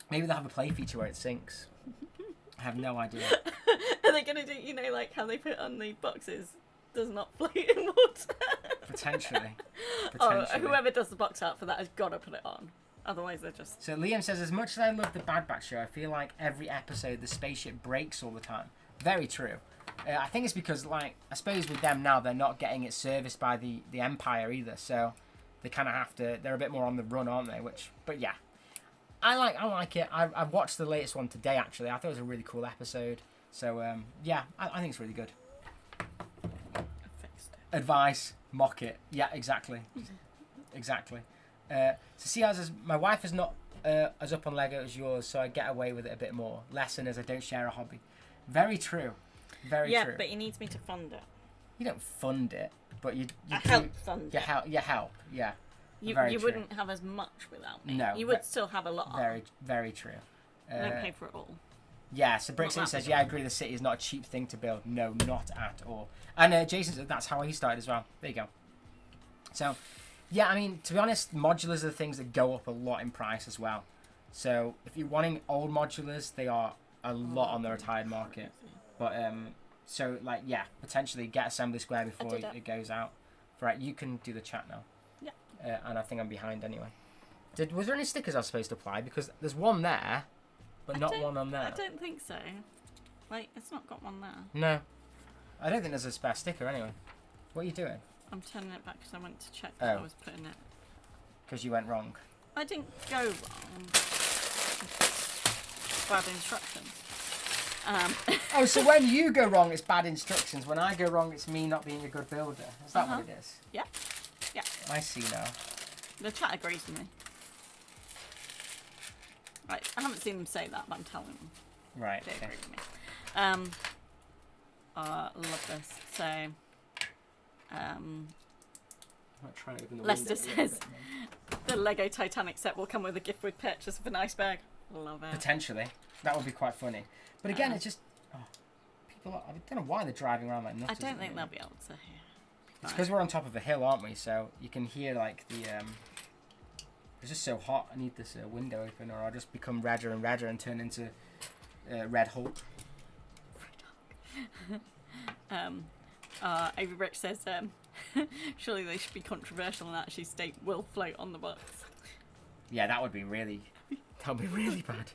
[SPEAKER 1] Maybe they'll have a play feature where it sinks. I have no idea.
[SPEAKER 2] Are they going to do, you know, like how they put on the boxes, does not float in water?
[SPEAKER 1] Potentially.
[SPEAKER 2] Oh, whoever does the box art for that has got to put it on. Otherwise they're just...
[SPEAKER 1] So Liam says, as much as I love the Bad Batch show, I feel like every episode the spaceship breaks all the time. Very true. I think it's because, like, I suppose with them now, they're not getting it serviced by the Empire either. So they kind of have to, they're a bit more on the run, aren't they? But yeah. I like it. I've watched the latest one today, actually. I thought it was a really cool episode. So, yeah, I think it's really good.
[SPEAKER 2] I fixed it.
[SPEAKER 1] Advice, mock it. Yeah, exactly. Exactly. So see, as my wife is not as up on Lego as yours, so I get away with it a bit more. Lesson is I don't share a hobby. Very true. Very true.
[SPEAKER 2] Yeah, but he needs me to fund it.
[SPEAKER 1] You don't fund it, but you
[SPEAKER 2] help fund it.
[SPEAKER 1] You help, yeah.
[SPEAKER 2] You wouldn't have as much without me.
[SPEAKER 1] No.
[SPEAKER 2] You would still have a lot.
[SPEAKER 1] Very true.
[SPEAKER 2] I don't pay for it all.
[SPEAKER 1] Yeah, so Bricknit says, yeah, I agree the city is not a cheap thing to build. No, not at all. And Jason said that's how he started as well. There you go. So, yeah, I mean, to be honest, modulars are the things that go up a lot in price as well. So if you're wanting old modulars, they are a lot on the retired market. But, so, like, yeah, potentially get Assembly Square before it goes out. Right, you can do the chat now.
[SPEAKER 2] Yeah.
[SPEAKER 1] And I think I'm behind anyway. Was there any stickers I was supposed to apply? Because there's one there, but not one on there.
[SPEAKER 2] I don't think so. Like, it's not got one there.
[SPEAKER 1] No. I don't think there's a spare sticker anyway. What are you doing?
[SPEAKER 2] I'm turning it back because I went to check that I was putting it.
[SPEAKER 1] Because you went wrong.
[SPEAKER 2] I didn't go wrong. Bad instructions.
[SPEAKER 1] Oh, so when you go wrong, it's bad instructions. When I go wrong, it's me not being a good builder. Is that what it is?
[SPEAKER 2] Yeah. Yeah.
[SPEAKER 1] I see now.
[SPEAKER 2] The chat agrees with me. Right, I haven't seen them say that, but I'm telling them.
[SPEAKER 1] Right.
[SPEAKER 2] They agree with me. Love this. So,
[SPEAKER 1] I'm trying to open the
[SPEAKER 2] Lester
[SPEAKER 1] window
[SPEAKER 2] says the Lego Titanic set will come with a gift with purchase of an iceberg. Love it.
[SPEAKER 1] Potentially. That would be quite funny. But again, it's just... Oh, people I don't know why they're driving around like nuts.
[SPEAKER 2] I don't think they'll be able to hear.
[SPEAKER 1] It's because we're on top of a hill, aren't we? So you can hear, like, the... It's just so hot. I need this window open, or I'll just become redder and redder and turn into Red Hulk.
[SPEAKER 2] Avery Brick says, surely they should be controversial and actually state will float on the box.
[SPEAKER 1] Yeah, that would be really... That would be really bad.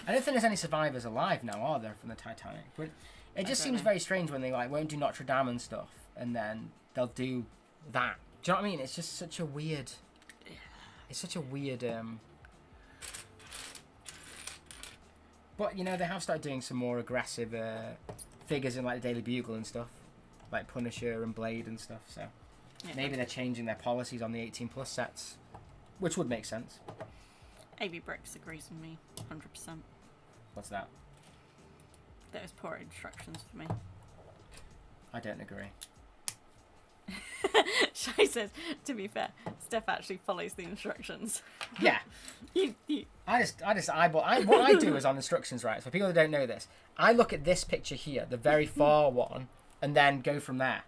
[SPEAKER 1] I don't think there's any survivors alive now, are there, from the Titanic? But it just seems very strange when they like won't do Notre Dame and stuff, and then they'll do that. Do you know what I mean? It's just such a weird... It's such a weird... But, you know, they have started doing some more aggressive figures in, like, the Daily Bugle and stuff. Like Punisher and Blade and stuff, so... Yeah. Maybe they're changing their policies on the 18+ sets. Which would make sense.
[SPEAKER 2] AB Bricks agrees with me, 100%.
[SPEAKER 1] What's that?
[SPEAKER 2] That was poor instructions for me. I
[SPEAKER 1] don't agree.
[SPEAKER 2] Shai says, to be fair, Steph actually follows the instructions.
[SPEAKER 1] Yeah. I just eyeball. What I do is on instructions, right? So people that don't know this, I look at this picture here, the very far one, and then go from there.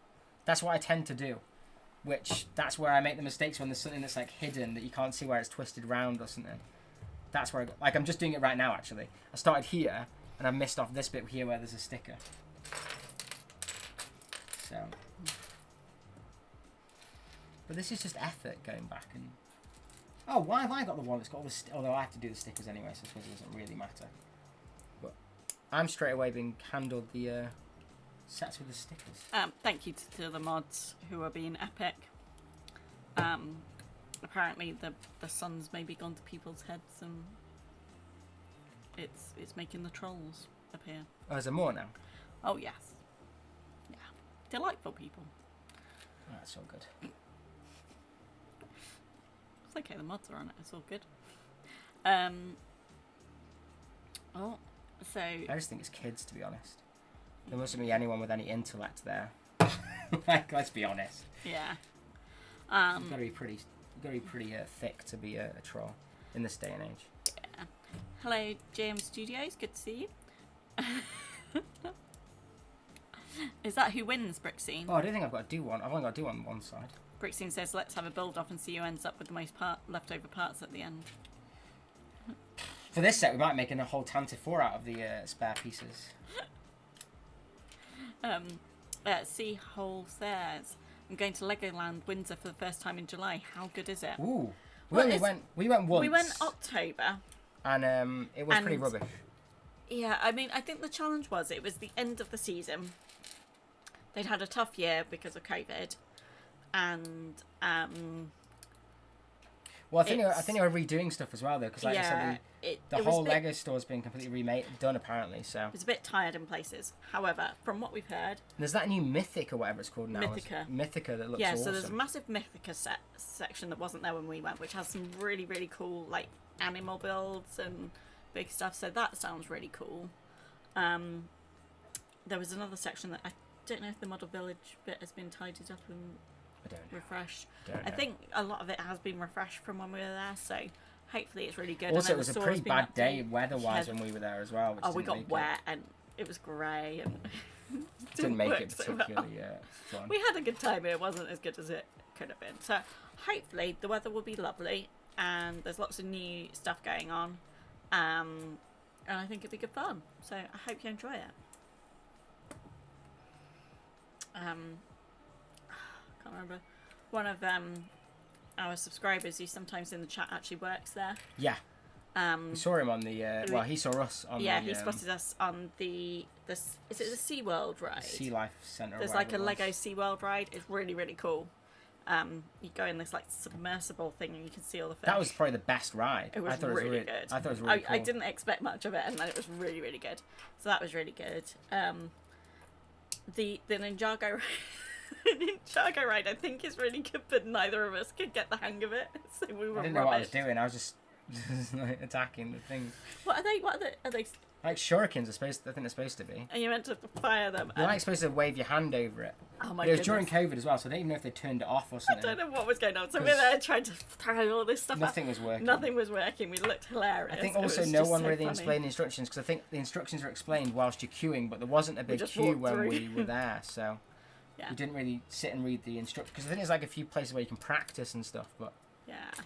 [SPEAKER 1] That's what I tend to do. That's where I make the mistakes when there's something that's like hidden that you can't see where it's twisted round or something. That's where I go. Like I'm just doing it right now actually. I started here and I missed off this bit here where there's a sticker. So. But this is just effort going back and... Oh, why have I got the one that's got all the... Although I have to do the stickers anyway, so I suppose it doesn't really matter. But I'm straight away being handled the sets with the stickers.
[SPEAKER 2] Thank you to the mods who are being epic. Apparently the sun's maybe gone to people's heads and it's making the trolls appear.
[SPEAKER 1] Oh, is there more now?
[SPEAKER 2] Oh, yes. Yeah. Delightful people.
[SPEAKER 1] Oh, that's all good.
[SPEAKER 2] It's okay, the mods are on it, it's all good. So...
[SPEAKER 1] I just think it's kids, to be honest. There mustn't be anyone with any intellect there. Like, let's be honest.
[SPEAKER 2] Yeah.
[SPEAKER 1] You've got to be pretty thick to be a troll in this day and age.
[SPEAKER 2] Yeah. Hello, JM Studios, good to see you. Is that who wins, Brickscene?
[SPEAKER 1] Oh, I don't think I've got to do one. I've only got to do one on one side.
[SPEAKER 2] Brickscene says, let's have a build-off and see who ends up with the most leftover parts at the end.
[SPEAKER 1] For this set, we might make a whole Tantive IV out of the spare pieces.
[SPEAKER 2] Sea Hole says, I'm going to Legoland Windsor for the first time in July. How good is it?
[SPEAKER 1] Ooh.
[SPEAKER 2] Well,
[SPEAKER 1] We went once.
[SPEAKER 2] We went October.
[SPEAKER 1] And it was pretty rubbish.
[SPEAKER 2] Yeah, I mean, I think the challenge was it was the end of the season. They'd had a tough year because of COVID. And,
[SPEAKER 1] well, I think they were redoing stuff as well, though, because like I said, the whole Lego store's been completely done, apparently, so...
[SPEAKER 2] It was a bit tired in places. However, from what we've heard...
[SPEAKER 1] There's that new Mythic, or whatever it's called now.
[SPEAKER 2] Mythica.
[SPEAKER 1] That looks awesome.
[SPEAKER 2] Yeah, so there's a massive Mythica section that wasn't there when we went, which has some really, really cool, like, animal builds and big stuff, so that sounds really cool. There was another section that I don't know if the model village bit has been tidied up and refreshed. I think a lot of it has been refreshed from when we were there, so hopefully it's really good.
[SPEAKER 1] Also, it was a pretty bad day weather-wise when we were there as well.
[SPEAKER 2] We got wet and it was grey and
[SPEAKER 1] didn't make it particularly fun.
[SPEAKER 2] We had a good time, but it wasn't as good as it could have been. So hopefully the weather will be lovely and there's lots of new stuff going on, and I think it'll be good fun. So I hope you enjoy it. Can't remember. One of our subscribers who's sometimes in the chat actually works there.
[SPEAKER 1] Yeah. We saw him on the. Well, he saw us on.
[SPEAKER 2] Yeah, he spotted us on the. Is it the SeaWorld ride?
[SPEAKER 1] Sea Life Centre.
[SPEAKER 2] There's like a Lego SeaWorld ride. It's really, really cool. You go in this like submersible thing and you can see all the fish.
[SPEAKER 1] That was probably the best ride.
[SPEAKER 2] It was really good.
[SPEAKER 1] I thought it was really cool.
[SPEAKER 2] I didn't expect much of it, and then it was really, really good. So that was really good. The Ninjago ride. Ninjago ride, I think, is really good, but neither of us could get the hang of it, so we were.
[SPEAKER 1] I didn't know what I was doing. I was just like, attacking the things.
[SPEAKER 2] What are they? Are they?
[SPEAKER 1] Like shurikens are supposed. I think they're supposed to be.
[SPEAKER 2] And you're meant to fire them.
[SPEAKER 1] You're like supposed to wave your hand over it.
[SPEAKER 2] Oh my
[SPEAKER 1] goodness. It was during COVID as well, so I don't even know if they turned it off or something.
[SPEAKER 2] I don't know what was going on. So we're there trying to throw all this stuff.
[SPEAKER 1] Nothing was working.
[SPEAKER 2] Nothing was working. We looked hilarious.
[SPEAKER 1] I think also no one really explained the instructions, because I think the instructions were explained whilst you're queuing, but there wasn't a big queue when we were there, so you didn't really sit and read the instructions. Because I think there's like a few places where you can practice and stuff, but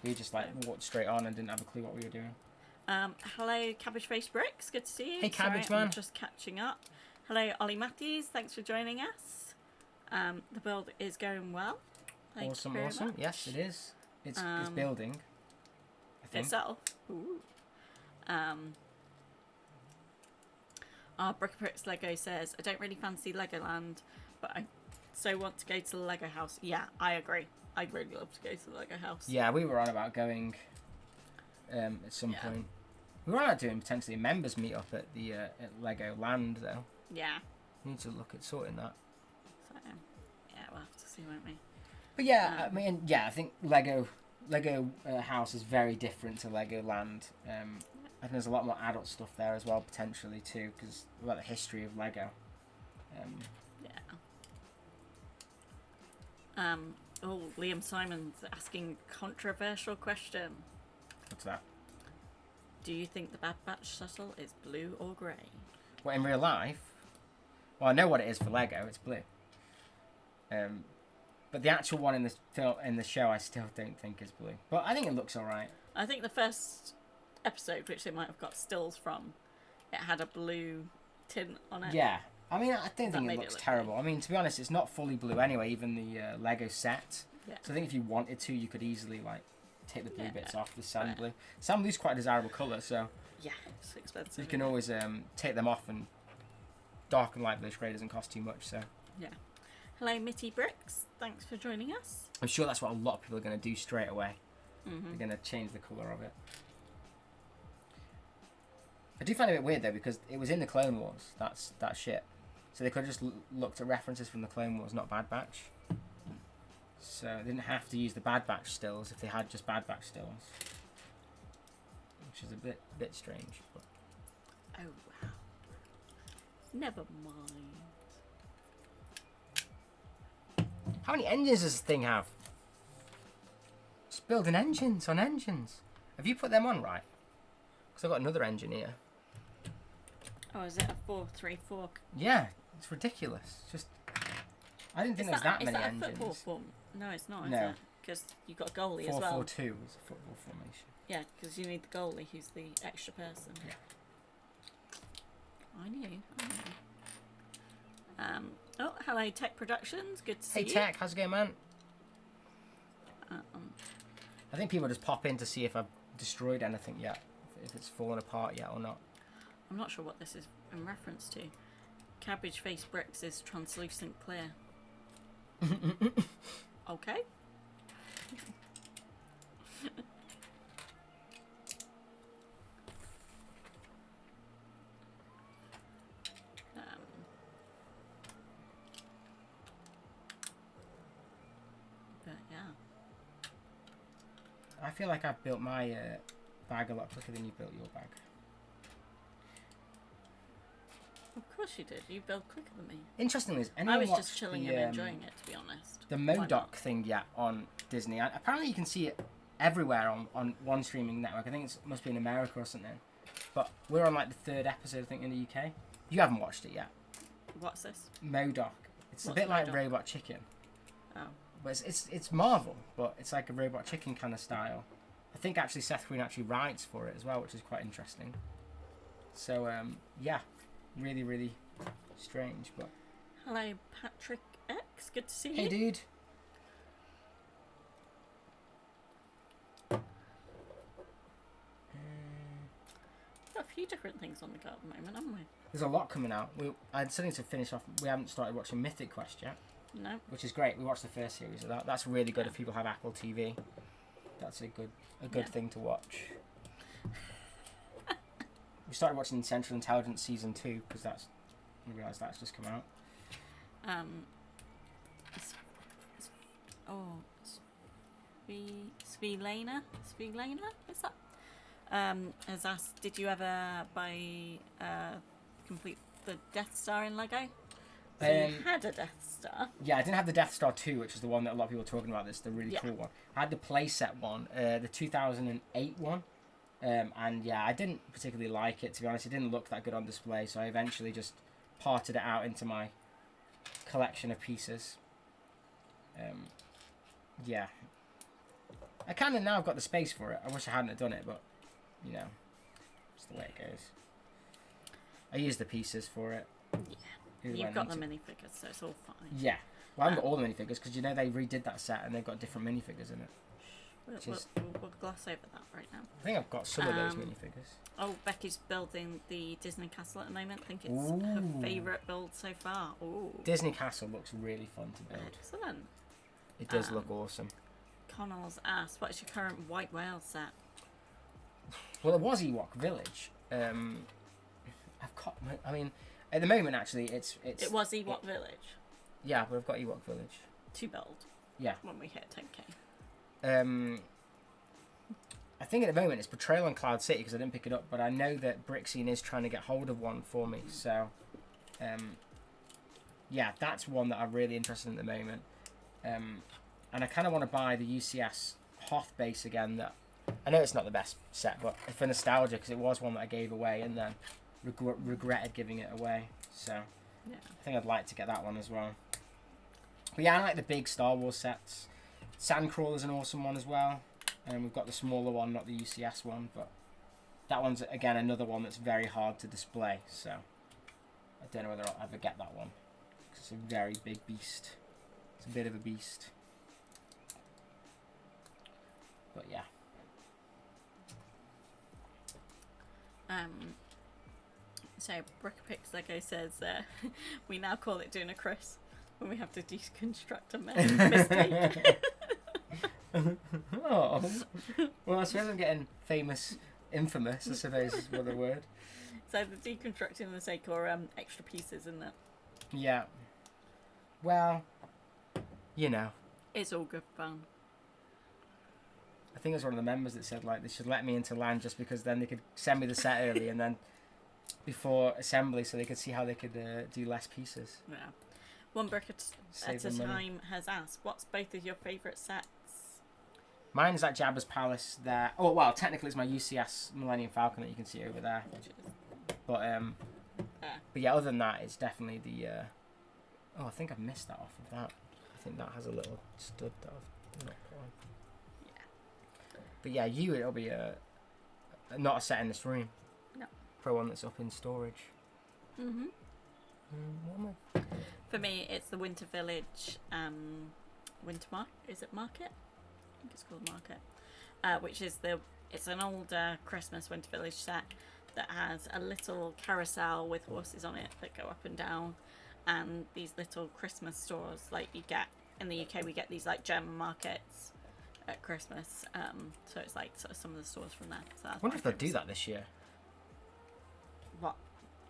[SPEAKER 1] we just like walked straight on and didn't have a clue what we were doing.
[SPEAKER 2] Hello, Cabbage Face Bricks. Good to see you.
[SPEAKER 1] Hey, Cabbage Man.
[SPEAKER 2] I'm just catching up. Hello, Ollie Matthews. Thanks for joining us. The build is going well.
[SPEAKER 1] Awesome. Yes, it is. It's building. I think.
[SPEAKER 2] Itself. Ooh. Bricknit Lego says, I don't really fancy Legoland, but I so want to go to the Lego house. Yeah, I agree. I'd really love to go to the Lego house.
[SPEAKER 1] Yeah, we were on about going at some point. We were on about doing potentially a members meet up at the at Lego Land, though.
[SPEAKER 2] Yeah.
[SPEAKER 1] We need to look at sorting that.
[SPEAKER 2] So, yeah, we'll have to see, won't we?
[SPEAKER 1] But yeah, I mean, I think Lego House is very different to Lego Land. I think there's a lot more adult stuff there as well, potentially, too, because about the history of Lego.
[SPEAKER 2] Liam Simon's asking a controversial question.
[SPEAKER 1] What's that?
[SPEAKER 2] Do you think the Bad Batch shuttle is blue or grey?
[SPEAKER 1] Well, in real life, well, I know what it is for Lego. It's blue. But the actual one in the show, I still don't think is blue. But I think it looks all right.
[SPEAKER 2] I think the first episode, which they might have got stills from, it had a blue tint on it.
[SPEAKER 1] Yeah. I mean, I don't think it looks terrible. Blue. I mean, to be honest, it's not fully blue anyway, even the Lego set. Yeah. So I think if you wanted to, you could easily, like, take the blue bits off the sand blue. Sand blue's quite a desirable colour, so...
[SPEAKER 2] Yeah, it's expensive.
[SPEAKER 1] You can always take them off, and dark and light bluish grey doesn't cost too much, so...
[SPEAKER 2] Yeah. Hello, Mitty Bricks. Thanks for joining us.
[SPEAKER 1] I'm sure that's what a lot of people are going to do straight away.
[SPEAKER 2] Mm-hmm.
[SPEAKER 1] They're going to change the colour of it. I do find it a bit weird, though, because it was in the Clone Wars, that shit. So they could have just looked at references from the Clone Wars, not Bad Batch. So they didn't have to use the Bad Batch stills if they had just Bad Batch stills. Which is a bit strange. But...
[SPEAKER 2] Oh, wow. Never mind.
[SPEAKER 1] How many engines does this thing have? Just building engines on engines. Have you put them on right? Because I've got another engine here.
[SPEAKER 2] Oh, is it a 434?
[SPEAKER 1] Yeah, it's ridiculous. Just, I didn't think there was that many engines.
[SPEAKER 2] Is that a football form? No, it's not.
[SPEAKER 1] No,
[SPEAKER 2] because you've got a goalie as well.
[SPEAKER 1] 4-4-2 is a football formation.
[SPEAKER 2] Yeah, because you need the goalie, who's the extra person.
[SPEAKER 1] Yeah.
[SPEAKER 2] I knew. Oh, hello, Tech Productions. Good to see you.
[SPEAKER 1] Hey, Tech, how's it going, man? I think people just pop in to see if I've destroyed anything yet, if it's fallen apart yet or not.
[SPEAKER 2] I'm not sure what this is in reference to. Cabbage face bricks is translucent clear. Okay. But yeah.
[SPEAKER 1] I feel like I've built my bag a lot quicker than you built your bag.
[SPEAKER 2] Of course you did. You built quicker than me.
[SPEAKER 1] Interestingly, is
[SPEAKER 2] I
[SPEAKER 1] anyone
[SPEAKER 2] was
[SPEAKER 1] watched
[SPEAKER 2] just chilling and enjoying it, to be honest.
[SPEAKER 1] the
[SPEAKER 2] Why not?
[SPEAKER 1] Modoc thing yet on Disney? Apparently you can see it everywhere on one streaming network. I think it must be in America or something. But we're on like the 3rd episode, I think, in the UK. You haven't watched it yet.
[SPEAKER 2] What's this?
[SPEAKER 1] Modoc. It's
[SPEAKER 2] What's
[SPEAKER 1] a bit like
[SPEAKER 2] Modoc?
[SPEAKER 1] Robot Chicken.
[SPEAKER 2] Oh.
[SPEAKER 1] But it's Marvel, but it's like a Robot Chicken kind of style. I think actually Seth Green actually writes for it as well, which is quite interesting. So yeah, really, really strange. But
[SPEAKER 2] Hello, Patrick X. Good to see you.
[SPEAKER 1] hey, dude.
[SPEAKER 2] Got a few different things on the go at the moment, haven't we?
[SPEAKER 1] There's a lot coming out. I still need to finish off. We haven't started watching Mythic Quest yet,
[SPEAKER 2] No.
[SPEAKER 1] which is great. We watched the first series of that. That's really good
[SPEAKER 2] Yeah.
[SPEAKER 1] if people have Apple TV. That's a good
[SPEAKER 2] Yeah.
[SPEAKER 1] thing to watch. We started watching Central Intelligence season 2 because we realised that's just come out.
[SPEAKER 2] Svilena, is that? Has asked, did you ever complete the Death Star in Lego? So you had a Death Star.
[SPEAKER 1] Yeah, I didn't have the Death Star 2, which is the one that a lot of people are talking about. This the really cool one. I had the playset one, the 2008 one, and yeah, I didn't particularly like it, to be honest. It didn't look that good on display, so I eventually just parted it out into my collection of pieces. Yeah, I kind of now have got the space for it. I wish I hadn't have done it, but you know, it's the way it goes. I use the pieces for it.
[SPEAKER 2] Yeah. You've got the minifigures, so it's all fine.
[SPEAKER 1] Yeah. Well, I haven't got all the minifigures because you know they redid that set and they've got different minifigures in it.
[SPEAKER 2] We'll gloss over that right now.
[SPEAKER 1] I think I've got some of those minifigures.
[SPEAKER 2] Oh, Becky's building the Disney Castle at the moment. I think it's her favourite build so far. Ooh.
[SPEAKER 1] Disney Castle looks really fun to build.
[SPEAKER 2] Excellent.
[SPEAKER 1] It does look awesome.
[SPEAKER 2] Connell's asked, what is your current white whale set?
[SPEAKER 1] Well, it was Ewok Village. I've got. I mean, at the moment, actually, it's.
[SPEAKER 2] It was Ewok Village.
[SPEAKER 1] Yeah, but I've got Ewok Village.
[SPEAKER 2] To build.
[SPEAKER 1] Yeah.
[SPEAKER 2] When we hit 10k.
[SPEAKER 1] I think at the moment it's Betrayal on Cloud City because I didn't pick it up, but I know that Brickscene is trying to get hold of one for me. So, yeah, that's one that I'm really interested in at the moment. And I kind of want to buy the UCS Hoth base again. That I know it's not the best set, but for nostalgia, because it was one that I gave away and then regretted giving it away. So
[SPEAKER 2] yeah.
[SPEAKER 1] I think I'd like to get that one as well. But yeah, I like the big Star Wars sets. Sandcrawler's an awesome one as well. And we've got the smaller one, not the UCS one, but that one's again another one that's very hard to display. So I don't know whether I'll ever get that one. It's a very big beast. It's a bit of a beast. But yeah.
[SPEAKER 2] So Brickpix Lego says we now call it doing a Chris when we have to deconstruct a mistake.
[SPEAKER 1] Oh. Well, I suppose I'm getting infamous, I suppose is what the word.
[SPEAKER 2] So the deconstructing a mistake or extra pieces, isn't it?
[SPEAKER 1] Yeah. Well, you know.
[SPEAKER 2] It's all good fun.
[SPEAKER 1] I think it was one of the members that said like they should let me into land just because then they could send me the set early and then before assembly so they could see how they could do less pieces.
[SPEAKER 2] Yeah. One brick at a
[SPEAKER 1] them money.
[SPEAKER 2] time has asked, what's both of your favourite sets?
[SPEAKER 1] Mine's at Jabba's Palace there. Oh, well, technically it's my UCS Millennium Falcon that you can see over there. But yeah, other than that, it's definitely the... oh, I think I've missed that off of that. I think that has a little stud that I've Not porn.
[SPEAKER 2] Yeah.
[SPEAKER 1] But yeah, it'll be not a set in this room.
[SPEAKER 2] No.
[SPEAKER 1] Probably one that's up in storage.
[SPEAKER 2] Mhm.
[SPEAKER 1] What am
[SPEAKER 2] For me, it's the Winter Village. Is it Market? I think it's called Market. Which is it's an older Christmas Winter Village set that has a little carousel with horses on it that go up and down, and these little Christmas stores like you get in the UK. We get these like German markets at Christmas, so it's like sort of some of the stores from there. So
[SPEAKER 1] I wonder if they'll do that this year.
[SPEAKER 2] What?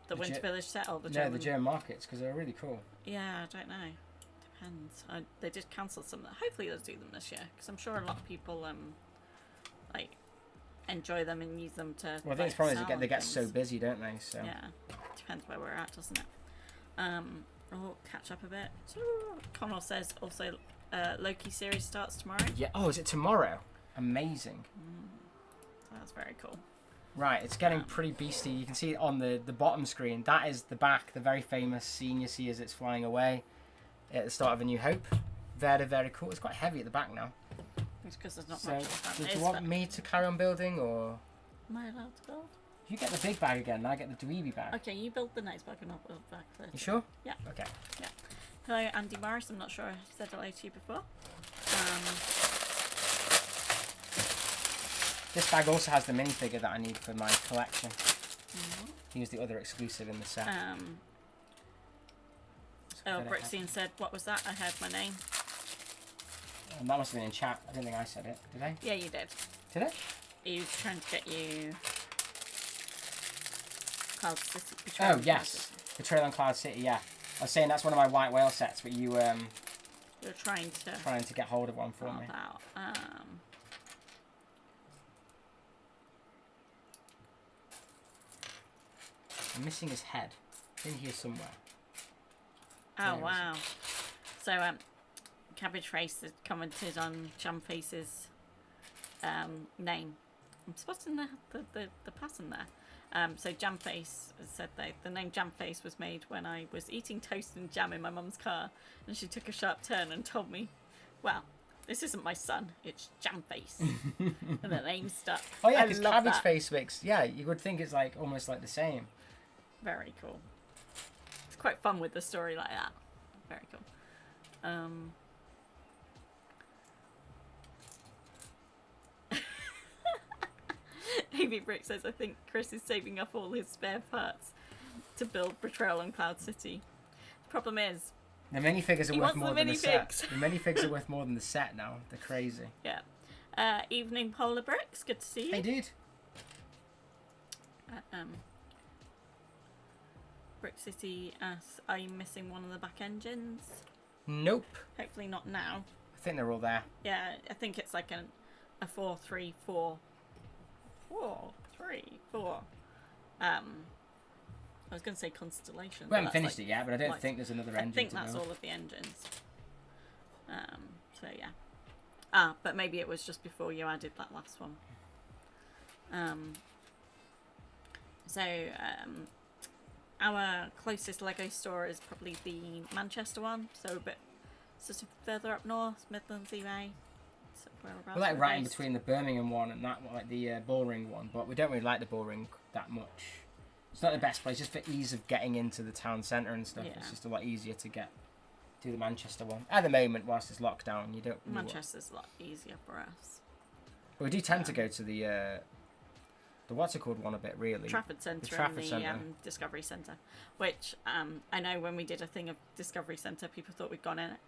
[SPEAKER 2] The Winter Village set or the
[SPEAKER 1] No,
[SPEAKER 2] German?
[SPEAKER 1] the German markets, because they're really cool.
[SPEAKER 2] Yeah, I don't know. Depends. They did cancel some of them. Hopefully they'll do them this year, because I'm sure a lot of people like enjoy them and use them to.
[SPEAKER 1] Well, I think it's probably they get so busy, don't they? So
[SPEAKER 2] yeah, depends where we're at, doesn't it? We'll catch up a bit. Connell says also Loki series starts tomorrow.
[SPEAKER 1] Yeah. Oh, is it tomorrow? Amazing.
[SPEAKER 2] That's very cool.
[SPEAKER 1] Right, it's getting pretty beastly. You can see it on the bottom screen. That is the very famous scene you see as it's flying away at the start of A New Hope. Very, very cool. It's quite heavy at the back now.
[SPEAKER 2] It's because there's not
[SPEAKER 1] So,
[SPEAKER 2] much of
[SPEAKER 1] do you want me to carry on building, or
[SPEAKER 2] Am I allowed to build?
[SPEAKER 1] you get the big bag again and I get the dweeby bag?
[SPEAKER 2] Okay, you build the next bag and I'll build back later.
[SPEAKER 1] You sure?
[SPEAKER 2] Yeah.
[SPEAKER 1] Okay.
[SPEAKER 2] Yeah. Hello, Andy Morris. I'm not sure I said hello to you before.
[SPEAKER 1] This bag also has the minifigure that I need for my collection. He was the other exclusive in the set.
[SPEAKER 2] Brixine said, what was that? I heard my name.
[SPEAKER 1] That must have been in chat. I don't think I said it. Did I?
[SPEAKER 2] Yeah, you did.
[SPEAKER 1] Did I?
[SPEAKER 2] He was trying to get you... Cloud City.
[SPEAKER 1] Oh, yes. Betrayal on Cloud City, yeah. I was saying that's one of my white whale sets, but you
[SPEAKER 2] You're trying to
[SPEAKER 1] get hold of one for me.
[SPEAKER 2] Out.
[SPEAKER 1] I'm missing his head. It's in here somewhere.
[SPEAKER 2] Oh, wow. So, Cabbage Face has commented on Jam Face's name. I'm spotting the pattern there. So Jam Face said that the name Jam Face was made when I was eating toast and jam in my mum's car, and she took a sharp turn and told me, well, this isn't my son, it's Jam Face. And the name stuck.
[SPEAKER 1] Oh yeah, because Cabbage Face makes, yeah, you would think it's like almost like the same.
[SPEAKER 2] Very cool. It's quite fun with the story like that. Very cool. Amy Brick says, I think Chris is saving up all his spare parts to build Betrayal on Cloud City. The problem is...
[SPEAKER 1] The minifigures are worth more than the set. The minifigs are worth more than the set now. They're crazy.
[SPEAKER 2] Yeah. Evening Polar Bricks, good to see you.
[SPEAKER 1] Hey, dude.
[SPEAKER 2] Brick City asks, are you missing one of the back engines?
[SPEAKER 1] Nope.
[SPEAKER 2] Hopefully not now.
[SPEAKER 1] I think they're all there.
[SPEAKER 2] Yeah, I think it's like a 4-3-4. 4-3-4. I was going to say Constellation.
[SPEAKER 1] We haven't finished it yet, but I don't think there's another engine.
[SPEAKER 2] I think that's all of the engines. So yeah. But maybe it was just before you added that last one. Our closest Lego store is probably the Manchester one, so a bit sort of further up north, Midlands way.
[SPEAKER 1] We're like right in between the Birmingham one and that one, like the Bullring one, but we don't really like the Bullring that much. It's not the best place, just for ease of getting into the town centre and stuff. Yeah. It's just a lot easier to get to the Manchester one. At the moment, whilst it's locked down, you don't...
[SPEAKER 2] Manchester's a lot easier for us.
[SPEAKER 1] But we do tend to go to the what's it called one a bit, really?
[SPEAKER 2] Trafford Centre and the Discovery Centre. Which, I know when we did a thing of Discovery Centre, people thought we'd gone in it.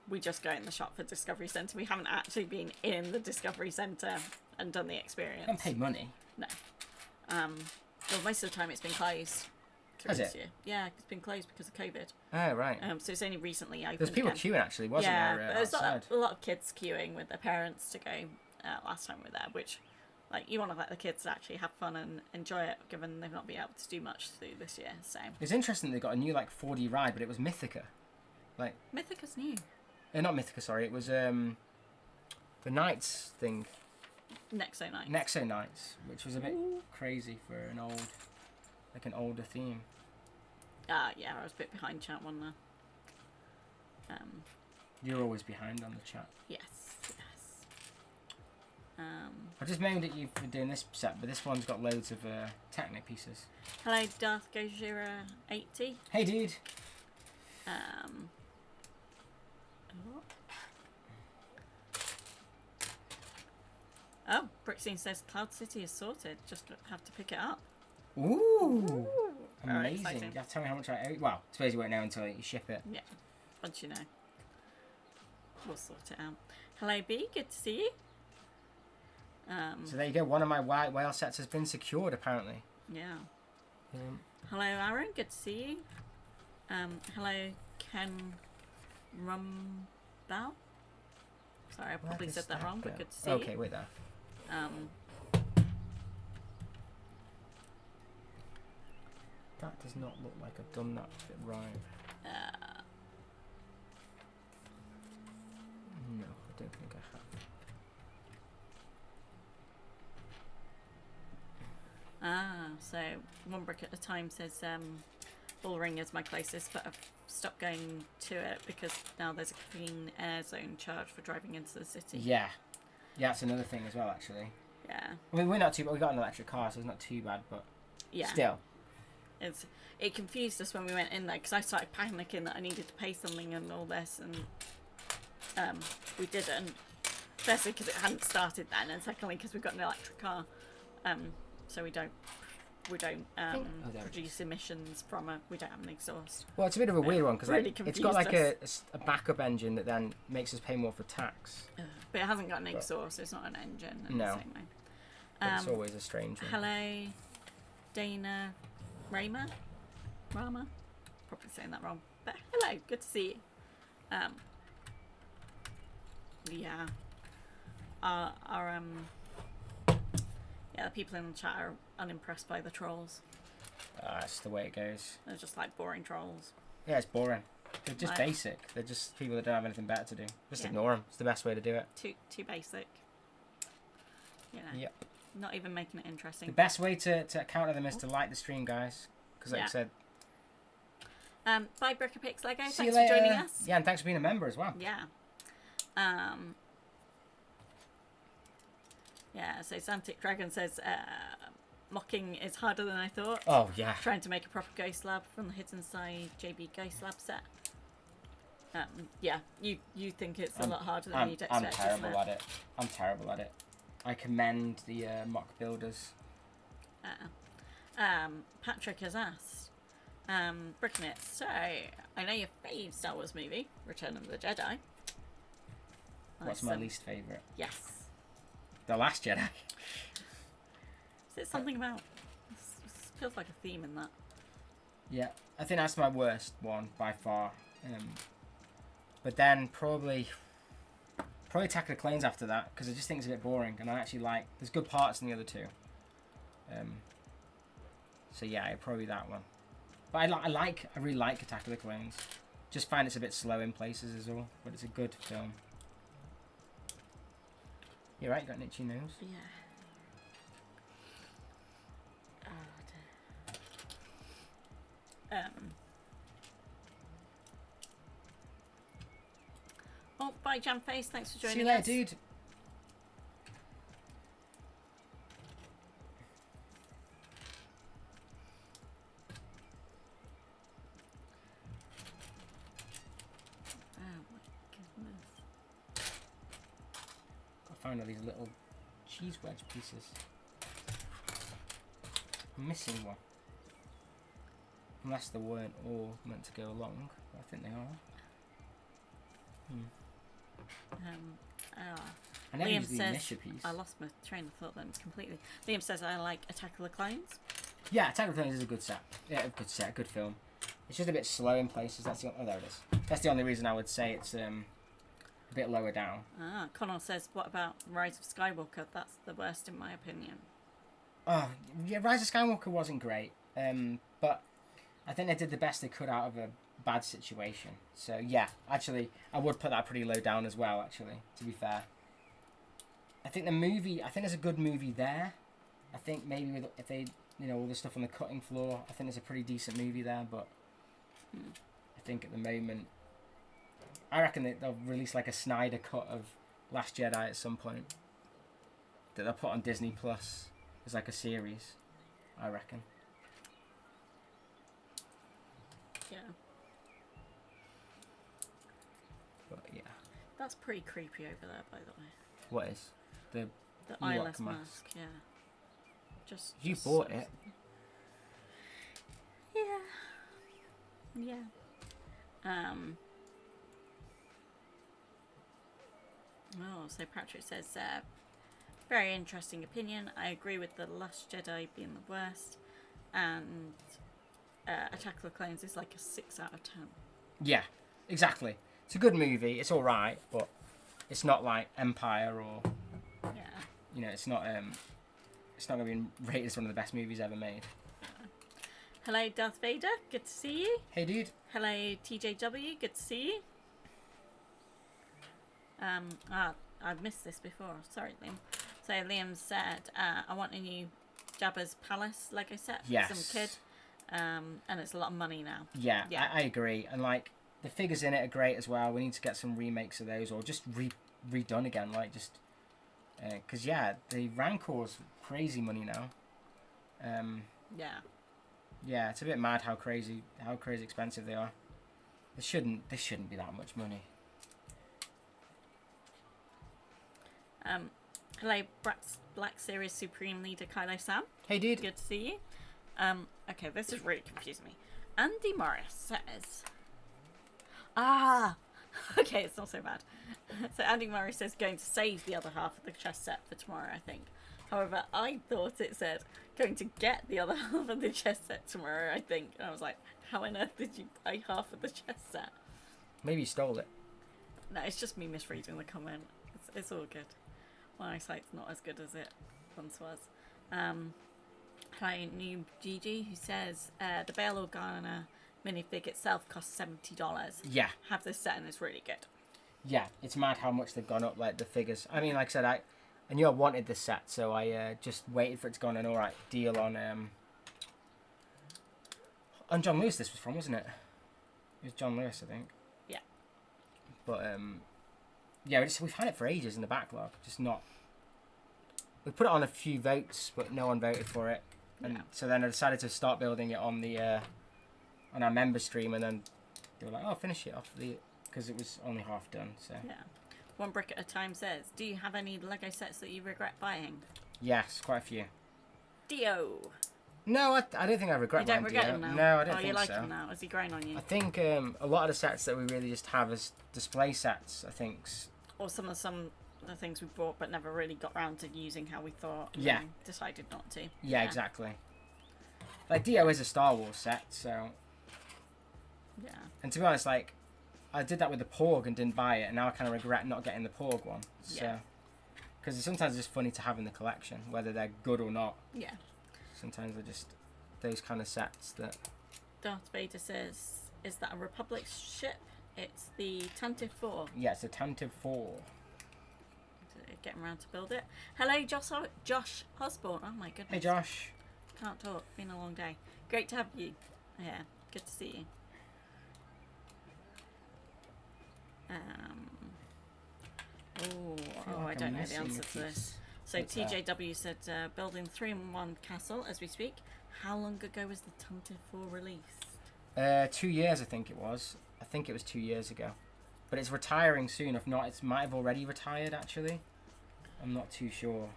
[SPEAKER 2] We just go in the shop for Discovery Centre. We haven't actually been in the Discovery Centre and done the experience.
[SPEAKER 1] Don't pay money.
[SPEAKER 2] No. Well, most of the time it's been closed.
[SPEAKER 1] Has it?
[SPEAKER 2] Year. Yeah, it's been closed because of COVID.
[SPEAKER 1] Oh, right.
[SPEAKER 2] So it's only recently opened.
[SPEAKER 1] There's people queuing, actually, wasn't there?
[SPEAKER 2] Yeah, but there's a lot of kids queuing with their parents to go last time we were there, which, like, you want to let the kids actually have fun and enjoy it, given they've not been able to do much through this year, so...
[SPEAKER 1] It's interesting they got a new, like, 4D ride, but it was Mythica. Like...
[SPEAKER 2] Mythica's new.
[SPEAKER 1] Not Mythica, sorry. It was the Knights thing.
[SPEAKER 2] Nexo Knights.
[SPEAKER 1] Nexo Knights, which was a bit crazy for an older theme.
[SPEAKER 2] Yeah, I was a bit behind chat one there.
[SPEAKER 1] You're always behind on the chat.
[SPEAKER 2] Yes.
[SPEAKER 1] I just moaned at you for doing this set, but this one's got loads of Technic pieces.
[SPEAKER 2] Hello, Darth Gojira 80.
[SPEAKER 1] Hey, dude.
[SPEAKER 2] Oh. Oh, Bricknit says Cloud City is sorted. Just have to pick it up.
[SPEAKER 1] Ooh.
[SPEAKER 2] Very
[SPEAKER 1] Amazing.
[SPEAKER 2] exciting.
[SPEAKER 1] You have to tell me how much I owe. Well, I suppose you won't know until you ship it.
[SPEAKER 2] Yeah, once you know. We'll sort it out. Hello, B. Good to see you.
[SPEAKER 1] So there you go. One of my white whale sets has been secured, apparently.
[SPEAKER 2] Yeah. Hello, Aaron. Good to see you. Hello, Ken Rumbao. Sorry, I probably said that wrong, but good to see you.
[SPEAKER 1] Okay, wait there. That does not look like I've done that bit right. No, I don't think I have.
[SPEAKER 2] So one brick at a time says Bullring is my closest, but I've stopped going to it because now there's a clean air zone charge for driving into the city.
[SPEAKER 1] Yeah. Yeah, that's another thing as well, actually.
[SPEAKER 2] Yeah.
[SPEAKER 1] I mean, we're not too bad. We got an electric car, so it's not too bad, but
[SPEAKER 2] yeah.
[SPEAKER 1] Still.
[SPEAKER 2] It confused us when we went in there because I started panicking that I needed to pay something and all this, and we didn't. Firstly, because it hadn't started then, and secondly, because we've got an electric car, so we don't produce emissions from we don't have an exhaust.
[SPEAKER 1] Well, it's a bit of a weird one because
[SPEAKER 2] really
[SPEAKER 1] it's got like a backup engine that then makes us pay more for tax.
[SPEAKER 2] But it hasn't got an exhaust, so it's not an engine in the same way.
[SPEAKER 1] But it's always a strange one.
[SPEAKER 2] Hello, Dana Rama? Probably saying that wrong. But hello, good to see you. Yeah. The people in the chat are unimpressed by the trolls.
[SPEAKER 1] That's the way it goes.
[SPEAKER 2] They're just like boring trolls.
[SPEAKER 1] Yeah, it's boring. They're just basic. They're just people that don't have anything better to do. Just ignore them. It's the best way to do it.
[SPEAKER 2] Too basic. You know.
[SPEAKER 1] Yep.
[SPEAKER 2] Not even making it interesting.
[SPEAKER 1] The best way to counter them is to like the stream, guys. Because like I said.
[SPEAKER 2] Bye, Brickapix Lego.
[SPEAKER 1] See
[SPEAKER 2] Thanks for joining us.
[SPEAKER 1] Yeah, and thanks for being a member as well.
[SPEAKER 2] Yeah. Yeah, so Santic Dragon says, mocking is harder than I thought.
[SPEAKER 1] Oh, yeah.
[SPEAKER 2] Trying to make a proper Ghost Lab from the Hidden Side JB Ghost Lab set. Yeah, you think it's a lot harder than you'd expect.
[SPEAKER 1] I'm terrible at it. I'm terrible at it. I commend the mock builders.
[SPEAKER 2] Patrick has asked, Bricknit, so I know your fave Star Wars movie, Return of the Jedi.
[SPEAKER 1] What's my least favourite?
[SPEAKER 2] Yes.
[SPEAKER 1] The Last Jedi.
[SPEAKER 2] Is it something about... This feels like a theme in that.
[SPEAKER 1] Yeah, I think that's my worst one by far. But then probably Attack of the Clones after that, because I just think it's a bit boring, and I actually like... There's good parts in the other two. So yeah, probably that one. But I really like Attack of the Clones. Just find it's a bit slow in places as well, but it's a good film. You're right, got an itchy nose.
[SPEAKER 2] Yeah. Oh, bye, Jamface. Thanks for joining us.
[SPEAKER 1] See you later, dude.
[SPEAKER 2] Oh my goodness.
[SPEAKER 1] I found all these little cheese wedge pieces. I'm missing one. Unless they weren't all meant to go along. But I think they are. I never
[SPEAKER 2] Liam
[SPEAKER 1] used the
[SPEAKER 2] says,
[SPEAKER 1] Nisha piece.
[SPEAKER 2] I lost my train of thought then completely. Liam says I like Attack of the Clones.
[SPEAKER 1] Yeah, Attack of the Clones is a good set. Yeah, a good set, a good film. It's just a bit slow in places. That's the there it is. That's the only reason I would say it's a bit lower down.
[SPEAKER 2] Connor says, what about Rise of Skywalker? That's the worst in my opinion.
[SPEAKER 1] Oh, yeah, Rise of Skywalker wasn't great. But I think they did the best they could out of a bad situation. So yeah, actually, I would put that pretty low down as well, actually, to be fair. I think there's a good movie there. I think maybe if they, all the stuff on the cutting floor, I think there's a pretty decent movie there, but I think at the moment, I reckon they'll release like a Snyder cut of Last Jedi at some point. that they'll put on Disney Plus as like a series, I reckon.
[SPEAKER 2] Yeah.
[SPEAKER 1] But yeah.
[SPEAKER 2] That's pretty creepy over there, by the way.
[SPEAKER 1] What is? The
[SPEAKER 2] eyeless
[SPEAKER 1] Ewok
[SPEAKER 2] mask, yeah.
[SPEAKER 1] You bought it.
[SPEAKER 2] Yeah. Oh, so Patrick says, very interesting opinion. I agree with The Last Jedi being the worst. And Attack of the Clones is like a 6 out of 10.
[SPEAKER 1] Yeah, exactly. It's a good movie. It's all right, but it's not like Empire or...
[SPEAKER 2] Yeah.
[SPEAKER 1] You know, it's not going to be rated as one of the best movies ever made.
[SPEAKER 2] Hello, Darth Vader. Good to see you.
[SPEAKER 1] Hey, dude.
[SPEAKER 2] Hello, TJW. Good to see you. I've missed this before. Sorry, Liam. So Liam said, I want a new Jabba's Palace Lego set for some kid. And it's a lot of money now.
[SPEAKER 1] Yeah. I agree. And, like, the figures in it are great as well. We need to get some remakes of those or just redone again. Like, just... Because, yeah, the Rancor's crazy money now.
[SPEAKER 2] Yeah.
[SPEAKER 1] Yeah, it's a bit mad how crazy expensive they are. This shouldn't be that much money.
[SPEAKER 2] Hello, Black Series Supreme Leader Kylo Sam.
[SPEAKER 1] Hey, dude.
[SPEAKER 2] Good to see you. Okay, this is really confusing me. Andy Morris says... Okay, it's not so bad. So Andy Morris says going to save the other half of the chess set for tomorrow, I think. However, I thought it said going to get the other half of the chess set tomorrow, I think. And I was like, how on earth did you buy half of the chess set?
[SPEAKER 1] Maybe you stole it.
[SPEAKER 2] No, it's just me misreading the comment. It's all good. My eyesight's not as good as it once was. Hi, New Gigi, who says the Bail Organa minifig itself costs $70.
[SPEAKER 1] Yeah.
[SPEAKER 2] Have this set and it's really good.
[SPEAKER 1] Yeah, it's mad how much they've gone up, like the figures. I mean, like I said, I knew I wanted this set, so I just waited for it to go on an alright deal on John Lewis. This was from, wasn't it? It was John Lewis, I think.
[SPEAKER 2] Yeah.
[SPEAKER 1] But yeah, we've had it for ages in the backlog. Just not. We put it on a few votes, but no one voted for it, and so then I decided to start building it on the on our member stream, and then they were like, "Oh, finish it off because it was only half done." So
[SPEAKER 2] yeah. One Brick at a Time says, do you have any Lego sets that you regret buying?
[SPEAKER 1] Yes, quite a few.
[SPEAKER 2] Dio.
[SPEAKER 1] No, I don't think I regret.
[SPEAKER 2] You don't regret him now?
[SPEAKER 1] No, I don't
[SPEAKER 2] think so. Oh, you like
[SPEAKER 1] so.
[SPEAKER 2] him now? Is he growing on you?
[SPEAKER 1] I think a lot of the sets that we really just have as display sets, I think.
[SPEAKER 2] Or some of the things we bought but never really got around to using how we thought.
[SPEAKER 1] Yeah.
[SPEAKER 2] And decided not to.
[SPEAKER 1] Yeah, exactly. Like Dio is a Star Wars set, so.
[SPEAKER 2] Yeah.
[SPEAKER 1] And to be honest, like, I did that with the Porg and didn't buy it, and now I kind of regret not getting the Porg one. So,
[SPEAKER 2] yeah.
[SPEAKER 1] Because sometimes it's just funny to have in the collection, whether they're good or not.
[SPEAKER 2] Yeah.
[SPEAKER 1] Sometimes they're just those kind of sets that...
[SPEAKER 2] Darth Vader says, is that a Republic ship? It's the Tantive IV.
[SPEAKER 1] Yeah, it's a Tantive IV.
[SPEAKER 2] Getting around to build it. Hello, Josh Osborne. Oh my goodness.
[SPEAKER 1] Hey, Josh.
[SPEAKER 2] Can't talk. Been a long day. Great to have you. Yeah, good to see you. I don't know the answer to this. So TJW said, building 3-in-1 castle as we speak. How long ago was the Tantive IV released?
[SPEAKER 1] 2 years, I think it was. I think it was 2 years ago. But it's retiring soon. If not, it might have already retired, actually. I'm not too sure.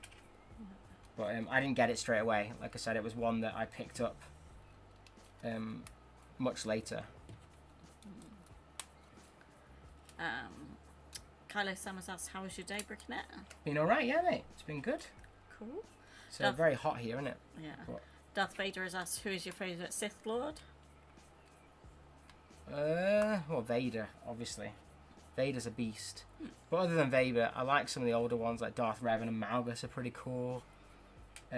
[SPEAKER 1] But I didn't get it straight away. Like I said, it was one that I picked up much later.
[SPEAKER 2] Kylo Summers asks, how was your day, Bricknit?
[SPEAKER 1] Been alright, yeah, mate. It's been good.
[SPEAKER 2] Cool.
[SPEAKER 1] So very hot here, isn't it?
[SPEAKER 2] Yeah.
[SPEAKER 1] What?
[SPEAKER 2] Darth Vader has asked, who is your favourite Sith Lord?
[SPEAKER 1] Well, Vader, obviously. Vader's a beast. But other than Vader, I like some of the older ones, like Darth Revan and Malgus are pretty cool.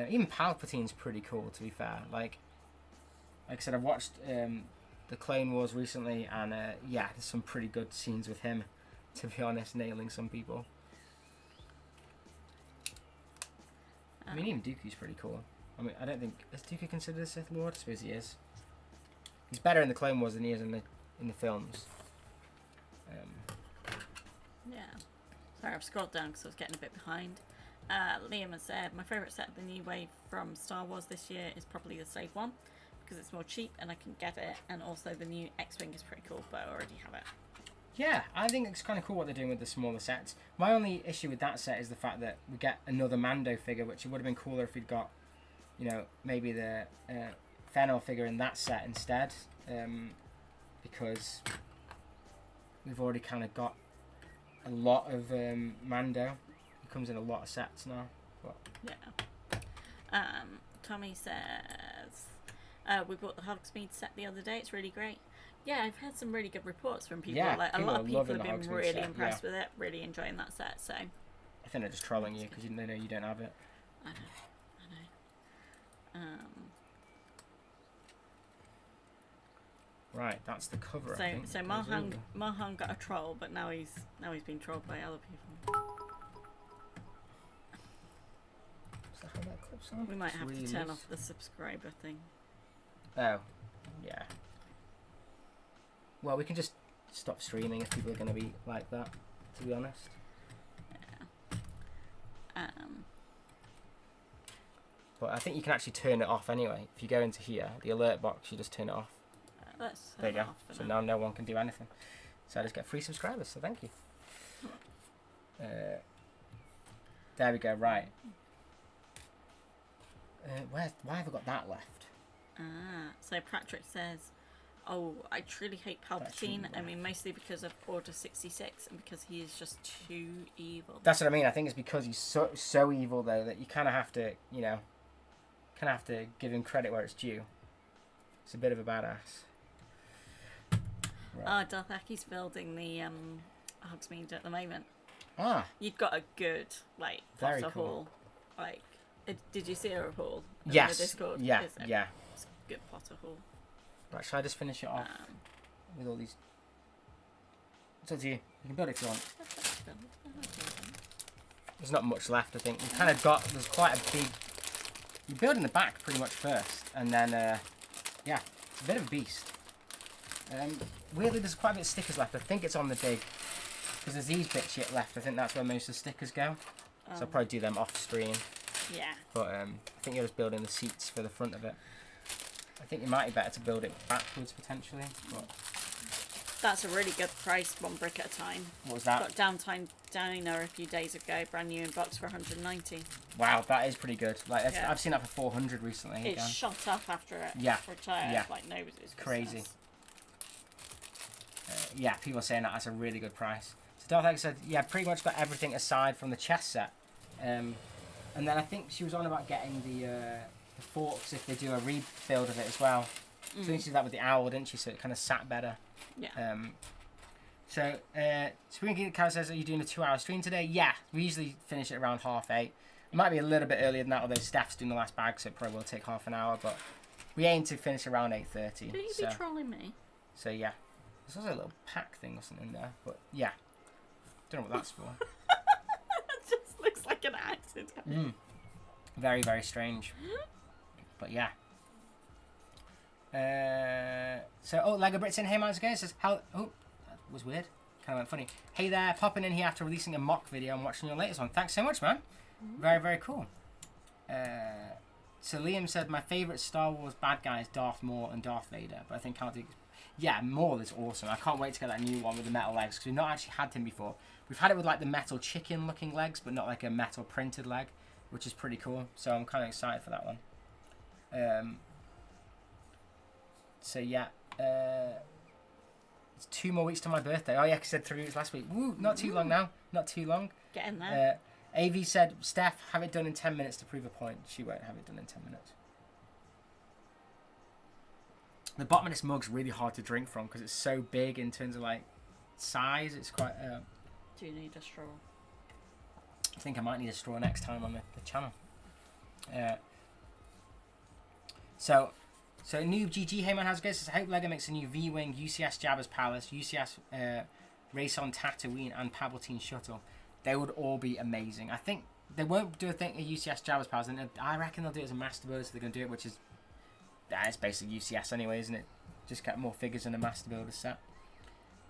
[SPEAKER 1] Even Palpatine's pretty cool, to be fair. Like I said, I've watched the Clone Wars recently, and yeah, there's some pretty good scenes with him, to be honest, nailing some people. I mean, even Dooku's pretty cool. I mean, I don't think... Is Dooku considered a Sith Lord? I suppose he is. He's better in the Clone Wars than he is in the films.
[SPEAKER 2] Yeah. Sorry, I've scrolled down because I was getting a bit behind. Liam has said, my favourite set of the new wave from Star Wars this year is probably the Slave one, because it's more cheap and I can get it, and also the new X-Wing is pretty cool, but I already have it.
[SPEAKER 1] Yeah, I think it's kind of cool what they're doing with the smaller sets. My only issue with that set is the fact that we get another Mando figure, which it would have been cooler if we'd got, you know, maybe the Fennel figure in that set instead, because we've already kind of got a lot of Mando. He comes in a lot of sets now. But...
[SPEAKER 2] Yeah. Tommy says, we bought the Hogsmeade set the other day. It's really great. Yeah, I've heard some really good reports from people.
[SPEAKER 1] Yeah,
[SPEAKER 2] like
[SPEAKER 1] people
[SPEAKER 2] a lot
[SPEAKER 1] are
[SPEAKER 2] of people have
[SPEAKER 1] loving the
[SPEAKER 2] been
[SPEAKER 1] Hogsmeade
[SPEAKER 2] really
[SPEAKER 1] set,
[SPEAKER 2] impressed
[SPEAKER 1] yeah.
[SPEAKER 2] with it, really enjoying that set. So
[SPEAKER 1] I think they're just trolling you because they know you don't have it.
[SPEAKER 2] I know.
[SPEAKER 1] Right, that's the cover. I think.
[SPEAKER 2] So Mahan got a troll, but now he's been trolled by other people.
[SPEAKER 1] Is that how that clips on?
[SPEAKER 2] We might
[SPEAKER 1] It's
[SPEAKER 2] have
[SPEAKER 1] really
[SPEAKER 2] to turn
[SPEAKER 1] loose.
[SPEAKER 2] off the subscriber thing.
[SPEAKER 1] Oh, yeah. Well, we can just stop streaming if people are going to be like that, to be honest.
[SPEAKER 2] Yeah.
[SPEAKER 1] But I think you can actually turn it off anyway. If you go into here, the alert box, you just turn it off.
[SPEAKER 2] Let's
[SPEAKER 1] There you go.
[SPEAKER 2] off for
[SPEAKER 1] So
[SPEAKER 2] now.
[SPEAKER 1] now no one can do anything. So I just get free subscribers, so thank you. There we go, right. Why have I got that left?
[SPEAKER 2] So Patrick says, oh, I truly hate Palpatine. I mean, mostly because of Order 66 and because he is just too evil.
[SPEAKER 1] That's what I mean. I think it's because he's so evil, though, that you kind of have to, you know, kind of have to give him credit where it's due. It's a bit of a badass. Right.
[SPEAKER 2] Darthaki's building the Hogsmeade at the moment.
[SPEAKER 1] Ah,
[SPEAKER 2] You've got a good, like,
[SPEAKER 1] Very
[SPEAKER 2] Potter
[SPEAKER 1] cool.
[SPEAKER 2] Hall. Like, did you see her haul? On
[SPEAKER 1] yes.
[SPEAKER 2] The Discord?
[SPEAKER 1] Yeah,
[SPEAKER 2] It's a
[SPEAKER 1] yeah.
[SPEAKER 2] good Potter Hall.
[SPEAKER 1] Right, shall I just finish it off with all these? It's up to you. You can build it if you want. There's not much left, I think. We've kind of got, there's quite a big... You build in the back pretty much first, and then, yeah, it's a bit of a beast. Weirdly, there's quite a bit of stickers left. I think it's on the big, because there's these bits yet left. I think that's where most of the stickers go. So I'll probably do them off stream.
[SPEAKER 2] Yeah.
[SPEAKER 1] But I think you're just building the seats for the front of it. I think it might be better to build it backwards, potentially. But
[SPEAKER 2] That's a really good price, one brick at a time.
[SPEAKER 1] what was that?
[SPEAKER 2] Got Downtime Diner a few days ago, brand new in box for 190.
[SPEAKER 1] Wow, that is pretty good. Like
[SPEAKER 2] Yeah.
[SPEAKER 1] I've seen that for 400 recently.
[SPEAKER 2] It
[SPEAKER 1] Again.
[SPEAKER 2] shot up after it
[SPEAKER 1] Yeah.
[SPEAKER 2] retired,
[SPEAKER 1] Yeah.
[SPEAKER 2] like nobody's
[SPEAKER 1] Crazy.
[SPEAKER 2] business.
[SPEAKER 1] Yeah, people are saying that's a really good price. So Darth said, yeah, pretty much got everything aside from the chess set. And then I think she was on about getting the forks if they do a rebuild of it as well. So I think she did that with the owl, didn't she? So it kind of sat better.
[SPEAKER 2] Yeah.
[SPEAKER 1] So Spring Cow says, are you doing a 2-hour stream today? Yeah, we usually finish at around 8:30. It might be a little bit earlier than that, although Steph's doing the last bag, so it probably will take half an hour. But we aim to finish around 8:30.
[SPEAKER 2] Did you be trolling me?
[SPEAKER 1] So yeah, there's also a little pack thing or something in there. But yeah, don't know what that's for.
[SPEAKER 2] It just looks like an accident.
[SPEAKER 1] Very, very strange. But yeah. Lego Brits in. Hey, man, guys. Says how. Oh, that was weird. Kind of went funny. Hey there, popping in here after releasing a mock video and watching your latest one. Thanks so much, man. Very, very cool. So Liam said my favorite Star Wars bad guy is Darth Maul and Darth Vader, but I think can't do. Yeah, Maul is awesome. I can't wait to get that new one with the metal legs because we've not actually had him before. We've had it with like the metal chicken looking legs, but not like a metal printed leg, which is pretty cool. So I'm kind of excited for that one. So yeah, it's 2 more weeks to my birthday. Oh yeah, 'cause I said 3 weeks last week. Woo, not too long now. Not too long.
[SPEAKER 2] Get in there.
[SPEAKER 1] AV said, Steph, have it done in 10 minutes to prove a point. She won't have it done in 10 minutes. The bottom of this mug's really hard to drink from because it's so big in terms of like size. It's quite.
[SPEAKER 2] Do you need a straw?
[SPEAKER 1] I think I might need a straw next time on the channel. So Noob GG Heyman has guys. I hope Lego makes a new V-Wing, UCS Jabba's Palace, UCS Race on Tatooine, and Palpatine Shuttle. They would all be amazing. I think they won't do a thing at UCS Jabba's Palace, and I reckon they'll do it as a Master Builder, so they're going to do it, which is it's basically UCS anyway, isn't it? Just get more figures in a Master Builder set,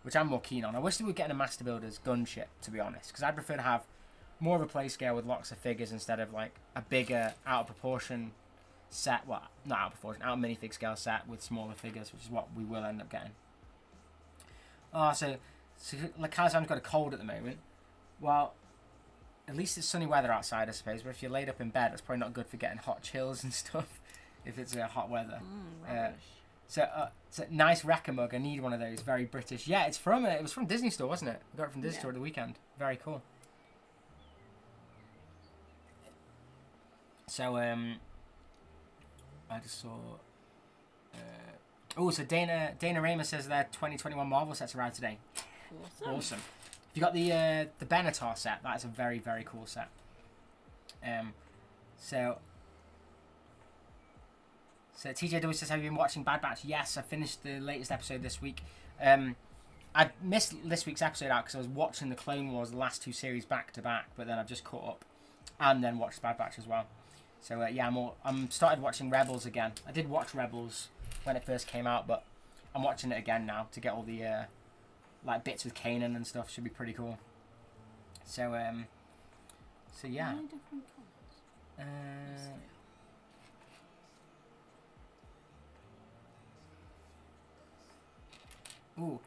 [SPEAKER 1] which I'm more keen on. I wish they would get in a Master Builder's gunship, to be honest, because I'd prefer to have more of a play scale with lots of figures instead of like a bigger out of proportion set. Well, not out of proportion, out of minifig scale set with smaller figures, which is what we will end up getting. Oh, so like Kazan's got a cold at the moment. Well, at least it's sunny weather outside, I suppose. But if you're laid up in bed, it's probably not good for getting hot chills and stuff. If it's hot weather. So nice Wrecker mug. I need one of those. Very British. Yeah, it was from Disney Store, wasn't it? I got it from Disney Store at the weekend. Very cool. So I just saw. So Dana Raymer says their 2021 Marvel sets arrived today. Awesome. If you got the Benatar set, that is a very, very cool set. So TJW says, have you been watching Bad Batch? Yes, I finished the latest episode this week. I missed this week's episode out because I was watching the Clone Wars, the last 2 series back to back, but then I've just caught up and then watched Bad Batch as well. So I'm started watching Rebels again. I did watch Rebels when it first came out, but I'm watching it again now to get all the like bits with Kanan and stuff. Should be pretty cool. So yeah.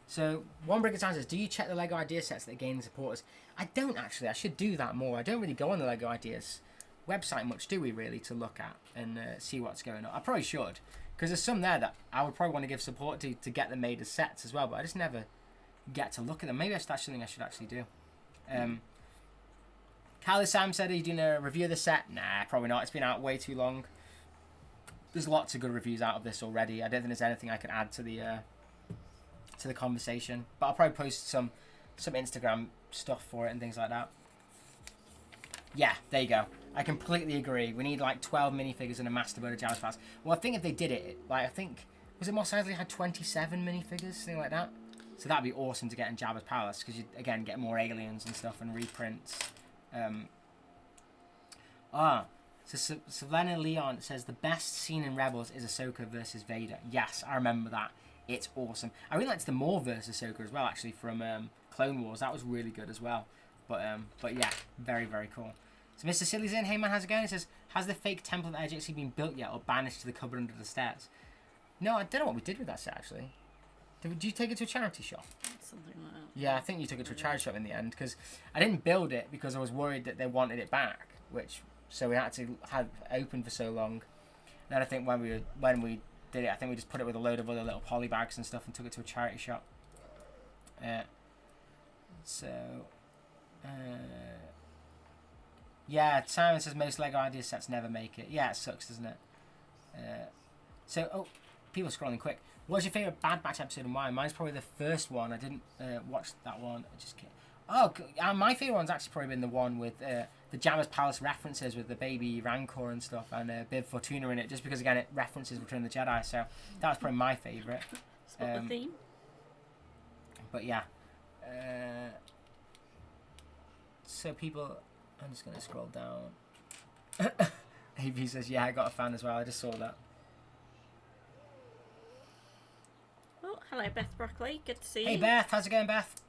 [SPEAKER 1] So one Bricknit says, do you check the LEGO idea sets that gain supporters? I don't actually. I should do that more. I don't really go on the LEGO ideas website much, do we really, to look at and see what's going on? I probably should, because there's some there that I would probably want to give support to get them made as sets as well, but I just never get to look at them. Maybe that's something I should actually do. Kylie Sam said, are you doing a review of the set? Nah, probably not. It's been out way too long. There's lots of good reviews out of this already. I don't think there's anything I can add to the conversation, but I'll probably post some Instagram stuff for it and things like that. Yeah, there you go. I completely agree. We need like 12 minifigures and a master builder Jabba's Palace. Well, I think if they did it, like I think was it Mos Eisley had 27 minifigures, something like that. So that'd be awesome to get in Jabba's Palace because you again get more aliens and stuff and reprints. So Savannah Leon says the best scene in Rebels is Ahsoka versus Vader. Yes, I remember that. It's awesome. I really liked the Maul versus Ahsoka as well, actually, from Clone Wars. That was really good as well. But yeah, very, very cool. So Mr. Silly's in. Hey man, how's it going? He says, has the fake temple at actually been built yet or banished to the cupboard under the stairs? No, I don't know what we did with that set, actually. Did you take it to a charity shop?
[SPEAKER 2] Something like that.
[SPEAKER 1] Yeah, I think you took it to a charity shop in the end, because I didn't build it because I was worried that they wanted it back, so we had to have it open for so long. And then I think when we did it, I think we just put it with a load of other little poly bags and stuff and took it to a charity shop. Yeah, Simon says most LEGO idea sets never make it. Yeah, it sucks, doesn't it? People scrolling quick. What's your favourite Bad Batch episode and why? Mine's probably the first one. I didn't watch that one. I just can't. My favourite one's actually probably been the one with the Jabba's Palace references with the baby Rancor and stuff and Bib Fortuna in it, just because again it references Return of the Jedi. So that was probably my favourite.
[SPEAKER 2] Spot the theme.
[SPEAKER 1] But yeah. So people, I'm just going to scroll down. AB says, yeah, I got a fan as well. I just saw that.
[SPEAKER 2] Oh, hello, Beth Broccoli. Good to see you.
[SPEAKER 1] Hey, Beth. How's it going, Beth?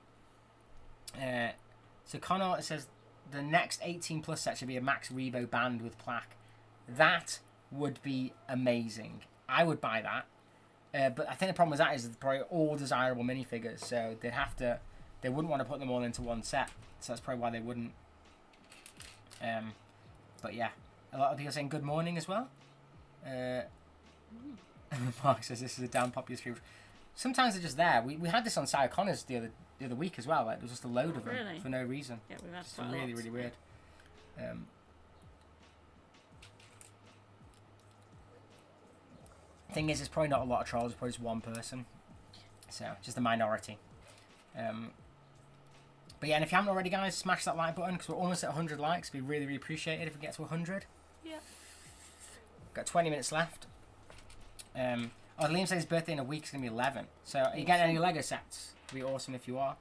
[SPEAKER 1] So Connor says, the next 18 plus set should be a Max Rebo band with plaque. That would be amazing. I would buy that. But I think the problem with that is probably all desirable minifigures. So they wouldn't want to put them all into one set. So that's probably why they wouldn't. But yeah, a lot of people saying good morning as well. Mark says this is a damn popular stream. Sometimes they're just there. We had this on Sire Connors the other week as well. Like, there was just a load of them for no reason.
[SPEAKER 2] Yeah, we've had
[SPEAKER 1] just really, really weird. Thing is, it's probably not a lot of trolls. It's probably just one person. So, just a minority. But yeah, and if you haven't already, guys, smash that like button because we're almost at 100 likes. It'd be really, really appreciated if we get to 100.
[SPEAKER 2] Yeah.
[SPEAKER 1] Got 20 minutes left. Liam said his birthday in a week is going to be 11. So, are you getting any LEGO sets? It'd be awesome if you are.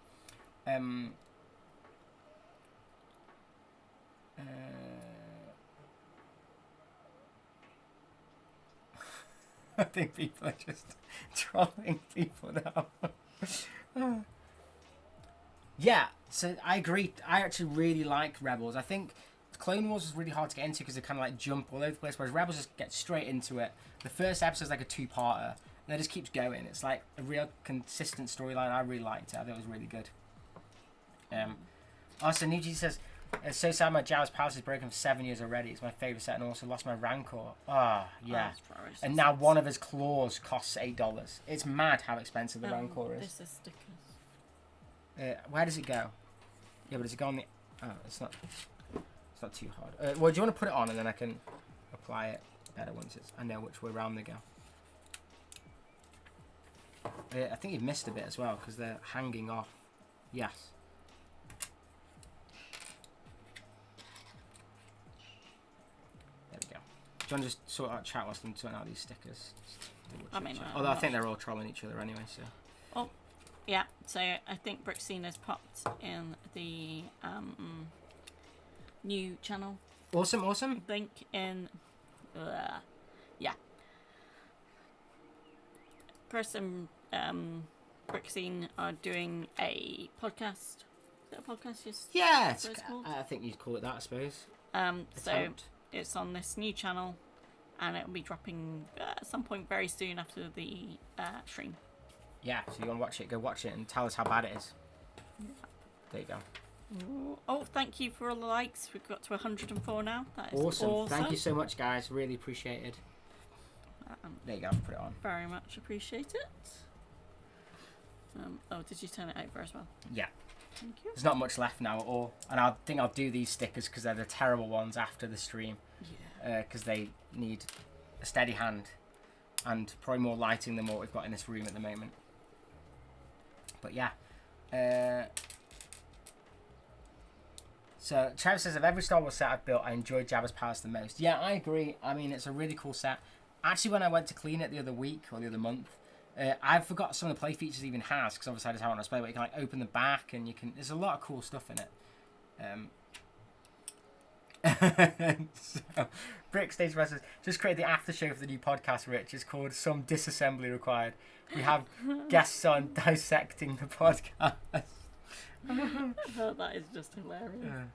[SPEAKER 1] I think people are just trolling people now. Yeah, so I agree. I actually really like Rebels. I think Clone Wars is really hard to get into because they kind of like jump all over the place, whereas Rebels just get straight into it. The first episode is like a two-parter, and it just keeps going. It's like a real consistent storyline. I really liked it. I think it was really good. Also, Nuji says, it's so sad my Jabba's Palace is broken for 7 years already. It's my favourite set and also lost my Rancor. Ah, yeah. And now one of his claws costs $8. It's mad how expensive the Rancor is.
[SPEAKER 2] This is stickers.
[SPEAKER 1] Where does it go? Yeah, but does it go on the... Oh, it's not too hard. Well, do you want to put it on and then I can apply it better once I know which way round they go. I think you've missed a bit as well because they're hanging off. Yes. There we go. Do you want to just sort out chat whilst I'm sorting out these stickers? Although I think they're all trolling each other anyway, so...
[SPEAKER 2] Oh, yeah. So I think Brickcina's popped in the new channel.
[SPEAKER 1] Awesome, awesome.
[SPEAKER 2] Link in... yeah. Person, Brickcine are doing a podcast. Is it a podcast? Just
[SPEAKER 1] yeah, I think you'd call it that, I suppose.
[SPEAKER 2] So it's on this new channel, and it will be dropping at some point very soon after the stream.
[SPEAKER 1] Yeah, so you want to watch it, go watch it and tell us how bad it is. Yeah. There you go.
[SPEAKER 2] Oh, thank you for all the likes. We've got to 104 now. That is
[SPEAKER 1] awesome. Thank you so much, guys. Really appreciated. There you go. Put it on.
[SPEAKER 2] Very much appreciate it. Oh, did you turn it over as well?
[SPEAKER 1] Yeah.
[SPEAKER 2] Thank you.
[SPEAKER 1] There's not much left now at all. And I think I'll do these stickers because they're the terrible ones after the stream. Yeah. Because they need a steady hand and probably more lighting than what we've got in this room at the moment. But yeah. So Travis says, of every Star Wars set I've built, I enjoyed Jabba's Palace the most. Yeah, I agree. I mean, it's a really cool set. Actually, when I went to clean it the other week or the other month, I forgot some of the play features it even has, because obviously I just have it on display, but you can like open the back and you can... There's a lot of cool stuff in it. So, Brick Stage says, just create the after show for the new podcast, Rich. It's called Some Disassembly Required. We have guests on dissecting the podcast.
[SPEAKER 2] Oh, that is just hilarious.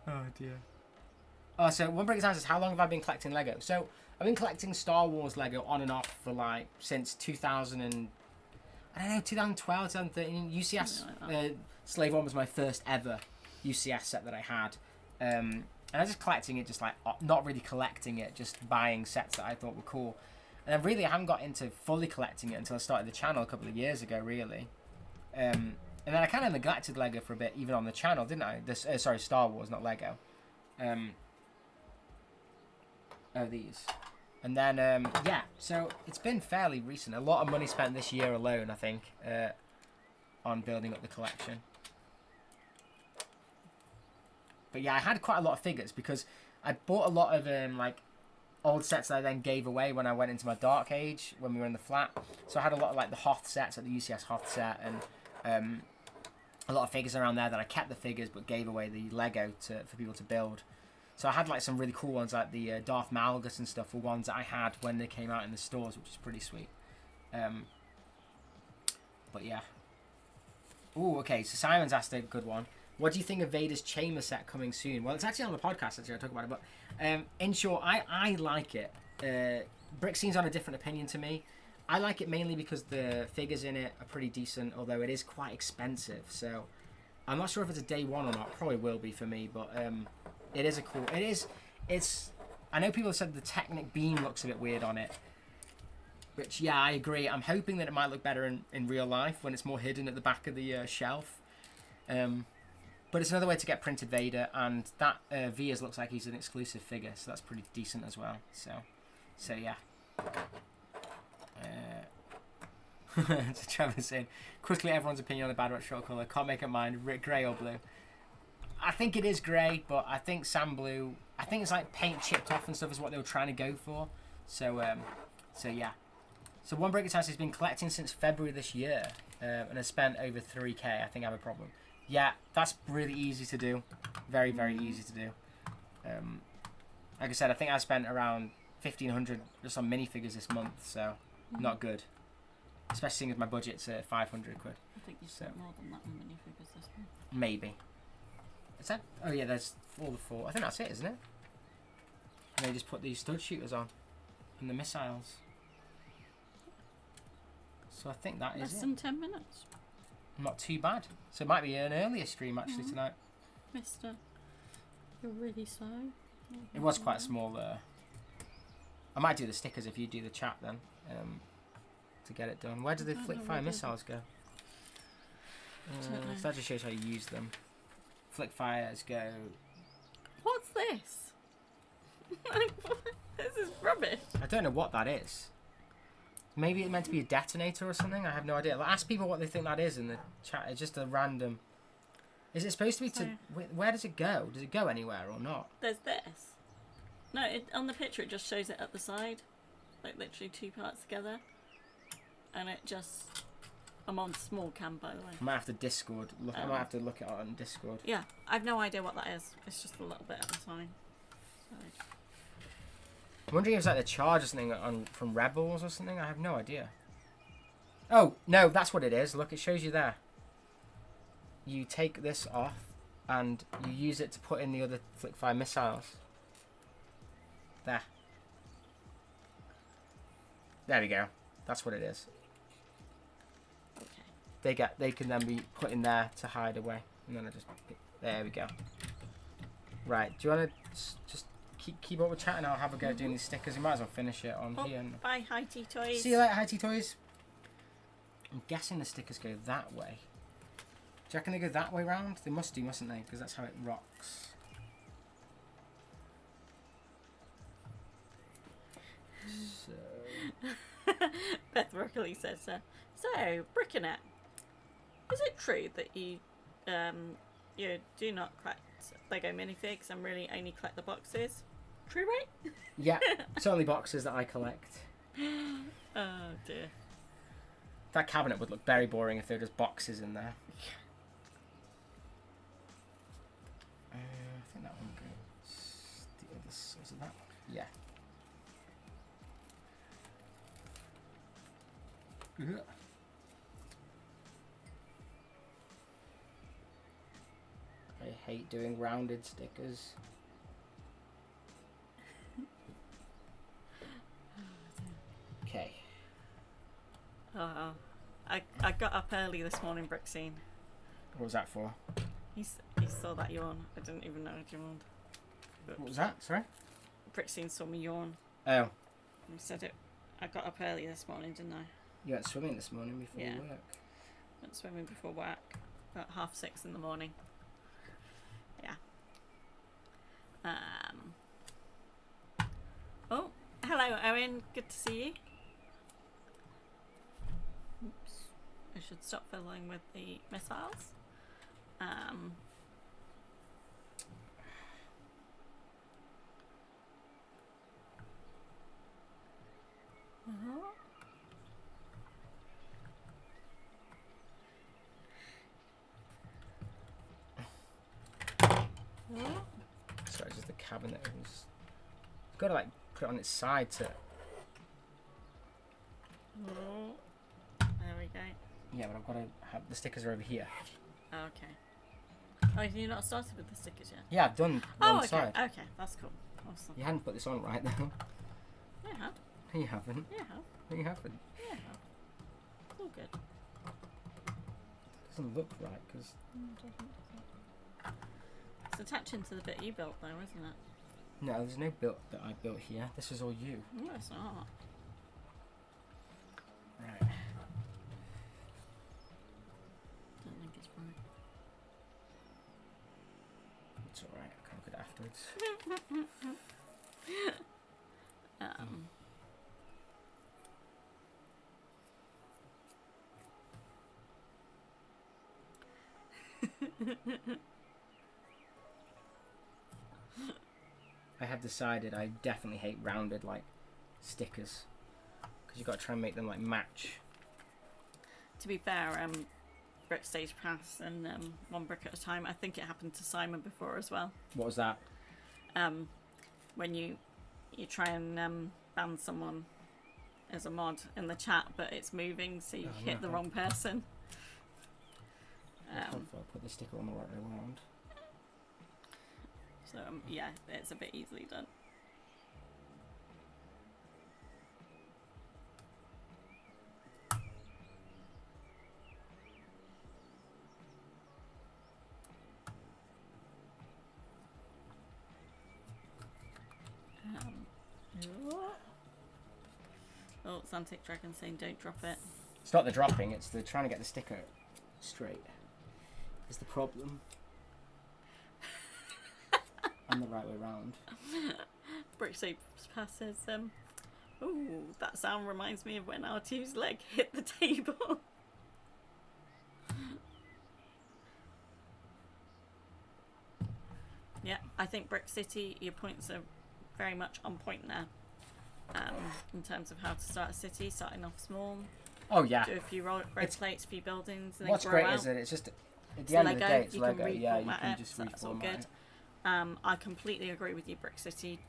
[SPEAKER 1] Oh dear. Oh, so one breakdown says, how long have I been collecting Lego? So I've been collecting Star Wars Lego on and off for like since 2012, 2013. UCS Slave One was my first ever UCS set that I had. And I was just collecting it, just like not really collecting it, just buying sets that I thought were cool. And then really I haven't got into fully collecting it until I started the channel a couple of years ago, really. And then I kind of neglected Lego for a bit, even on the channel, didn't I? Sorry, Star Wars, not Lego. These. And then, yeah, so it's been fairly recent. A lot of money spent this year alone, I think, on building up the collection. But yeah, I had quite a lot of figures because I bought a lot of, like, old sets that I then gave away when I went into my Dark Age, when we were in the flat. So I had a lot of, like, the Hoth sets, like the UCS Hoth set, and a lot of figures around there that I kept the figures but gave away the Lego for people to build. So I had like some really cool ones, like the Darth Malgus and stuff, were ones that I had when they came out in the stores, which is pretty sweet. But yeah. Ooh, okay, so Simon's asked a good one. What do you think of Vader's Chamber set coming soon? Well, it's actually on the podcast, actually, I'll talk about it, but in short, I like it. Brickscene's on a different opinion to me. I like it mainly because the figures in it are pretty decent, although it is quite expensive, so I'm not sure if it's a day one or not. Probably will be for me, but it is a cool... It's... I know people have said the Technic beam looks a bit weird on it, which, yeah, I agree. I'm hoping that it might look better in real life when it's more hidden at the back of the shelf. But it's another way to get printed Vader, and that Vias looks like he's an exclusive figure, so that's pretty decent as well. So yeah. So Trevor's saying, quickly everyone's opinion on the Bad Batch short colour. Can't make up mine. Grey or blue? I think it is grey, but I think Sand Blue... I think it's like paint chipped off and stuff is what they were trying to go for. So yeah. So One Breaker Task has been collecting since February this year, and has spent over 3k. I think I have a problem. Yeah, that's really easy to do. Very, very easy to do. Like I said, I think I spent around 1,500 just on minifigures this month, so not good. especially seeing as my budget's 500 quid.
[SPEAKER 2] I think you spent more than that on minifigures this one.
[SPEAKER 1] Maybe. Is that? Oh yeah, there's all the 4. I think that's it, isn't it? And they just put these stud shooters on and the missiles. So I think that is
[SPEAKER 2] Less than 10 minutes.
[SPEAKER 1] Not too bad. So it might be an earlier stream actually tonight.
[SPEAKER 2] Mister, you're really slow.
[SPEAKER 1] It was quite small there. I might do the stickers if you do the chat then, to get it done. Where do the flick fire missiles go? So that just shows how you use them. Flick fires go.
[SPEAKER 2] What's this? This is rubbish.
[SPEAKER 1] I don't know what that is. Maybe it's meant to be a detonator or something. I have no idea. Like, ask people what they think that is in the chat. It's just a random. Is it supposed to be to? Where does it go? Does it go anywhere or not?
[SPEAKER 2] There's this. No, on the picture it just shows it at the side, like literally 2 parts together, and it just. I'm on small cam by the way.
[SPEAKER 1] I might have to Discord. Look, I might have to look it up on Discord.
[SPEAKER 2] Yeah, I've no idea what that is. It's just a little bit at the side. So.
[SPEAKER 1] I'm wondering if it's like the charge or something from Rebels or something. I have no idea. Oh no, that's what it is. Look, it shows you there. You take this off and you use it to put in the other flick fire missiles. There. There we go. That's what it is.
[SPEAKER 2] Okay.
[SPEAKER 1] They can then be put in there to hide away, and then I just there we go. Right. Do you want to just keep up with chatting? I'll have a go doing these stickers. We might as well finish it on here.
[SPEAKER 2] Bye, High Tea Toys.
[SPEAKER 1] See you later, High Tea Toys. I'm guessing the stickers go that way. Do you reckon they go that way round? They must do, mustn't they? Because that's how it rocks. So.
[SPEAKER 2] Beth Rockley says, so, Bricknit, is it true that you do not collect Lego minifigs and really only collect the boxes? True, right?
[SPEAKER 1] Yeah, it's only boxes that I collect.
[SPEAKER 2] Oh dear.
[SPEAKER 1] That cabinet would look very boring if there were just boxes in there. I think that one goes. The other, was it that one? Yeah. Ugh. I hate doing rounded stickers. Okay.
[SPEAKER 2] I got up early this morning, Brixine.
[SPEAKER 1] What was that for?
[SPEAKER 2] He saw that yawn. I didn't even know it yawned.
[SPEAKER 1] What was that? Sorry?
[SPEAKER 2] Brixine saw me yawn.
[SPEAKER 1] Oh.
[SPEAKER 2] He said it. I got up early this morning, didn't I?
[SPEAKER 1] You went swimming this morning before work.
[SPEAKER 2] Went swimming before work. About 6:30 in the morning. Yeah. Oh, hello, Owen. Good to see you. Oops. I should stop fiddling with the missiles.
[SPEAKER 1] Sorry, it's just the cabinet. You've got to like put it on its side to.
[SPEAKER 2] Oh, there we go.
[SPEAKER 1] Yeah, but I've got to have the stickers are over here.
[SPEAKER 2] Oh, okay. Oh, you not started with the stickers yet?
[SPEAKER 1] Yeah, I've done one side.
[SPEAKER 2] Okay, that's cool. Awesome.
[SPEAKER 1] You hadn't put this on right though.
[SPEAKER 2] Yeah, I have.
[SPEAKER 1] No, you haven't.
[SPEAKER 2] Yeah, I have.
[SPEAKER 1] No, you haven't.
[SPEAKER 2] Yeah, I have. It's all good.
[SPEAKER 1] Doesn't look right because.
[SPEAKER 2] It's attaching to the bit you built, though, isn't it?
[SPEAKER 1] No, there's no built that I built here. This is all you.
[SPEAKER 2] No, it's not.
[SPEAKER 1] Right.
[SPEAKER 2] Don't think it's right.
[SPEAKER 1] It's alright. I can look at it afterwards. I have decided I definitely hate rounded like stickers because you've got to try and make them like match.
[SPEAKER 2] To be fair, brick stage pass and one brick at a time. I think it happened to Simon before as well.
[SPEAKER 1] What was that?
[SPEAKER 2] When you try and ban someone as a mod in the chat, but it's moving, so you hit the wrong person.
[SPEAKER 1] I'll put the sticker on the right way around.
[SPEAKER 2] So yeah, it's a bit easily done. Oh, Tantive Dragon saying don't drop it.
[SPEAKER 1] It's not the dropping, it's the trying to get the sticker straight. Is the problem. And the right way round.
[SPEAKER 2] Bricknit says, oh, that sound reminds me of when R2's leg hit the table. Yeah, I think Brick City, your points are very much on point there. In terms of how to start a city, starting off small.
[SPEAKER 1] Oh yeah.
[SPEAKER 2] Do a few road plates, a few buildings, and
[SPEAKER 1] what's
[SPEAKER 2] then grow
[SPEAKER 1] great
[SPEAKER 2] out.
[SPEAKER 1] is that it's just at the end of the day, it's Lego. Yeah, you can
[SPEAKER 2] it,
[SPEAKER 1] just
[SPEAKER 2] so that's all
[SPEAKER 1] reformat
[SPEAKER 2] good.
[SPEAKER 1] it.
[SPEAKER 2] I completely agree with you, Brick City.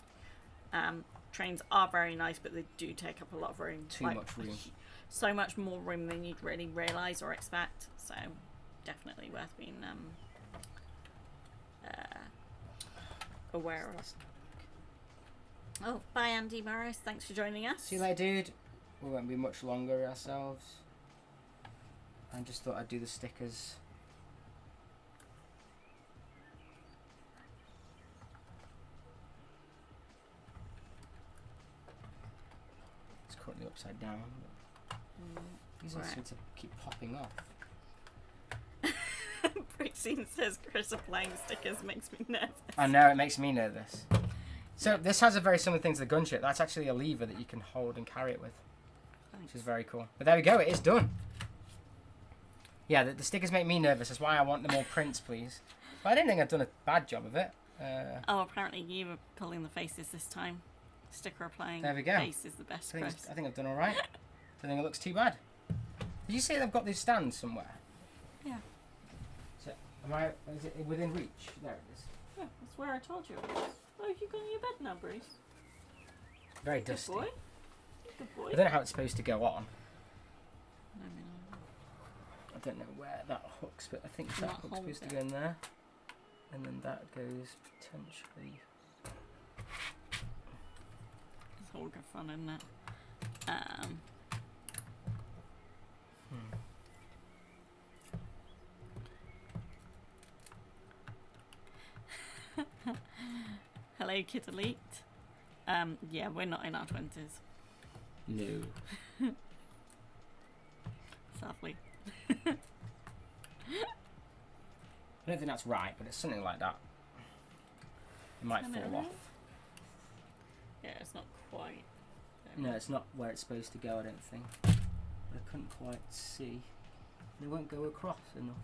[SPEAKER 2] Trains are very nice, but they do take up a lot of room.
[SPEAKER 1] Too much room.
[SPEAKER 2] So much more room than you'd really realise or expect. So definitely worth being aware of. Oh, bye Andy Morris. Thanks for joining us.
[SPEAKER 1] See you later, dude. We won't be much longer ourselves. I just thought I'd do the stickers. It's currently upside down. These are supposed to keep popping off.
[SPEAKER 2] Brixine says Chris applying stickers makes me nervous.
[SPEAKER 1] I know, it makes me nervous. So this has a very similar thing to the gunship. That's actually a lever that you can hold and carry it with. Which is very cool. But there we go, it is done. Yeah, the stickers make me nervous. That's why I want the more prints, please. But I don't think I've done a bad job of it.
[SPEAKER 2] Oh, apparently you were pulling the faces this time. Sticker applying.
[SPEAKER 1] There we go.
[SPEAKER 2] Face is the best, Chris.
[SPEAKER 1] I think I've done all right. Don't think it looks too bad. Did you say they've got these stands somewhere?
[SPEAKER 2] Yeah.
[SPEAKER 1] So, is it within reach? There it is.
[SPEAKER 2] Yeah, that's where I told you it was. Oh, have you gone to your bed now, Bruce?
[SPEAKER 1] Very
[SPEAKER 2] Good
[SPEAKER 1] dusty.
[SPEAKER 2] boy. Good boy.
[SPEAKER 1] I don't know how it's supposed to go on.
[SPEAKER 2] I
[SPEAKER 1] I don't know where that hooks, but I think that
[SPEAKER 2] Not
[SPEAKER 1] hook's supposed to
[SPEAKER 2] hold
[SPEAKER 1] go in there. And then that goes potentially...
[SPEAKER 2] It's all good fun, isn't it? Hello, Kid Elite. Yeah, we're not in our 20s.
[SPEAKER 1] No.
[SPEAKER 2] Sadly.
[SPEAKER 1] I don't think that's right, but it's something like that. It might fall off.
[SPEAKER 2] Yeah, it's not quite.
[SPEAKER 1] No, it's not where it's supposed to go, I don't think. But I couldn't quite see. It won't go across enough.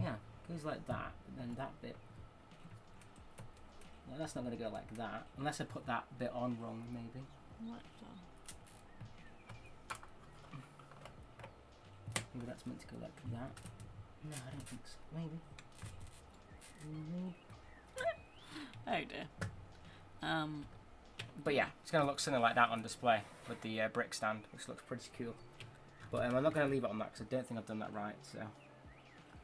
[SPEAKER 1] Yeah, it goes like that, but then that bit. No, that's not going to go like that, unless I put that bit on wrong, maybe. Maybe that's meant to go like that. No, I don't think so. Maybe.
[SPEAKER 2] Oh dear.
[SPEAKER 1] But yeah, it's going to look something like that on display with the brick stand, which looks pretty cool. But I'm not going to leave it on that because I don't think I've done that right. So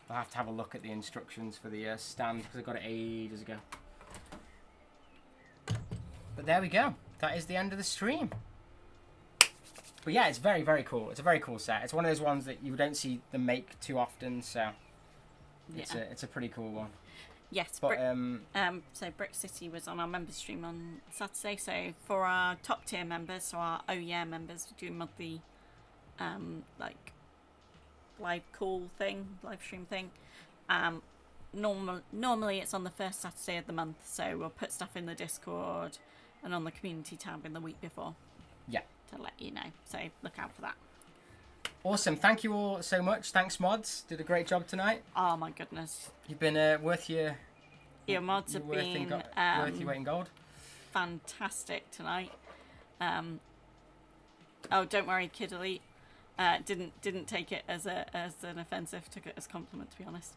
[SPEAKER 1] I'll have to have a look at the instructions for the stand because I got it ages ago. But there we go. That is the end of the stream. But yeah, it's very, very cool. It's a very cool set. It's one of those ones that you don't see them make too often, so it's a pretty cool one.
[SPEAKER 2] Yes,
[SPEAKER 1] but
[SPEAKER 2] so Brick City was on our members stream on Saturday. So for our top tier members, so our Oh Yeah members, we do a monthly like live call thing, live stream thing. Normally it's on the first Saturday of the month, so we'll put stuff in the Discord and on the community tab in the week before.
[SPEAKER 1] Yeah.
[SPEAKER 2] To let you know. So look out for that.
[SPEAKER 1] Awesome. Thank you all so much. Thanks, mods. Did a great job tonight.
[SPEAKER 2] Oh my goodness.
[SPEAKER 1] You've been worth your
[SPEAKER 2] mods have been
[SPEAKER 1] worth your weight in gold.
[SPEAKER 2] Fantastic tonight. Oh, don't worry, Kid Elite. Didn't take it as an offensive. Took it as a compliment, to be honest.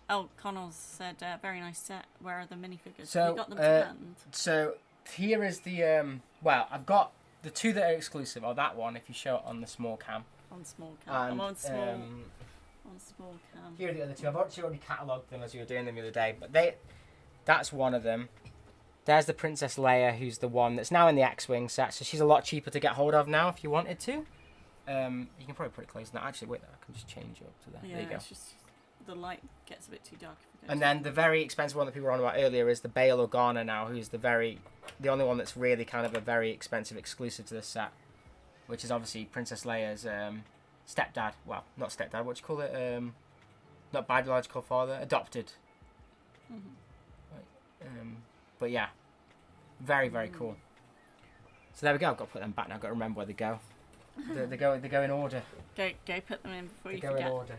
[SPEAKER 2] Oh, Connell said, very nice set. Where are the minifigures?
[SPEAKER 1] So,
[SPEAKER 2] you got them to hand?
[SPEAKER 1] So here is the well, I've got the two that are exclusive, or that one if you show it on the small cam.
[SPEAKER 2] On small cam. I'm on small. On small cam.
[SPEAKER 1] Here are the other two. I've actually already catalogued them as you were doing them the other day, but that's one of them. There's the Princess Leia, who's the one that's now in the X-Wing set, so she's a lot cheaper to get hold of now if you wanted to. You can probably put it close now. Actually, wait, I can just change it up to there.
[SPEAKER 2] Yeah,
[SPEAKER 1] there you go.
[SPEAKER 2] it's just the light gets a bit too dark. If
[SPEAKER 1] And then the very expensive one that people were on about earlier is the Bail Organa now, who's the only one that's really kind of a very expensive exclusive to this set, which is obviously Princess Leia's stepdad. Well, not stepdad. What do you call it? Not biological father, adopted. But yeah, very very cool. So there we go. I've got to put them back now. I've got to remember where they go. They go in order.
[SPEAKER 2] Go put them in before
[SPEAKER 1] They
[SPEAKER 2] you
[SPEAKER 1] go
[SPEAKER 2] forget.
[SPEAKER 1] in order.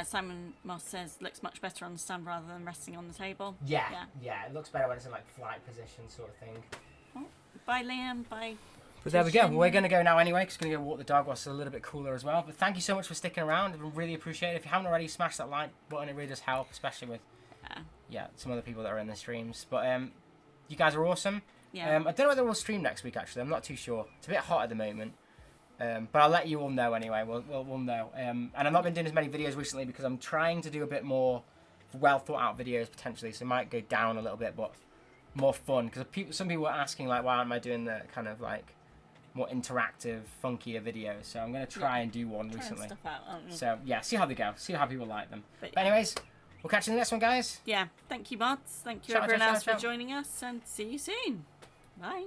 [SPEAKER 2] Simon Moss says looks much better on the stand rather than resting on the table.
[SPEAKER 1] Yeah. It looks better when it's in like flight position sort of thing.
[SPEAKER 2] Oh, bye Liam. Bye.
[SPEAKER 1] But there we go. We're going to go now anyway, because we're going to go walk the dog whilst it's a little bit cooler as well. But thank you so much for sticking around. I really appreciate it. If you haven't already, smash that like button. It really does help, especially with some other people that are in the streams. But you guys are awesome.
[SPEAKER 2] Yeah.
[SPEAKER 1] I don't know whether we'll stream next week, actually. I'm not too sure. It's a bit hot at the moment. But I'll let you all know anyway. We'll know. And I've not been doing as many videos recently because I'm trying to do a bit more well thought out videos potentially. So it might go down a little bit, but more fun. Because some people were asking, like, why am I doing the kind of like more interactive, funkier videos? So I'm going to try and do one recently.
[SPEAKER 2] Stuff out,
[SPEAKER 1] so yeah, see how they go. See how people like them. But anyways, we'll catch you in the next one, guys.
[SPEAKER 2] Yeah. Thank you, mods. Thank you
[SPEAKER 1] Ciao,
[SPEAKER 2] everyone
[SPEAKER 1] ciao,
[SPEAKER 2] else
[SPEAKER 1] ciao,
[SPEAKER 2] for
[SPEAKER 1] ciao.
[SPEAKER 2] joining us, and see you soon. Bye.